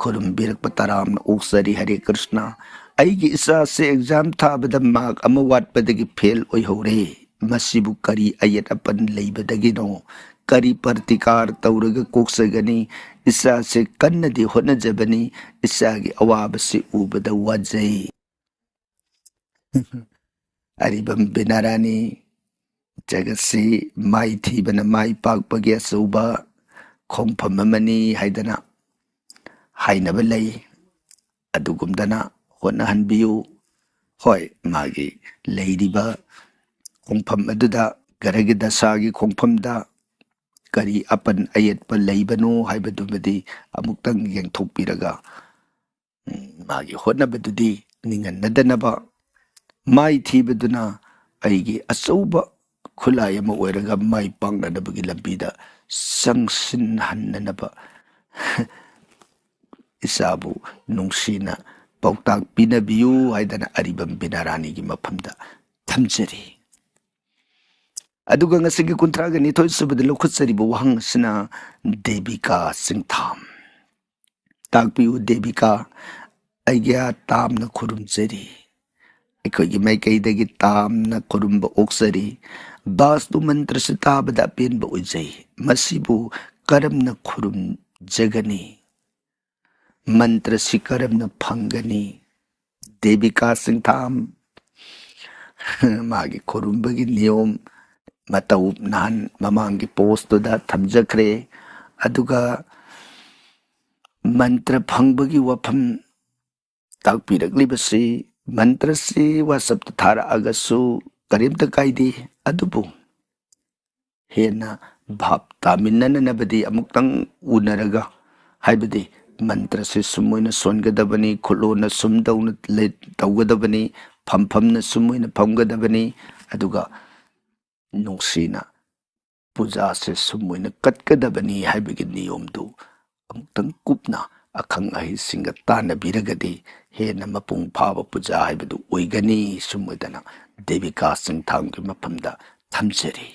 ꯈꯨꯔꯨꯝꯕꯤꯔꯛꯄ ꯇꯔꯥꯝꯅ ꯑꯣꯛꯆꯔꯤ꯫ ꯍꯔꯦ ꯀ꯭ꯔꯤꯁꯅ, ꯑꯩꯒꯤ ꯏꯆꯥꯁꯦ ꯑꯦꯛꯖꯥꯝ ꯊꯥꯕꯗ ꯃꯥꯔꯛ ꯑꯃ ꯋꯥꯠꯄꯗꯒꯤ ꯐꯦꯜ ꯑꯣꯏꯍꯧꯔꯦ꯫ ꯃꯁꯤꯕꯨ ꯀꯔꯤ ꯑꯌꯦꯠ ꯑꯄꯟ ꯂꯩꯕꯗꯒꯤꯅꯣ? ꯀꯔꯤ ꯄ꯭ꯔꯇꯤꯀꯥꯔ ꯇꯧꯔꯒ ꯀꯣꯛꯆꯒꯅꯤ? ꯏꯆꯥꯁꯦ ꯀꯟꯅꯗꯤ ꯍꯣꯠꯅꯖꯕꯅꯤ, ꯏꯆꯥꯒꯤ ꯑꯋꯥꯕꯁꯤ ꯎꯕꯗ ꯋꯥꯖꯩ꯫ ꯑꯔꯤꯕꯝ ꯕꯤꯅꯥꯔꯥꯅꯤ, ꯖꯒꯠꯁꯤ ꯃꯥꯏꯊꯤꯕꯅ ꯃꯥꯏ ꯄꯥꯛꯄꯒꯤ ꯑꯆꯧꯕ ꯈꯣꯡꯐꯝ ꯑꯃꯅꯤ ꯍꯥꯏꯗꯅ ꯍꯥꯏꯅꯕ ꯂꯩ꯫ ꯑꯗꯨꯒꯨꯝꯗꯅ ꯍꯣꯠꯅꯍꯟꯕꯤꯌꯨ꯫ ꯍꯣꯏ, ꯃꯥꯒꯤ ꯂꯩꯔꯤꯕ ꯈꯣꯡꯐꯝ ꯑꯗꯨꯗ ꯒ꯭ꯔꯍꯒꯤ ꯗꯁꯥꯒꯤ ꯈꯣꯡꯐꯝꯗ ꯀꯔꯤ ꯑꯄꯟ ꯑꯌꯦꯠꯄ ꯂꯩꯕꯅꯣ ꯍꯥꯏꯕꯗꯨꯃꯗꯤ ꯑꯃꯨꯛꯇꯪ ꯌꯦꯡꯊꯣꯛꯄꯤꯔꯒ ꯃꯥꯒꯤ ꯍꯣꯠꯅꯕꯗꯨꯗꯤ ꯅꯤꯡꯍꯟꯅꯗꯅꯕ ꯃꯥꯏ ꯊꯤꯕꯗꯨꯅ ꯑꯩꯒꯤ ꯑꯆꯧꯕ ꯈꯨꯠꯂꯥꯏ ꯑꯃ ꯑꯣꯏꯔꯒ ꯃꯥꯏ ꯄꯥꯛꯅꯅꯕꯒꯤ ꯂꯝꯕꯤꯗ ꯆꯪꯁꯤꯟꯍꯟꯅꯅꯕ ꯏꯆꯥꯕꯨ ꯅꯨꯡꯁꯤꯅ ꯄꯥꯎꯇꯥꯛ ꯄꯤꯅꯕꯤꯌꯨ ꯍꯥꯏꯗꯅ ꯑꯔꯤꯕꯝ ꯕꯤꯅꯥꯔꯥꯅꯤꯒꯤ ꯃꯐꯝꯗ ꯊꯝꯖꯔꯤ꯫ ꯑꯗꯨꯒ ꯉꯁꯤꯒꯤ 32 ꯁꯨꯕꯗ ꯂꯧꯈꯠꯆꯔꯤꯕ ꯋꯥꯍꯪ ꯑꯁꯤꯅ ꯗꯦꯕꯤꯀꯥ ꯆꯤꯡꯊꯥꯝ꯫ ꯇꯥꯛꯄꯤꯌꯨ ꯗꯦꯕꯤꯀꯥ, ꯑꯩꯒ꯭ꯌꯥ ꯇꯥꯝꯅ ꯈꯨꯔꯨꯝꯖꯔꯤ, ꯑꯩꯈꯣꯏꯒꯤ ꯃꯥꯏꯀꯩꯗꯒꯤ ꯇꯥꯝꯅ ꯈꯨꯔꯨꯝꯕ ꯑꯣꯛꯆꯔꯤ꯫ ꯕꯥꯁꯇꯨ ꯃꯟꯇ꯭ꯔꯁꯤ ꯇꯥꯕꯗ ꯑꯄꯦꯟꯕ ꯑꯣꯏꯖꯩ, ꯃꯁꯤꯕꯨ ꯀꯔꯝꯅ ꯈꯨꯔꯨꯝꯖꯒꯅꯤ? ꯃꯟꯇ꯭ꯔꯁꯤ ꯀꯔꯝꯅ ꯐꯪꯒꯅꯤ? ꯗꯦꯕꯤꯀꯥ ꯆꯤꯡꯊꯥꯝ, ꯃꯥꯒꯤ ꯈꯨꯔꯨꯝꯕꯒꯤ ꯅꯤꯌꯣꯝ ꯃꯇꯧ ꯅꯍꯥꯟ ꯃꯃꯥꯡꯒꯤ ꯄꯣꯁꯇꯨꯗ ꯊꯝꯖꯈ꯭ꯔꯦ꯫ ꯑꯗꯨꯒ ꯃꯟꯇ꯭ꯔ ꯐꯪꯕꯒꯤ ꯋꯥꯐꯝ ꯇꯥꯛꯄꯤꯔꯛꯂꯤꯕꯁꯤ ꯃꯟꯇ꯭ꯔꯁꯤ ꯋꯥꯆꯞꯇ ꯊꯥꯔꯛꯑꯒꯁꯨ ꯀꯔꯤꯝꯇ ꯀꯥꯏꯗꯦ, ꯑꯗꯨꯕꯨ ꯍꯦꯟꯅ ꯚꯥꯞ ꯇꯥꯃꯤꯟꯅꯅꯕꯗꯤ ꯑꯃꯨꯛꯇꯪ ꯎꯅꯔꯒ, ꯍꯥꯏꯕꯗꯤ ꯃꯟꯇ꯭ꯔꯁꯤ ꯁꯨꯝ ꯑꯣꯏꯅ ꯁꯣꯟꯒꯗꯕꯅꯤ, ꯈꯨꯠꯂꯣꯟꯅ ꯁꯨꯝ ꯇꯧꯒꯗꯕꯅꯤ, ꯐꯝꯐꯝꯅ ꯁꯨꯝ ꯑꯣꯏꯅ ꯐꯝꯒꯗꯕꯅꯤ, ꯑꯗꯨꯒ ꯅꯨꯡꯁꯤꯅ ꯄꯨꯖꯥꯁꯦ ꯁꯨꯝ ꯑꯣꯏꯅ ꯀꯠꯀꯗꯕꯅꯤ ꯍꯥꯏꯕꯒꯤ ꯅꯤꯌꯣꯝꯗꯨ ꯑꯃꯨꯛꯇꯪ ꯀꯨꯞꯅ ꯑꯈꯪ ꯑꯍꯩꯁꯤꯡꯒ ꯇꯥꯟꯅꯕꯤꯔꯒꯗꯤ ꯍꯦꯟꯅ ꯃꯄꯨꯡ ꯐꯥꯕ ꯄꯨꯖꯥ ꯍꯥꯏꯕꯗꯨ ꯑꯣꯏꯒꯅꯤ ꯁꯨꯝ ꯑꯣꯏꯗꯅ ꯗꯦꯕꯤꯀꯥ ꯆꯤꯡꯊꯥꯝꯒꯤ ꯃꯐꯝꯗ ꯊꯝꯖꯔꯤ꯫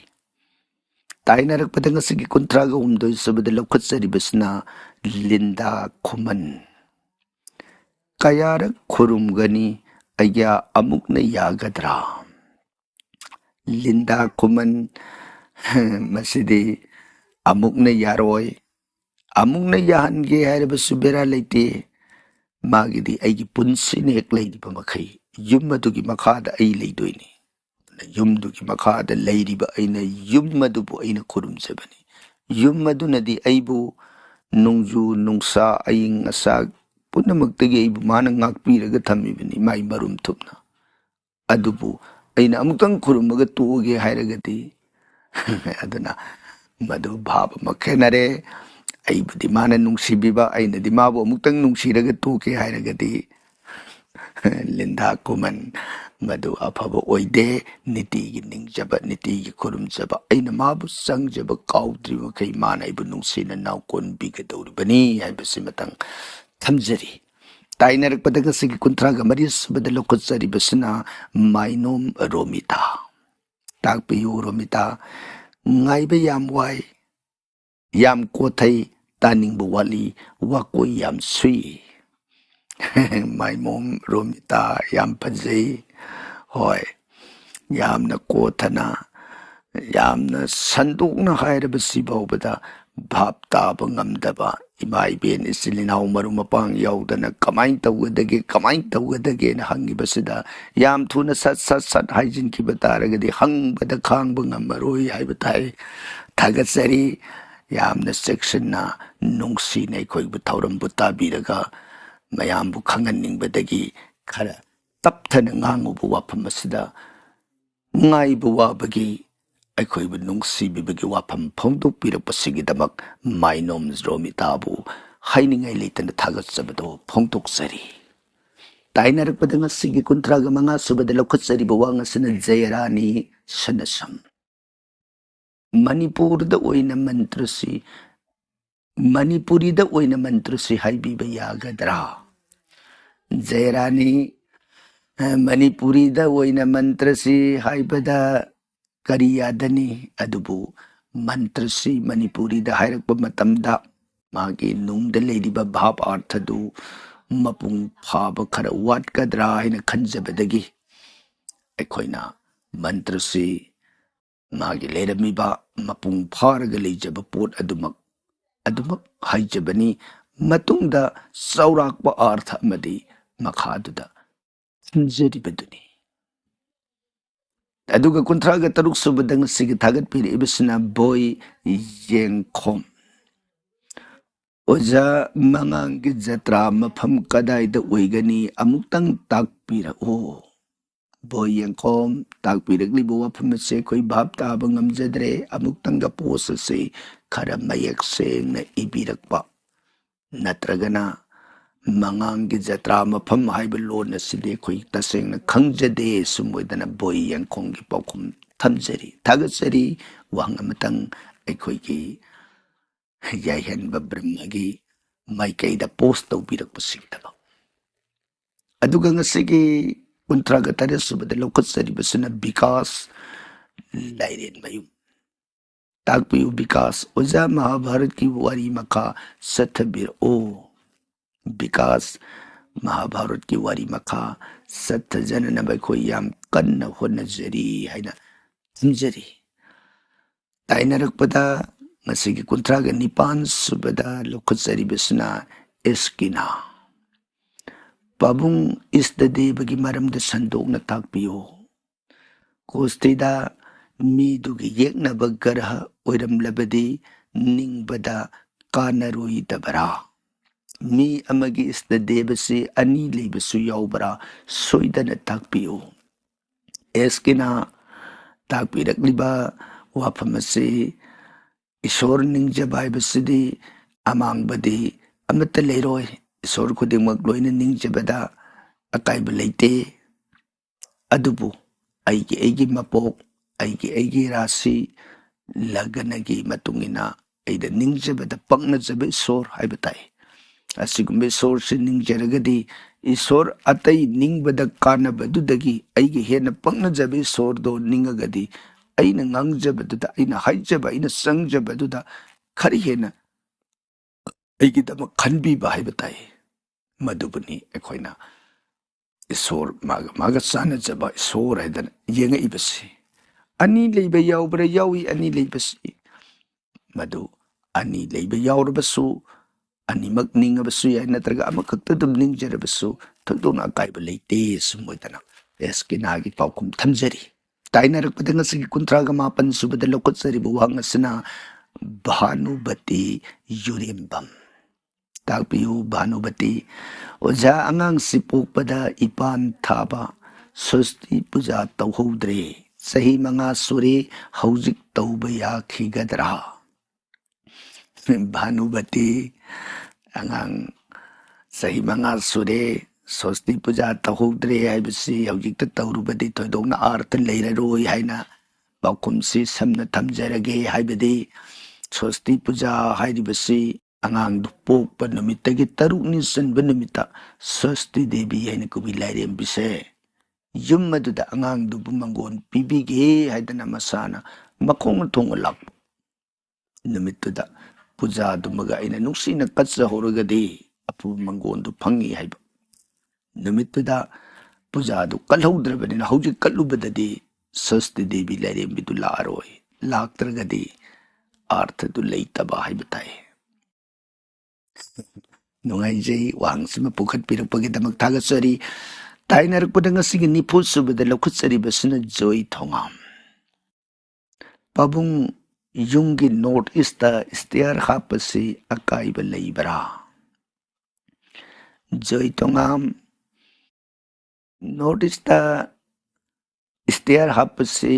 ꯇꯥꯏꯅꯔꯛꯄꯗ ꯉꯁꯤꯒꯤ 38 ꯁꯨꯕꯗ ꯂꯧꯈꯠꯆꯔꯤꯕꯁꯤꯅ ꯂꯤꯟꯗꯥ ꯈꯨꯃꯟ꯫ ꯀꯌꯥꯔꯛ ꯈꯨꯔꯨꯝꯒꯅꯤ? ꯑꯩꯒ꯭ꯌꯥ ꯑꯃꯨꯛꯅ ꯌꯥꯒꯗ꯭ꯔꯥ? ꯂꯤꯟꯗꯥ ꯈꯨꯃꯟ, ꯃꯁꯤꯗꯤ ꯑꯃꯨꯛꯅ ꯌꯥꯔꯣꯏ, ꯑꯃꯨꯛꯅ ꯌꯥꯍꯟꯒꯦ ꯍꯥꯏꯔꯕꯁꯨ ꯕꯦꯔꯥ ꯂꯩꯇꯦ꯫ ꯃꯥꯒꯤꯗꯤ ꯑꯩꯒꯤ ꯄꯨꯟꯁꯤꯅ ꯍꯦꯛ ꯂꯩꯔꯤꯕ ꯃꯈꯩ ꯌꯨꯝ ꯑꯗꯨꯒꯤ ꯃꯈꯥꯗ ꯑꯩ ꯂꯩꯗꯣꯏꯅꯤ꯫ ꯌꯨꯝꯗꯨꯒꯤ ꯃꯈꯥꯗ ꯂꯩꯔꯤꯕ ꯑꯩꯅ ꯌꯨꯝ ꯑꯗꯨꯕꯨ ꯑꯩꯅ ꯈꯨꯔꯨꯝꯖꯕꯅꯤ꯫ ꯌꯨꯝ ꯑꯗꯨꯅꯗꯤ ꯑꯩꯕు ꯅꯣꯡꯖꯨ ꯅꯨꯡꯁꯥ ꯑꯏꯪ ꯑꯁꯥ ꯄꯨꯝꯅꯃꯛꯇꯒꯤ ꯑꯩꯕꯨ ꯃꯥꯅ ꯉꯥꯛꯄꯤꯔꯒ ꯊꯝꯃꯤꯕꯅꯤ, ꯃꯥꯏ ꯃꯔꯨꯝ ꯊꯨꯞꯅ꯫ ꯑꯗꯨꯕꯨ ꯑꯩꯅ ꯑꯃꯨꯛꯇꯪ ꯈꯨꯔꯨꯝꯃꯒ ꯇꯣꯛꯑꯒꯦ ꯍꯥꯏꯔꯒꯗꯤ ꯑꯗꯨꯅ ꯃꯗꯨ ꯚꯥꯕ ꯑꯃ ꯈꯦꯠꯅꯔꯦ꯫ ꯑꯩꯕꯨꯗꯤ ꯃꯥꯅ ꯅꯨꯡꯁꯤꯕꯤꯕ, ꯑꯩꯅꯗꯤ ꯃꯥꯕꯨ ꯑꯃꯨꯛꯇꯪ ꯅꯨꯡꯁꯤꯔꯒ ꯇꯣꯛꯀꯦ ꯍꯥꯏꯔꯒꯗꯤ ꯂꯤꯟꯗꯥ ꯀꯨꯃꯟ, ꯃꯗꯨ ꯑꯐꯕ ꯑꯣꯏꯗꯦ꯫ ꯅꯤꯇꯤꯒꯤ ꯅꯤꯡꯖꯕ, ꯅꯤꯇꯤꯒꯤ ꯈꯨꯔꯨꯝꯖꯕ, ꯑꯩꯅ ꯃꯥꯕꯨ ꯆꯪꯖꯕ ꯀꯥꯎꯗ꯭ꯔꯤꯕ ꯃꯈꯩ ꯃꯥꯅ ꯑꯩꯕꯨ ꯅꯨꯡꯁꯤꯅ ꯅꯥꯎꯀꯣꯟꯕꯤꯒꯗꯧꯔꯤꯕꯅꯤ ꯍꯥꯏꯕꯁꯤꯃꯇꯪ ꯊꯝꯖꯔꯤ꯫ ꯇꯥꯏꯅꯔꯛꯄꯗ ꯉꯁꯤꯒꯤ 33 ꯁꯨꯕꯗ ꯂꯧꯈꯠꯆꯔꯤꯕꯁꯤꯅ ꯃꯥꯏꯅꯣꯝ ꯔꯣꯃꯤꯇꯥ꯫ ꯇꯥꯛꯄꯤꯌꯨ ꯔꯣꯃꯤꯇꯥ, ꯉꯥꯏꯕ ꯌꯥꯝ ꯋꯥꯏ, ꯌꯥꯝ ꯀꯣꯊꯩ, ꯇꯥꯅꯤꯡꯕ ꯋꯥꯠꯂꯤ, ꯋꯥꯀꯣꯏ ꯌꯥꯝ ꯁꯨꯏ꯫ ꯃꯥꯏꯃꯣꯝ ꯔꯣꯃꯤꯇꯥ, ꯌꯥꯝ ꯐꯖꯩ꯫ ꯍꯣꯏ, ꯌꯥꯝꯅ ꯀꯣꯊꯅ, ꯌꯥꯝꯅ ꯁꯟꯗꯣꯛꯅ ꯍꯥꯏꯔꯕꯁꯤ ꯐꯥꯎꯕꯗ ꯚꯥꯞ ꯇꯥꯕ ꯉꯝꯗꯕ, इमा इबेन इचिल इनाउ मरु मपांग याउदना कमाइन तौगदगे ना हंगिबसिदा याम थुना सत सत सत हाइजिनखिबा तारगदि हंगबदा खांगबा ngमरोय हाइबा ताइ थागतसरी यामना सेक्शनना नुंगसिना अखोइबु थौरमबु ताबिरगा मयामबु खंगननिंगबदगी खरा तप्थना ngangubu wafam asida ngaibu wabagi अखोइब नुंगसिबिबगी वाफम फोंदोकपिरपसिगिदमक माइनोम रोमिताबु हाइनिंगाइ लेतन थागतसबदो फोंदोकसरी ताइनरकपद ngasiगी कुंथ्रागा मंगा सुबद लौखतसरिब वांगसना जयरानी सनसम मणिपुरदा ओइना मंत्रसी मणिपुरीदा ओइना मंत्रसी हाइबिबा यागदरा जयरानी मणिपुरीदा ओइना मंत्रसी हाइबदा करियादनी अदुबु मंत्रसी मणिपुरीदा हाइरकपा मतमदा मागी नुंगदा लेरिबा भाव अर्थदु मपुंग फाबा खरा वाटकदरा हाइना खंजबदगी अखोइना मंत्रसी मागी लेरमिबा मपुंग फारगा लेजबा पोट अदुमक हाइजबनी मतुंगदा सौराकपा अर्थ अमदी मखादुदा खंजरिबदुनी अदुगा कुंथ्रागा तरुक सुबदंग सिगी थागत पीरी इबसना बोय येंगखोम ओजा मंगांगी जत्रा मफम कदाइदा ओइगनी अमुक्तंग ताकपीरा ओ बोय येंगखोम ताकपीरगलिबो वफम से कोई भाव ताबा ngamjadre अमुक्तंगा पोस से खरा मयक सेंगना इबीरकपा नत्रगना मंगांगी जत्रा मफम हाइब लोन सिदे कोई तसेंगना खंगजदे सुमोइदना बोय येंगखोंगी पाउखुम थमजरी थागतसरी वांगमतंग अखोइगी याइहनबा ब्रह्मगी माइकैदा पोस्ट तौबिरकपसिंगदबा अदुगा ngasiगी कुंथ्रागा तरह सुबद लौखतसरिबसना विकास लाइरेन मयूम ताकपियु विकास ओजा महाभारत की वारी मखा सतबीर ओ विकास महाभारत की वारी मखा सत जनन बखोई याम कन्न होनजरी हाइना थमजरी ताइनरकपदा ngasiगी कुंथ्रागा निपान सुबदा लौखतसरिबसना एस्किना पाबुंग इष्टदेवगी मरमदा संदोकना ताकपियो कोस्तिदा मीदुगी येकनबा ग्रह ओइरमलबदी निंगबदा कानरोइदबरा मी अमगी इष्टदेवसे अनि लेबसु याउबरा सोइदना ताकपियो एस्किना ताकपिरकलिबा वाफमसे ईश्वर निंगजबा हाइबसिदी अमांगबदी अमत लेरोय ईश्वर खुदिमक लोइना निंगजबदा अकाइब लेते अदुबु आइगी मपोक आइगी राशि लगनगी मतुंगिना ऐदा निंगजबदा पक्नजब ईश्वर हाइबताई असिगुम्बे ईश्वर से निंगजरगदी ईश्वर अतई निंगबदा कानबदुदगी आइगी हेना पक्नजब ईश्वर दो निंगगदी ऐना ngangjabadda ऐना हाइजबा ऐना संगजबदुदा खरी हेना ऐगिदम खनबीबा हाइबताई मधुबनी अखोइना ईश्वर मागा चानजबा ईश्वर हाइदना येंगइबसी अनि लेबा याउबरा याउई अनि लेबसी मधु अनि लेबा याउरबसु अनिमक निंगबसु याइ नत्रगा अमखक्तदुम निंगजरबसु थक्दोना अकाइबा लेते सुमोइदना एस्किनागी पाउखुम थमजरी ताइनरकपदा ngasiगी कुंथ्रागा मापन सुबदा लौखतसरिबा वांगसना भानुबती युरेम्बम ताकपियु भानुबती ओजा अंगांग सिपोकपदा इपान थाबा स्वस्ति पूजा तौहौद्रे सही मंगा सुरे हौजिक तौबा याखिगदरा भानुबती अंगांग सही मंगा सुरे स्वस्ति पूजा तौहौद्रे हाइबसी हौजिक तौरुबदी थोइदोंना अर्थ लेररोय हाइना पाउखुमसी समना थमजरगे हाइबदी स्वस्ति पूजा हाइरिबसी अंगांग पोकपा नुमित्तगी तरुकनी सनबा नुमित्ता स्वस्ति देवी हाइना कुबी लाइरेमबिसे युम मदुदा अंगांग दुबु मंगोन पिबिगे हाइदना मसाना मखोंग थोंग लाक नुमित्तुदा पूजा दुमगा आइना नुक्सिना कच्चा होरगदी अपु मंगोन दु फंगी हाइबा नुमित्तुदा पूजा दु कलहौद्रबनिना हौजिक कल्लुबददी स्वस्ति देवी लाइरेमबिदु लारोय लाक्त्रगदी अर्थ दु लेतबा हाइबताई ꯅꯨꯡꯉꯥꯏꯖꯩ ꯋꯥꯍꯪꯁꯤꯃ ꯄꯨꯈꯠꯄꯤꯔꯛꯄꯒꯤꯗꯃꯛ ꯊꯥꯒꯠꯆꯔꯤ ꯇꯥꯏꯅꯔꯛꯄꯗ ꯉꯁꯤꯒꯤ ꯅꯤꯐꯨ ꯁꯨꯕꯗ ꯂꯧꯈꯠꯆꯔꯤꯕꯁꯤꯅ ꯖꯣꯏ ꯊꯣꯉꯥꯝ ꯄꯥꯕꯨꯡ ꯌꯨꯝꯒꯤ ꯅꯣꯔꯠ ꯏꯁꯇ ꯁ꯭ꯇꯦꯌꯔ ꯍꯥꯞꯄꯁꯤ ꯑꯀꯥꯏꯕ ꯂꯩꯕ꯭ꯔꯥ ꯖꯣꯏ ꯊꯣꯉꯥꯝ ꯅꯣꯔꯠ ꯏꯁꯇ ꯁ꯭ꯇꯦꯌꯔ ꯍꯥꯞꯄꯁꯤ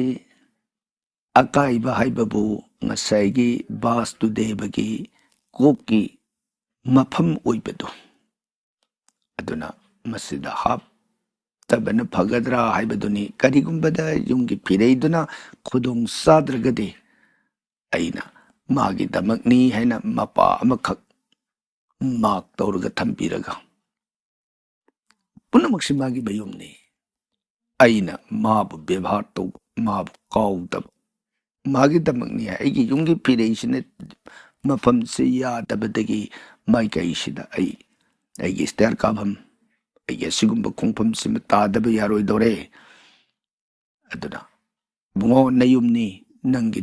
ꯑꯀꯥꯏꯕ ꯍꯥꯏꯕꯕꯨ ꯉꯁꯥꯏꯒꯤ ꯕꯥꯁꯇꯨꯗꯦꯕꯒꯤ ꯀꯣꯛꯀꯤ ꯃꯐꯝ ꯑꯣꯏꯕꯗꯨ ꯑꯗꯨꯅ ꯃꯁꯤꯗ ꯍꯥꯞꯇꯕꯅ ꯐꯒꯗ꯭ꯔꯥ ꯍꯥꯏꯕꯗꯨꯅꯤ ꯀꯔꯤꯒꯨꯝꯕꯗ ꯌꯨꯝꯒꯤ ꯐꯤꯔꯩꯗꯨꯅ ꯈꯨꯗꯣꯡ ꯆꯥꯗ꯭ꯔꯒꯗꯤ ꯑꯩꯅ ꯃꯥꯒꯤꯗꯃꯛꯅꯤ ꯍꯥꯏꯅ ꯃꯄꯥ ꯑꯃꯈꯛ ꯃꯥꯛ ꯇꯧꯔꯒ ꯊꯝꯕꯤꯔꯒ ꯄꯨꯝꯅꯃꯛꯁꯤ ꯃꯥꯒꯤ ꯃꯌꯨꯝꯅꯤ ꯑꯩꯅ ꯃꯥꯕꯨ ꯕꯦꯚꯥꯔ ꯇꯧꯕ ꯃꯥꯕꯨ ꯀꯥꯎꯗꯕ ꯃꯥꯒꯤꯗꯃꯛꯅꯤ ꯑꯩꯒꯤ ꯌꯨꯝꯒꯤ ꯐꯤꯔꯩꯁꯤꯅ ꯃꯐꯝꯁꯤ ꯌꯥꯗꯕꯗꯒꯤ ꯃꯥꯏꯀꯩꯁꯤꯗ ꯑꯩꯒꯤ ꯁ꯭ꯇꯦꯌꯔ ꯀꯥꯐꯝ ꯑꯩꯒꯤ ꯑꯁꯤꯒꯨꯝꯕ ꯈꯣꯡꯐꯝꯁꯤꯃ ꯇꯥꯗꯕ ꯌꯥꯔꯣꯏꯗꯧꯔꯦ ꯑꯗꯨꯅ ꯏꯕꯨꯡꯉꯣ ꯅꯌꯨꯝꯅꯤ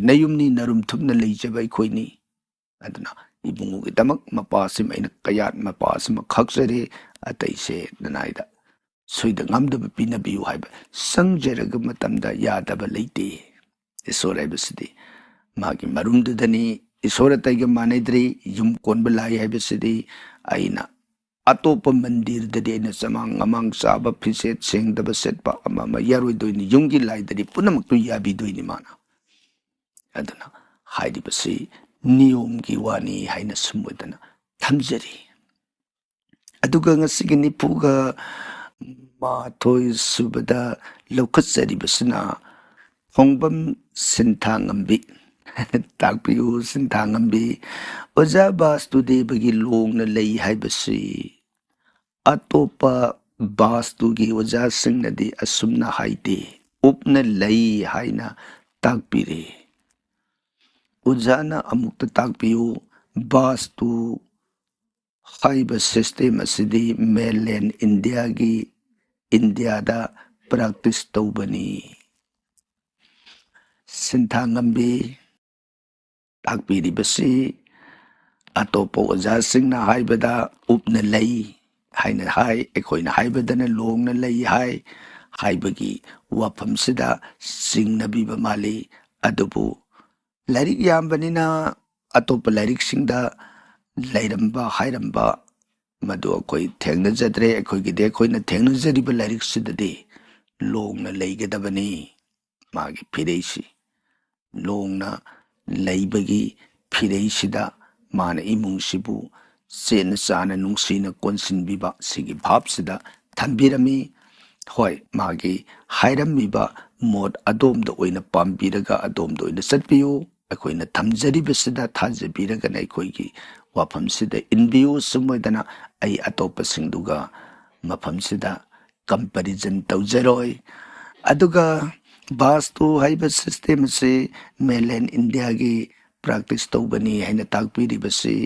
ꯅꯌꯨꯝꯅꯤ ꯅꯔꯨꯝ ꯊꯨꯞꯅ ꯂꯩꯖꯕ ꯑꯩꯈꯣꯏꯅꯤ ꯑꯗꯨꯅ ꯏꯕꯨꯡꯉꯣꯒꯤꯗꯃꯛ ꯃꯄꯥꯁꯤꯃ ꯑꯩꯅ ꯀꯌꯥꯠ ꯃꯄꯥꯁꯤꯃ ꯈꯥꯛꯆꯔꯦ ꯑꯇꯩꯁꯦ ꯅꯅꯥꯏꯗ ꯁꯣꯏꯗ ꯉꯥꯝꯗꯕ ꯄꯤꯅꯕꯤꯌꯨ ꯍꯥꯏꯕ ꯆꯪꯖꯔꯒ ꯃꯇꯝꯗ ꯌꯥꯗꯕ ꯂꯩꯇꯦ ꯏꯁꯣꯔ ꯍꯥꯏꯕꯁꯤꯗꯤ ꯃꯥꯒꯤ ꯃꯔꯨꯝꯗꯨꯗꯅꯤ ꯏꯁꯣꯔ ꯑꯇꯩꯒ ꯃꯥꯟꯅꯗ꯭ꯔꯤ ꯌꯨꯝ ꯀꯣꯟꯕ ꯂꯥꯏ ꯍꯥꯏꯕꯁꯤꯗꯤ ꯑꯩꯅ ꯑꯇꯣꯞꯄ ꯃꯟꯗꯤꯔꯗꯗꯤ ꯑꯩꯅ ꯆꯃꯥꯡ ꯑꯃꯥꯡ ꯆꯥꯕ ꯐꯤꯁꯦꯠ ꯁꯦꯡꯗꯕ ꯁꯦꯠꯄ ꯑꯃ ꯌꯥꯔꯣꯏꯗꯣꯏꯅꯤ ꯌꯨꯝꯒꯤ ꯂꯥꯏꯗꯗꯤ ꯄꯨꯝꯅꯃꯛꯇꯨ ꯌꯥꯕꯤꯗꯣꯏꯅꯤ ꯃꯥꯅ ꯑꯗꯨꯅ ꯍꯥꯏꯔꯤꯕꯁꯤ ꯅꯤꯌꯣꯝꯒꯤ ꯋꯥꯅꯤ ꯍꯥꯏꯅ ꯁꯨꯝ ꯑꯣꯏꯗꯅ ꯊꯝꯖꯔꯤ ꯑꯗꯨꯒ ꯉꯁꯤꯒꯤ ꯅꯤꯐꯨꯒ ꯃꯥꯊꯣꯏ ꯁꯨꯕꯗ ꯂꯧꯈꯠꯆꯔꯤꯕꯁꯤꯅ ꯈꯣꯡꯕꯝ ꯁꯤꯟꯊꯥꯉꯝꯕꯤ ꯇꯥꯛꯄꯤꯌꯨ ꯁꯤꯟꯊꯥꯉꯝꯕꯤ ꯑꯣꯖꯥ ꯕꯥꯁꯇꯨꯗꯦꯕꯒꯤ ꯂꯣꯡꯅ ꯂꯩ ꯍꯥꯏꯕꯁꯤ ꯑꯇꯣꯞꯄ ꯕꯥꯁꯇꯨꯒꯤ ꯑꯣꯖꯥꯁꯤꯡꯅꯗꯤ ꯑꯁꯨꯝꯅ ꯍꯥꯏꯗꯦ ꯎꯞꯅ ꯂꯩ ꯍꯥꯏꯅ ꯇꯥꯛꯄꯤꯔꯦ ꯑꯣꯖꯥꯅ ꯑꯃꯨꯛꯇ ꯇꯥꯛꯄꯤꯌꯨ ꯕꯥꯁꯇꯨ ꯍꯥꯏꯕ ꯁꯤꯁꯇꯦꯝ ꯑꯁꯤꯗꯤ ꯃꯦꯟꯂꯦꯟ ꯏꯟꯗꯤꯌꯥꯗ ꯄ꯭ꯔꯥꯛꯇꯤꯁ ꯇꯧꯕꯅꯤ ꯁꯤꯟꯊꯥꯉꯝꯕꯤ ꯇꯥꯛꯄꯤꯔꯤꯕꯁꯤ ꯑꯇꯣꯞꯄ ꯑꯣꯖꯥꯁꯤꯡꯅ ꯍꯥꯏꯕꯗ ꯎꯞꯅ ꯂꯩ ꯍꯥꯏꯅ ꯍꯥꯏ ꯑꯩꯈꯣꯏꯅ ꯍꯥꯏꯕꯗꯅ ꯂꯣꯡꯅ ꯂꯩ ꯍꯥꯏꯕꯒꯤ ꯋꯥꯐꯝꯁꯤꯗ ꯆꯤꯡꯅꯕꯤꯕ ꯃꯥꯜꯂꯤ ꯑꯗꯨꯕꯨ ꯂꯥꯏꯔꯤꯛ ꯌꯥꯝꯕꯅꯤꯅ ꯑꯇꯣꯞꯄ ꯂꯥꯏꯔꯤꯛꯁꯤꯡꯗ ꯂꯩꯔꯝꯕ ꯍꯥꯏꯔꯝꯕ ꯃꯗꯨ ꯑꯩꯈꯣꯏ ꯊꯦꯡꯅꯖꯗ꯭ꯔꯦ ꯑꯩꯈꯣꯏꯒꯤꯗꯤ ꯑꯩꯈꯣꯏꯅ ꯊꯦꯡꯅꯖꯔꯤꯕ ꯂꯥꯏꯔꯤꯛꯁꯤꯗꯗꯤ ꯂꯣꯡꯅ ꯂꯩꯒꯗꯕꯅꯤ ꯃꯥꯒꯤ ꯐꯤꯔꯩꯁꯤ ꯂꯣꯡꯅ ꯂꯩꯕꯒꯤ ꯐꯤꯔꯩꯁꯤꯗ ꯃꯥꯅ ꯏꯃꯨꯡꯁꯤꯕꯨ ꯆꯦꯠꯅ ꯆꯥꯅ ꯅꯨꯡꯁꯤꯅ ꯀꯣꯟꯁꯤꯟꯕꯤꯕ ꯁꯤꯒꯤ ꯚꯥꯞꯁꯤꯗ ꯊꯝꯕꯤꯔꯝꯃꯤ ꯍꯣꯏ ꯃꯥꯒꯤ ꯍꯥꯏꯔꯝꯃꯤꯕ ꯃꯣꯠ ꯑꯗꯣꯝꯗ ꯑꯣꯏꯅ ꯄꯥꯝꯕꯤꯔꯒ ꯑꯗꯣꯝꯗ ꯑꯣꯏꯅ ꯆꯠꯄꯤꯌꯨ ꯑꯩꯈꯣꯏꯅ ꯊꯝꯖꯔꯤꯕꯁꯤꯗ ꯊꯥꯖꯕꯤꯔꯒꯅ ꯑꯩꯈꯣꯏꯒꯤ ꯋꯥꯐꯝꯁꯤꯗ ꯏꯟꯕꯤꯌꯨ ꯁꯨꯝ ꯑꯣꯏꯗꯅ ꯑꯩ ꯑꯇꯣꯞꯄꯁꯤꯡꯗꯨꯒ ꯃꯐꯝꯁꯤꯗ ꯀꯝꯄꯦꯔꯤꯖꯟ ꯇꯧꯖꯔꯣꯏ ꯑꯗꯨꯒ ꯕꯥꯁꯇꯨ ꯍꯥꯏꯕ ꯁꯤꯁꯇꯦꯝ ꯑꯁꯤ ꯃꯦꯟꯂꯦꯟ ꯏꯟꯗꯤꯌꯥꯒꯤ ꯄ꯭ꯔꯥꯛꯇꯤꯁ ꯇꯧꯕꯅꯤ ꯍꯥꯏꯅ ꯇꯥꯛꯄꯤꯔꯤꯕꯁꯤ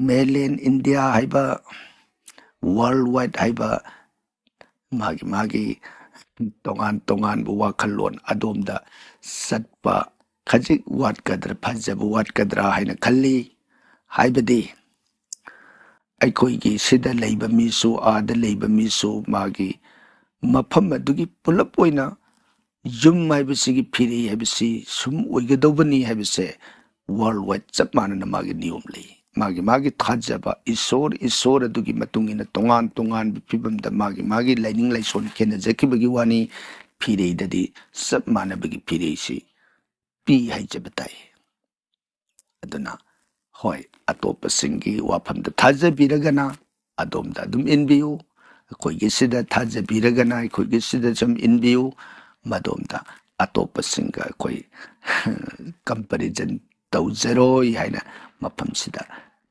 ꯃꯦꯟꯂꯦꯟ ꯏꯟꯗꯤꯌꯥ ꯍꯥꯏꯕ ꯋꯥꯔꯜ ꯋꯥꯏꯗ ꯍꯥꯏꯕ ꯃꯥꯒꯤ ꯇꯣꯉꯥꯟ ꯇꯣꯉꯥꯟꯕ ꯋꯥꯈꯜꯂꯣꯟ ꯑꯗꯣꯝꯗ ꯆꯠꯄ ꯈꯖꯤꯛ ꯋꯥꯠꯀꯗ꯭ꯔꯥ ꯐꯖꯕ ꯋꯥꯠꯀꯗ꯭ꯔꯥ ꯍꯥꯏꯅ ꯈꯜꯂꯤ ꯍꯥꯏꯕꯗꯤ ꯑꯩꯈꯣꯏꯒꯤ ꯁꯤꯗ ꯂꯩꯕ ꯃꯤꯁꯨ ꯑꯥꯗ ꯂꯩꯕ ꯃꯤꯁꯨ ꯃꯥꯒꯤ ꯃꯐꯝ ꯑꯗꯨꯒꯤ ꯄꯨꯂꯞ ꯑꯣꯏꯅ ꯌꯨꯝ ꯍꯥꯏꯕꯁꯤꯒꯤ ꯐꯤꯔꯩ ꯍꯥꯏꯕꯁꯤ ꯁꯨꯝ ꯑꯣꯏꯒꯗꯧꯕꯅꯤ ꯍꯥꯏꯕꯁꯦ ꯋꯥꯔꯜ ꯋꯥꯏꯗ ꯆꯞ ꯃꯥꯟꯅꯅ ꯃꯥꯒꯤ ꯅꯤꯌꯣꯝ ꯂꯩ ꯃꯥꯒꯤ ꯊꯥꯖꯕ ꯏꯁꯣꯔ ꯑꯗꯨꯒꯤ ꯃꯇꯨꯡ ꯏꯟꯅꯇꯣꯉꯥꯟ ꯇꯣꯉꯥꯟꯕ ꯐꯤꯕꯝꯗ ꯃꯥꯒꯤ ꯂꯥꯏꯅꯤꯡ ꯂꯥꯏꯁꯣꯟ ꯈꯦꯠꯅꯖꯈꯤꯕꯒꯤ ꯋꯥꯅꯤ ꯐꯤꯔꯩꯗꯗꯤ ꯆꯞ ꯃꯥꯟꯅꯕꯒꯤ ꯐꯤꯔꯩꯁꯤ ꯄꯤ ꯍꯥꯏꯖꯕ ꯇꯥꯏ ꯑꯗꯨꯅ ꯍꯣꯏ ꯑꯇꯣꯞꯄꯁꯤꯡꯒꯤ ꯋꯥꯐꯝꯗ ꯊꯥꯖꯕꯤꯔꯒꯅ ꯑꯗꯣꯝꯗ ꯑꯗꯨꯝ ꯏꯟꯕꯤꯌꯨ ꯑꯩꯈꯣꯏꯒꯤ ꯁꯤꯗ ꯊꯥꯖꯕꯤꯔꯒꯅ ꯑꯩꯈꯣꯏꯒꯤ ꯁꯤꯗ ꯁꯨꯝ ꯏꯟꯕꯤꯌꯨ ꯃꯗꯣꯝꯗ ꯑꯇꯣꯞꯄꯁꯤꯡꯒ ꯑꯩꯈꯣই ꯀꯝꯄꯦꯔꯤꯖꯟ ꯇꯧꯖꯔꯣꯏ ꯍꯥꯏꯅ ꯃꯐꯝꯁꯤꯗ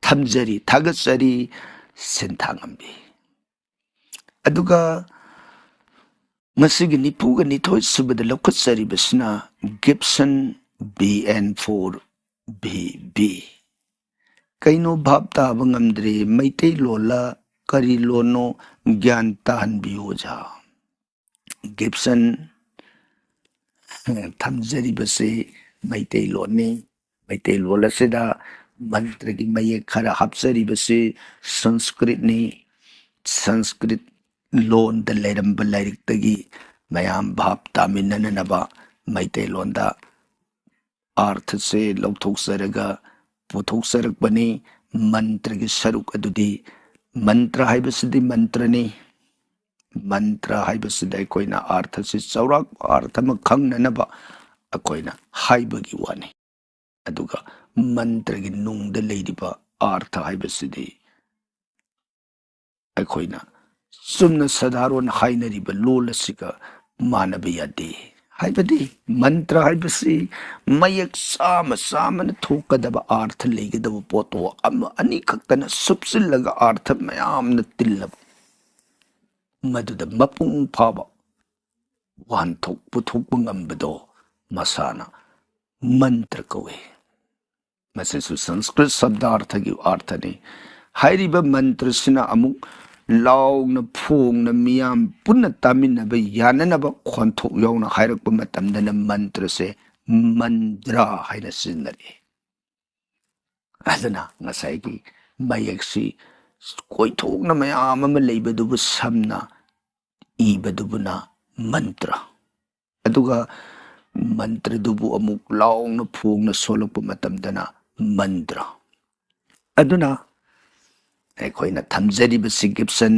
ꯊꯝꯖꯔꯤ ꯊꯥꯒꯠꯆꯔꯤ ꯁꯤꯟꯊꯥꯉꯝꯕꯤ ꯑꯗꯨꯒ ꯉꯁꯤꯒꯤ ꯅꯤꯐꯨꯒ ꯅꯤꯊꯣꯏ ꯁꯨꯕꯗ ꯂꯧꯈꯠꯆꯔꯤꯕꯁꯤꯅ ꯒꯤꯞꯁꯟ BN4 VB ꯀꯩꯅꯣ ꯚꯥꯞ ꯇꯥꯕ ꯉꯝꯗ꯭ꯔꯦ ꯃꯩꯇꯩꯂꯣꯟꯂ ꯀꯔꯤ ꯂꯣꯟꯅꯣ ꯒ꯭ꯌꯥꯟ ꯇꯥꯍꯟꯕꯤꯌꯨ ꯑꯣꯖꯥ ꯒꯤꯞꯁꯟ ꯊꯝꯖꯔꯤꯕꯁꯤ ꯃꯩꯇꯩꯂꯣꯟꯅꯤ ꯃꯩꯇꯩꯂꯣꯟ ꯑꯁꯤꯗ मंत्रगी मयेक खरा हापचरिबसे संस्कृतनी संस्कृत लोन द लेरंब लाइरिक्तगी मयाम भाव तामिननबा मैते लोंदा अर्थ से लौथोक्सरगा पुथोक्सरकबनी मंत्र की सरुक अदुदी मंत्र हाइबसिदी मंत्रनी मंत्र हाइबसिदी अखोइना अर्थ से चौराक अर्थ म खंगननबा अखोइना हाइबगी वानी अदुगा मंत्र की नुंग द लेरिबा अर्थ हाइबसिदी अखोइना सुमन साधारण हाइनरिबा लोल असिगा मानब यादे हाइबदी मंत्र हाइबसी मयक साम सामन थोकदब अर्थ लेगदब पोतो अनी खक्तन सुपसिलगा अर्थ मयामन तिल्लब मदुद मपुंग फाबा वानथोक पुथोक ngambado मसाना मंत्र कवे मसेसु संस्कृत शब्दार्थ की अर्थ ने हाइरिबा मंत्र सिना अमुक लाउन फोंग मियाम पुनः तामिनब याननब खोंथोक यौन हाइरकप मतमदन मंत्र से मंद्रा हाइना सिनरे अदना ngसाइगी मयक्सी कोइथोकना मयाम अम लेबदुबु समना इबदुबुना मंत्र अदुगा मंत्र दुबु अमुक लाउन फोंग सोलप मतमदना मंत्र अदुना अखोइना थमजरिबसि गिब्सन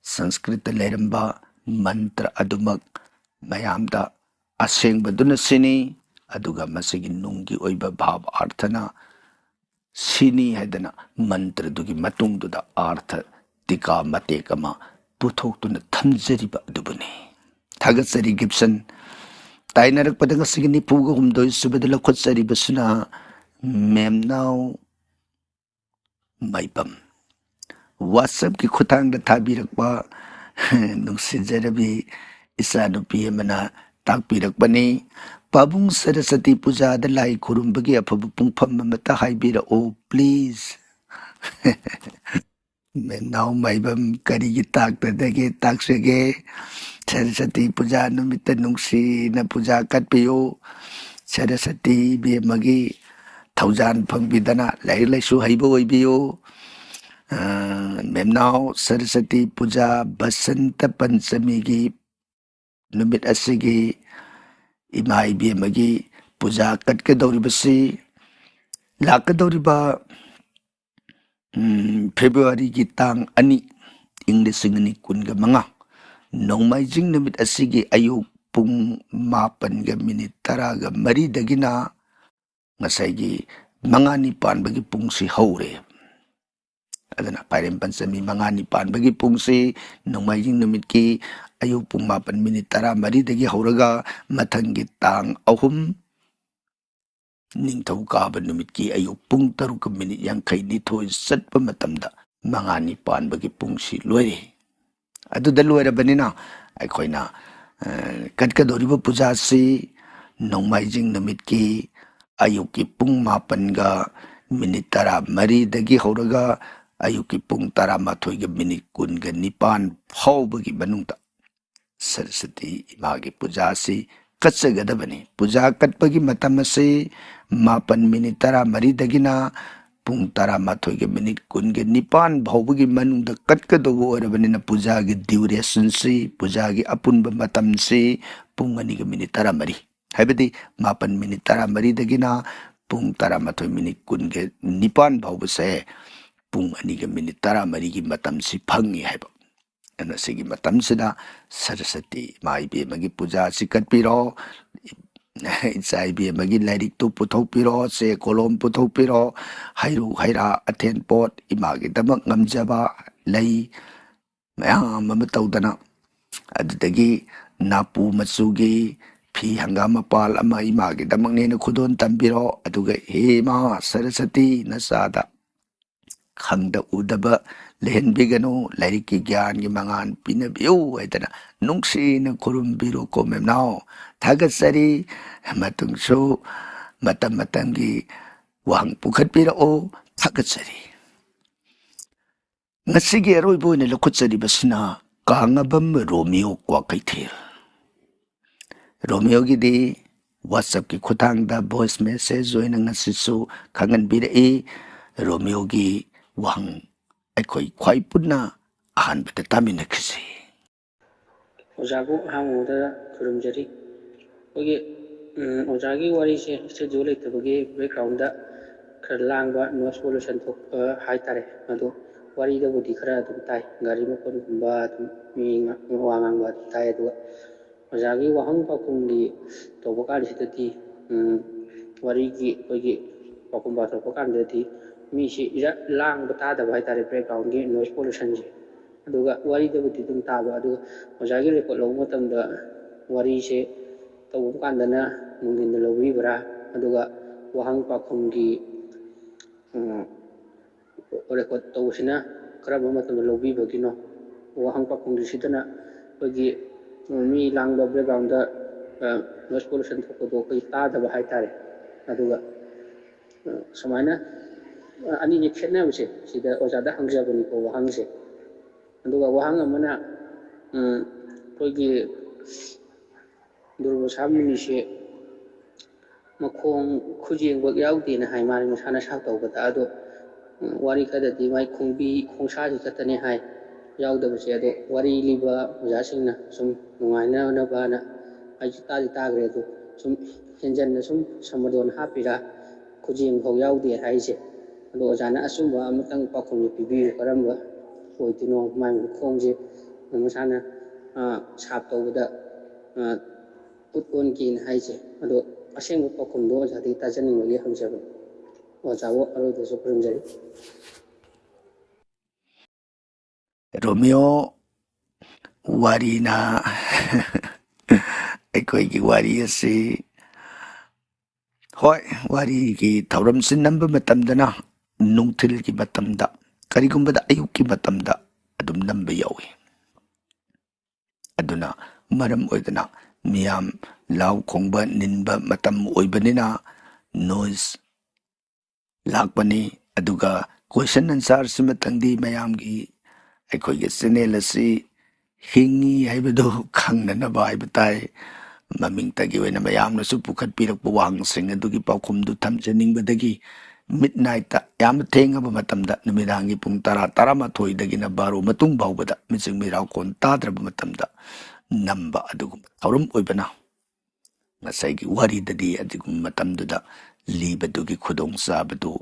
संस्कृत लेरंबा मंत्र अदुमक मयामदा असेंबदुना सिनी अदुगा मसिगी नुंगी ओइबा भाव अर्थना सिनी हैदना मंत्र दुगी मतुंगदुदा अर्थ टिका मतेकमा पुथोक्तुना थमजरिबा अदुबुनी थागसरी गिब्सन ताइनरक पदंग सिगी निपुगा हुमदोइ सुबद लखोत्सरिबसुना मेमनाउ माइपम WhatsApp की खुतांग थाबीरकपा नुसिजरबी इसानुपी मना ताकपीरकपनी पाबुंग सरस्वती पूजा द लाई खुरुंबगी अफब पुंफम मता हाइबीरओ प्लीज मैं नाउ माइबम करीगी ताकतदगे ताकसेगे सरस्वती पूजा नुमित नुंसी न पूजा कटपियो सरस्वती बेमगी थौजान फंगबिदना लाई लाइसु हाइबो ओइबियो मेमनाउ सरस्वती पूजा बसंत पंचमी की नुमित असिगी इमाई बेमगी पूजा कटकदौरिबसी लाकदौरिबा फेब्रुआरी की तांग अनि इंग्लिसिंगनी कुनगा मंगा नोंमाइजिंग नुमित असिगी अयुक पुंग मापनगा मिनिट तरागा मरी दगिना ngसाइगी मंगानी पानबगी पुंगसी हौरे अदना पाइरेम पंचमी मंगानी पानबगी पुंगसी नोंमाइजिंग नुमित की अयुक पुंग मापन मिनिट तरा मरी दगी हौरगा मथंगी तांग अहुम निंगथौ काब नुमित की अयुक पुंग तरुक मिनिट यांखै निथोय सत्प मतमदा मंगानी पानबगी पुंगसी लोरे अदुदा लोरबनिना अखोइना कटकदोरिबा पूजा से नोंमाइजिंग नुमित की अयुक की पुंग मापनगा मिनिट तरा मरी दगी हौरगा अयुक की पुंग तरा माथोइगा मिनिट कुनगा निपान फाउबगी मनुंगदा सरस्वती इमागी पूजा से कच्चगदबनी पूजा कटपगी मतम से मापन मिनिट तरा मरी दगिना पुंग तरा माथोइगा मिनिट कुनगा निपान भाउबगी मनुंगदा कटकदोबो ओरबनिना पूजा की ड्यूरेशन से पूजा की अपुनब मतम से पुंग अनिगा मिनिट तरा मरी हाइबदी मापन मिनिट तरा मरी दगिना पुंग तरा माथोइ मिनिट कुनगा निपान भाउबसे पुंग अनिगा मिनिट तरा मरी की मतम से फंगी हाइबा अनसिगी मतम सिदा सरस्वती माई बेमगी पूजा सिकटपिरो इचाई बेमगी लाइरिक तो पुथोकपिरो से कोलम पुथोकपिरो हाइरु हाइरा अथेन पोट इमागी दमक ngमजबा लई मयाम अम तौदना अदुदगी नापू मचुगी फी हंगाम पाल अमा इमागी दमक नेना खुदोन तंबिरो अदुगा हेमा सरस्वती नसादा खंगद उदब लेहनबिगनो लाइरिक की ज्ञान की मंगान पिनबियो हैदना नुंगसीन खुरुमबिरो को मेमनाओ थागसरी मतुंगसो मतम मतंगी वहंग पुखटपिरो थागसरी ngasiगी अरोइबोने लखुचरिबसना कांगबम रोमियो क्वाकैथेल रोमियो की दी WhatsApp की खुतांगदा वॉइस मैसेज जोइन ngasisu खंगनबिरई ꯔꯣꯃꯤꯌꯣꯒꯤ ꯋꯥꯍꯪ ꯑꯩꯈꯣꯏ ꯈ꯭ꯋꯥꯏ ꯄꯨꯟꯅ ꯑꯍꯥꯟꯕꯗ ꯇꯥꯃꯤꯟꯅꯈꯤꯁꯤ꯫ ꯑꯣꯖꯥꯕꯨ ꯑꯍꯥꯟꯕꯗ ꯈꯨꯔꯨꯝꯖꯔꯤ꯫ ꯑꯩꯈꯣꯏꯒꯤ ꯑꯣꯖꯥꯒꯤ ꯋꯥꯔꯤꯁꯦ ꯁꯦꯗ꯭ꯌꯨꯜ ꯂꯩꯇꯕꯒꯤ ꯕꯦꯛꯒ꯭ꯔꯥꯎꯟꯗ ꯈꯔ ꯂꯥꯡꯕ ꯅꯣꯏꯁ ꯄꯣꯂꯨꯁꯟ ꯊꯣꯛꯄ ꯍꯥꯏꯇꯥꯔꯦ, ꯑꯗꯣ ꯋꯥꯔꯤꯗꯕꯨꯗꯤ ꯈꯔ ꯑꯗꯨꯝ ꯇꯥꯏ, ꯒꯥꯔꯤ ꯃꯈꯣꯟꯒꯨꯝꯕ ꯑꯗꯨꯝ ꯃꯤ ꯋꯥ ꯉꯥꯡꯕ ꯑꯗꯨꯝ ꯇꯥꯏ꯫ ꯑꯗꯨꯒ ꯑꯣꯖꯥꯒꯤ ꯋꯥꯍꯪ ꯄꯥꯎꯈꯨꯝꯒꯤ ꯇꯧꯕ ꯀꯥꯟꯁꯤꯗꯗꯤ ꯋꯥꯔꯤꯒꯤ ꯑꯩꯈꯣꯏꯒꯤ ꯄꯥꯎꯈꯨꯝ ꯄꯥꯊꯣꯛꯄ ꯀꯥꯟꯗꯗꯤ ꯃꯤꯁꯤ ꯂꯥꯡꯕ ꯇꯥꯗꯕ ꯍꯥꯏꯇꯥꯔꯦ, ꯕꯦꯛꯒ꯭ꯔꯥꯎꯟꯒꯤ ꯅꯣꯏꯁ ꯄꯣꯂꯨꯁꯟꯁꯦ꯫ ꯑꯗꯨꯒ ꯋꯥꯔꯤꯗꯕꯨꯗꯤ ꯑꯗꯨꯝ ꯇꯥꯕ, ꯑꯗꯨꯒ ꯑꯣꯖꯥꯒꯤ ꯔꯦꯀꯣꯔꯠ ꯂꯧꯕ ꯃꯇꯝꯗ ꯋꯥꯔꯤꯁꯦ ꯇꯧꯕ ꯀꯥꯟꯗꯅ ꯅꯨꯡꯊꯤꯟꯗ ꯂꯧꯕꯤꯕ꯭ꯔꯥ, ꯑꯗꯨꯒ ꯋꯥꯍꯪ ꯄꯥꯎꯈꯨꯝꯒꯤ ꯔꯦꯀꯣꯔꯠ ꯇꯧꯕꯁꯤꯅ ꯀꯔꯝꯕ ꯃꯇꯝꯗ ꯂꯧꯕꯤꯕꯒꯤꯅꯣ? ꯋꯥꯍꯪ ꯄꯥꯎꯈꯨꯝꯒꯤꯁꯤꯗꯅ ꯑꯩꯈꯣꯏꯒꯤ ꯃꯤ ꯂꯥꯡꯕ ꯕꯦꯛꯒ꯭ꯔꯥꯎꯟꯗ ꯅꯣꯏꯁ ꯄꯣꯂꯨꯁꯟ ꯊꯣꯛꯄꯗꯣ ꯑꯩꯈꯣꯏ ꯇꯥꯗꯕ ꯍꯥꯏꯇꯥꯔꯦ꯫ ꯑꯗꯨꯒ ꯁꯨꯃꯥꯏꯅ ꯑꯅꯤꯁꯦ ꯈꯦꯠꯅꯕꯁꯦ ꯁꯤꯗ ꯑꯣꯖꯥꯗ ꯍꯪꯖꯕꯅꯤꯀꯣ ꯋꯥꯍꯪꯁꯦ꯫ ꯑꯗꯨꯒ ꯋꯥꯍꯪ ꯑꯃꯅ ꯑꯩꯈꯣꯏꯒꯤ ꯗꯨꯔꯕꯁꯥ ꯃꯨꯅꯤꯁꯦ ꯃꯈꯣꯡ ꯈꯨꯖꯦꯡꯕꯛ ꯌꯥꯎꯗꯦꯅ ꯍꯥꯏ, ꯃꯥꯅ ꯃꯁꯥꯅ ꯁꯥꯞ ꯇꯧꯕꯗ꯫ ꯑꯗꯣ ꯋꯥꯔꯤ ꯈꯔꯗꯗꯤ ꯃꯥꯏ ꯈꯣꯡꯕꯤ ꯈꯣꯡꯁꯥꯁꯤ ꯈꯛꯇꯅꯤ ꯍꯥꯏ ꯌꯥꯎꯗꯕꯁꯦ꯫ ꯑꯗꯣ ꯋꯥꯔꯤ ꯂꯤꯕ ꯑꯣꯖꯥꯁꯤꯡꯅ ꯁꯨꯝ ꯅꯨꯡꯉꯥꯏꯅꯅꯕꯅ ꯑꯩꯁꯨ ꯇꯥꯈ꯭ꯔꯦ, ꯑꯗꯣ ꯁꯨꯝ ꯍꯦꯟꯖꯟꯅ ꯁꯨꯝ ꯁꯃꯗꯣꯟ ꯍꯥꯞꯄꯤꯔꯥ ꯈꯨꯖꯦꯡ ꯐꯥꯎ ꯌꯥꯎꯗꯦ ꯍꯥꯏꯁꯦ? ꯑꯗꯣ ꯑꯣꯖꯥꯅ ꯑꯆꯨꯝꯕ ꯑꯃꯇꯪ ꯄꯥꯎꯈꯨꯝ ꯄꯤꯕꯤꯌꯨ, ꯀꯔꯝꯕ ꯑꯣꯏꯗꯣꯏꯅꯣ ꯃꯥꯏ ꯈꯣꯡꯁꯦ ꯃꯁꯥꯅ ꯁꯥꯞ ꯇꯧꯕꯗ ꯎꯠ ꯑꯣꯟꯒꯦꯅ ꯍꯥꯏꯁꯦ? ꯑꯗꯣ ꯑꯁꯦꯡꯕ ꯄꯥꯎꯈꯨꯝꯗꯣ ꯑꯣꯖꯥꯗꯒꯤ ꯇꯥꯖꯅꯤꯡꯕꯒꯤ ꯍꯪꯖꯕꯅꯤ꯫ ꯑꯣꯖꯥꯕꯨ ꯑꯔꯣꯏꯕꯗꯁꯨ ꯈꯨꯔꯨꯝꯖꯔꯤ꯫ ꯔꯣꯃꯤꯌꯣ ꯋꯥꯔꯤꯅ ꯑꯩꯈꯣꯏꯒꯤ ꯋꯥꯔꯤ ꯑꯁꯤ ꯍꯣꯏ, ꯋꯥꯔꯤꯒꯤ ꯊꯧꯔꯝꯁꯤ ꯅꯝꯕ ꯃꯇꯝꯗꯅ ꯅꯨꯡꯊꯤꯜꯒꯤ ꯃꯇꯝꯗ, ꯀꯔꯤꯒꯨꯝꯕꯗ ꯑꯌꯨꯛꯀꯤ ꯃꯇꯝꯗ ꯑꯗꯨꯝ ꯅꯝꯕ ꯌꯥꯎꯏ꯫ ꯑꯗꯨꯅ ꯃꯔꯝ ꯑꯣꯏꯗꯅ ꯃꯤꯌꯥꯝ ꯂꯥꯎ ꯈꯣꯡꯕ ꯅꯤꯟꯕ ꯃꯇꯝ ꯑꯣꯏꯕꯅꯤꯅ ꯅꯣꯏꯁ ꯂꯥꯛꯄꯅꯤ꯫ ꯑꯗꯨꯒ ꯀꯣꯏꯁꯟ ꯑꯟꯁꯥꯔꯁꯤꯃꯇꯪꯗꯤ ꯃꯌꯥꯝꯒꯤ ꯑꯩꯈꯣꯏꯒꯤ ꯆꯦꯅꯦꯜ ꯑꯁꯤ ꯍꯤꯡꯉꯤ ꯍꯥꯏꯕꯗꯨ ꯈꯪꯅꯅꯕ ꯍꯥꯏꯕ ꯇꯥꯏ, ꯃꯃꯤꯡꯇꯒꯤ ꯑꯣꯏꯅ ꯃꯌꯥꯝꯅꯁꯨ ꯄꯨꯈꯠꯄꯤꯔꯛꯄ ꯋꯥꯍꯪꯁꯤꯡ ꯑꯗꯨꯒꯤ ꯄꯥꯎꯈꯨꯝꯗꯨ ꯊꯝꯖꯅꯤꯡꯕꯗꯒꯤ ꯃꯤꯠꯅꯥꯏꯠꯇ, ꯌꯥꯝꯅ ꯊꯦꯡꯉꯕ ꯃꯇꯝꯗ, ꯅꯨꯃꯤꯗꯥꯡꯒꯤ ꯄꯨꯡ 10-11ꯗꯒꯤꯅ 12 ꯃꯇꯨꯡ ꯐꯥꯎꯕꯗ ꯃꯤꯆꯤꯛ ꯃꯤꯔꯥꯎꯈꯣꯟ ꯇꯥꯗ꯭ꯔꯕ ꯃꯇꯝꯗ ꯅꯝꯕ ꯑꯗꯨꯒꯨꯝꯕ ꯊꯧꯔꯝ ꯑꯣꯏꯕꯅ ꯉꯁꯥꯏꯒꯤ ꯋꯥꯔꯤꯗꯗꯤ ꯑꯗꯨꯒꯨꯝꯕ ꯃꯇꯝꯗꯨꯗ ꯂꯤꯕꯗꯨꯒꯤ ꯈꯨꯗꯣꯡꯆꯥꯕꯗꯨ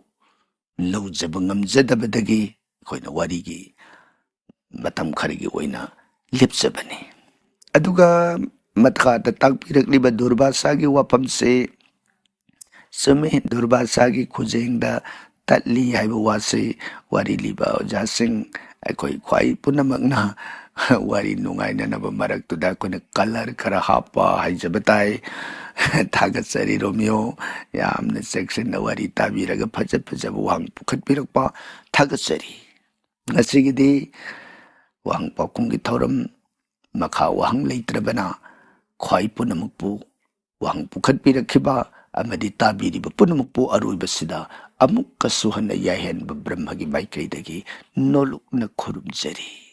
ꯂꯧꯖꯕ ꯉꯝꯖꯗꯕꯗꯒꯤ ꯑꯩꯈꯣꯏꯅ ꯋꯥꯔꯤꯒꯤ ꯃꯇꯝ ꯈꯔꯒꯤ ꯑꯣꯏꯅ ꯂꯦꯞꯆꯕꯅꯤ꯫ ꯑꯗꯨꯒ ꯃꯈꯥꯗ ꯇꯥꯛꯄꯤꯔꯛꯂꯤꯕ ꯗꯨꯔꯕꯥꯁꯥꯒꯤ ꯋꯥꯐꯝꯁꯦ ꯆꯨꯝꯃꯤ, ꯗꯨꯔꯕꯥꯁꯥꯒꯤ ꯈꯨꯖꯦꯡꯗ ꯇꯠꯂꯤ ꯍꯥꯏꯕ ꯋꯥꯁꯤ ꯋꯥꯔꯤ ꯂꯤꯕ ꯑꯣꯖꯥꯁꯤꯡ ꯑꯩꯈꯣꯏ ꯈ꯭ꯋꯥꯏ ꯄꯨꯝꯅꯃꯛꯅ ꯋꯥꯔꯤ ꯅꯨꯡꯉꯥꯏꯅꯅꯕ ꯃꯔꯛꯇꯨꯗ ꯑꯩꯈꯣꯏꯅ ꯀꯂꯔ ꯈꯔ ꯍꯥꯞꯄ ꯍꯥꯏꯖꯕ ꯇꯥꯏ꯫ ꯊꯥꯒꯠꯆꯔꯤ ꯔꯣꯃꯤꯌꯣ, ꯌꯥꯝꯅ ꯆꯦꯛꯁꯤꯟꯅ ꯋꯥꯔꯤ ꯇꯥꯕꯤꯔꯒ ꯐꯖꯕ ꯋꯥꯍꯪ ꯄꯨꯈꯠꯄꯤꯔꯛꯄ ꯊꯥꯒꯠꯆꯔꯤ꯫ ꯉꯁꯤꯒꯤꯗꯤ ꯋꯥꯍꯪ ꯄꯥꯎꯈꯨꯝꯒꯤ ꯊꯧꯔꯝ ꯃꯈꯥ ꯋꯥꯍꯪ ꯂꯩꯇ꯭ꯔꯕꯅ ꯈ꯭ꯋꯥꯏ ꯄꯨꯝꯅꯃꯛꯄꯨ ꯋꯥꯍꯪ ꯄꯨꯈꯠꯄꯤꯔꯛꯈꯤꯕ ꯑꯃꯗꯤ ꯇꯥꯕꯤꯔꯤꯕ ꯄꯨꯝꯅꯃꯛꯄꯨ ꯑꯔꯣꯏꯕꯁꯤꯗ ꯑꯃꯨꯛꯀꯁꯨ ꯍꯟꯅ ꯌꯥꯏꯍꯟꯕ ꯕ꯭ꯔꯍ꯭ꯃꯒꯤ ꯃꯥꯏꯀꯩꯗꯒꯤ ꯅꯣꯜꯂꯨꯛꯅ ꯈꯨꯔꯨꯝꯖꯔꯤ꯫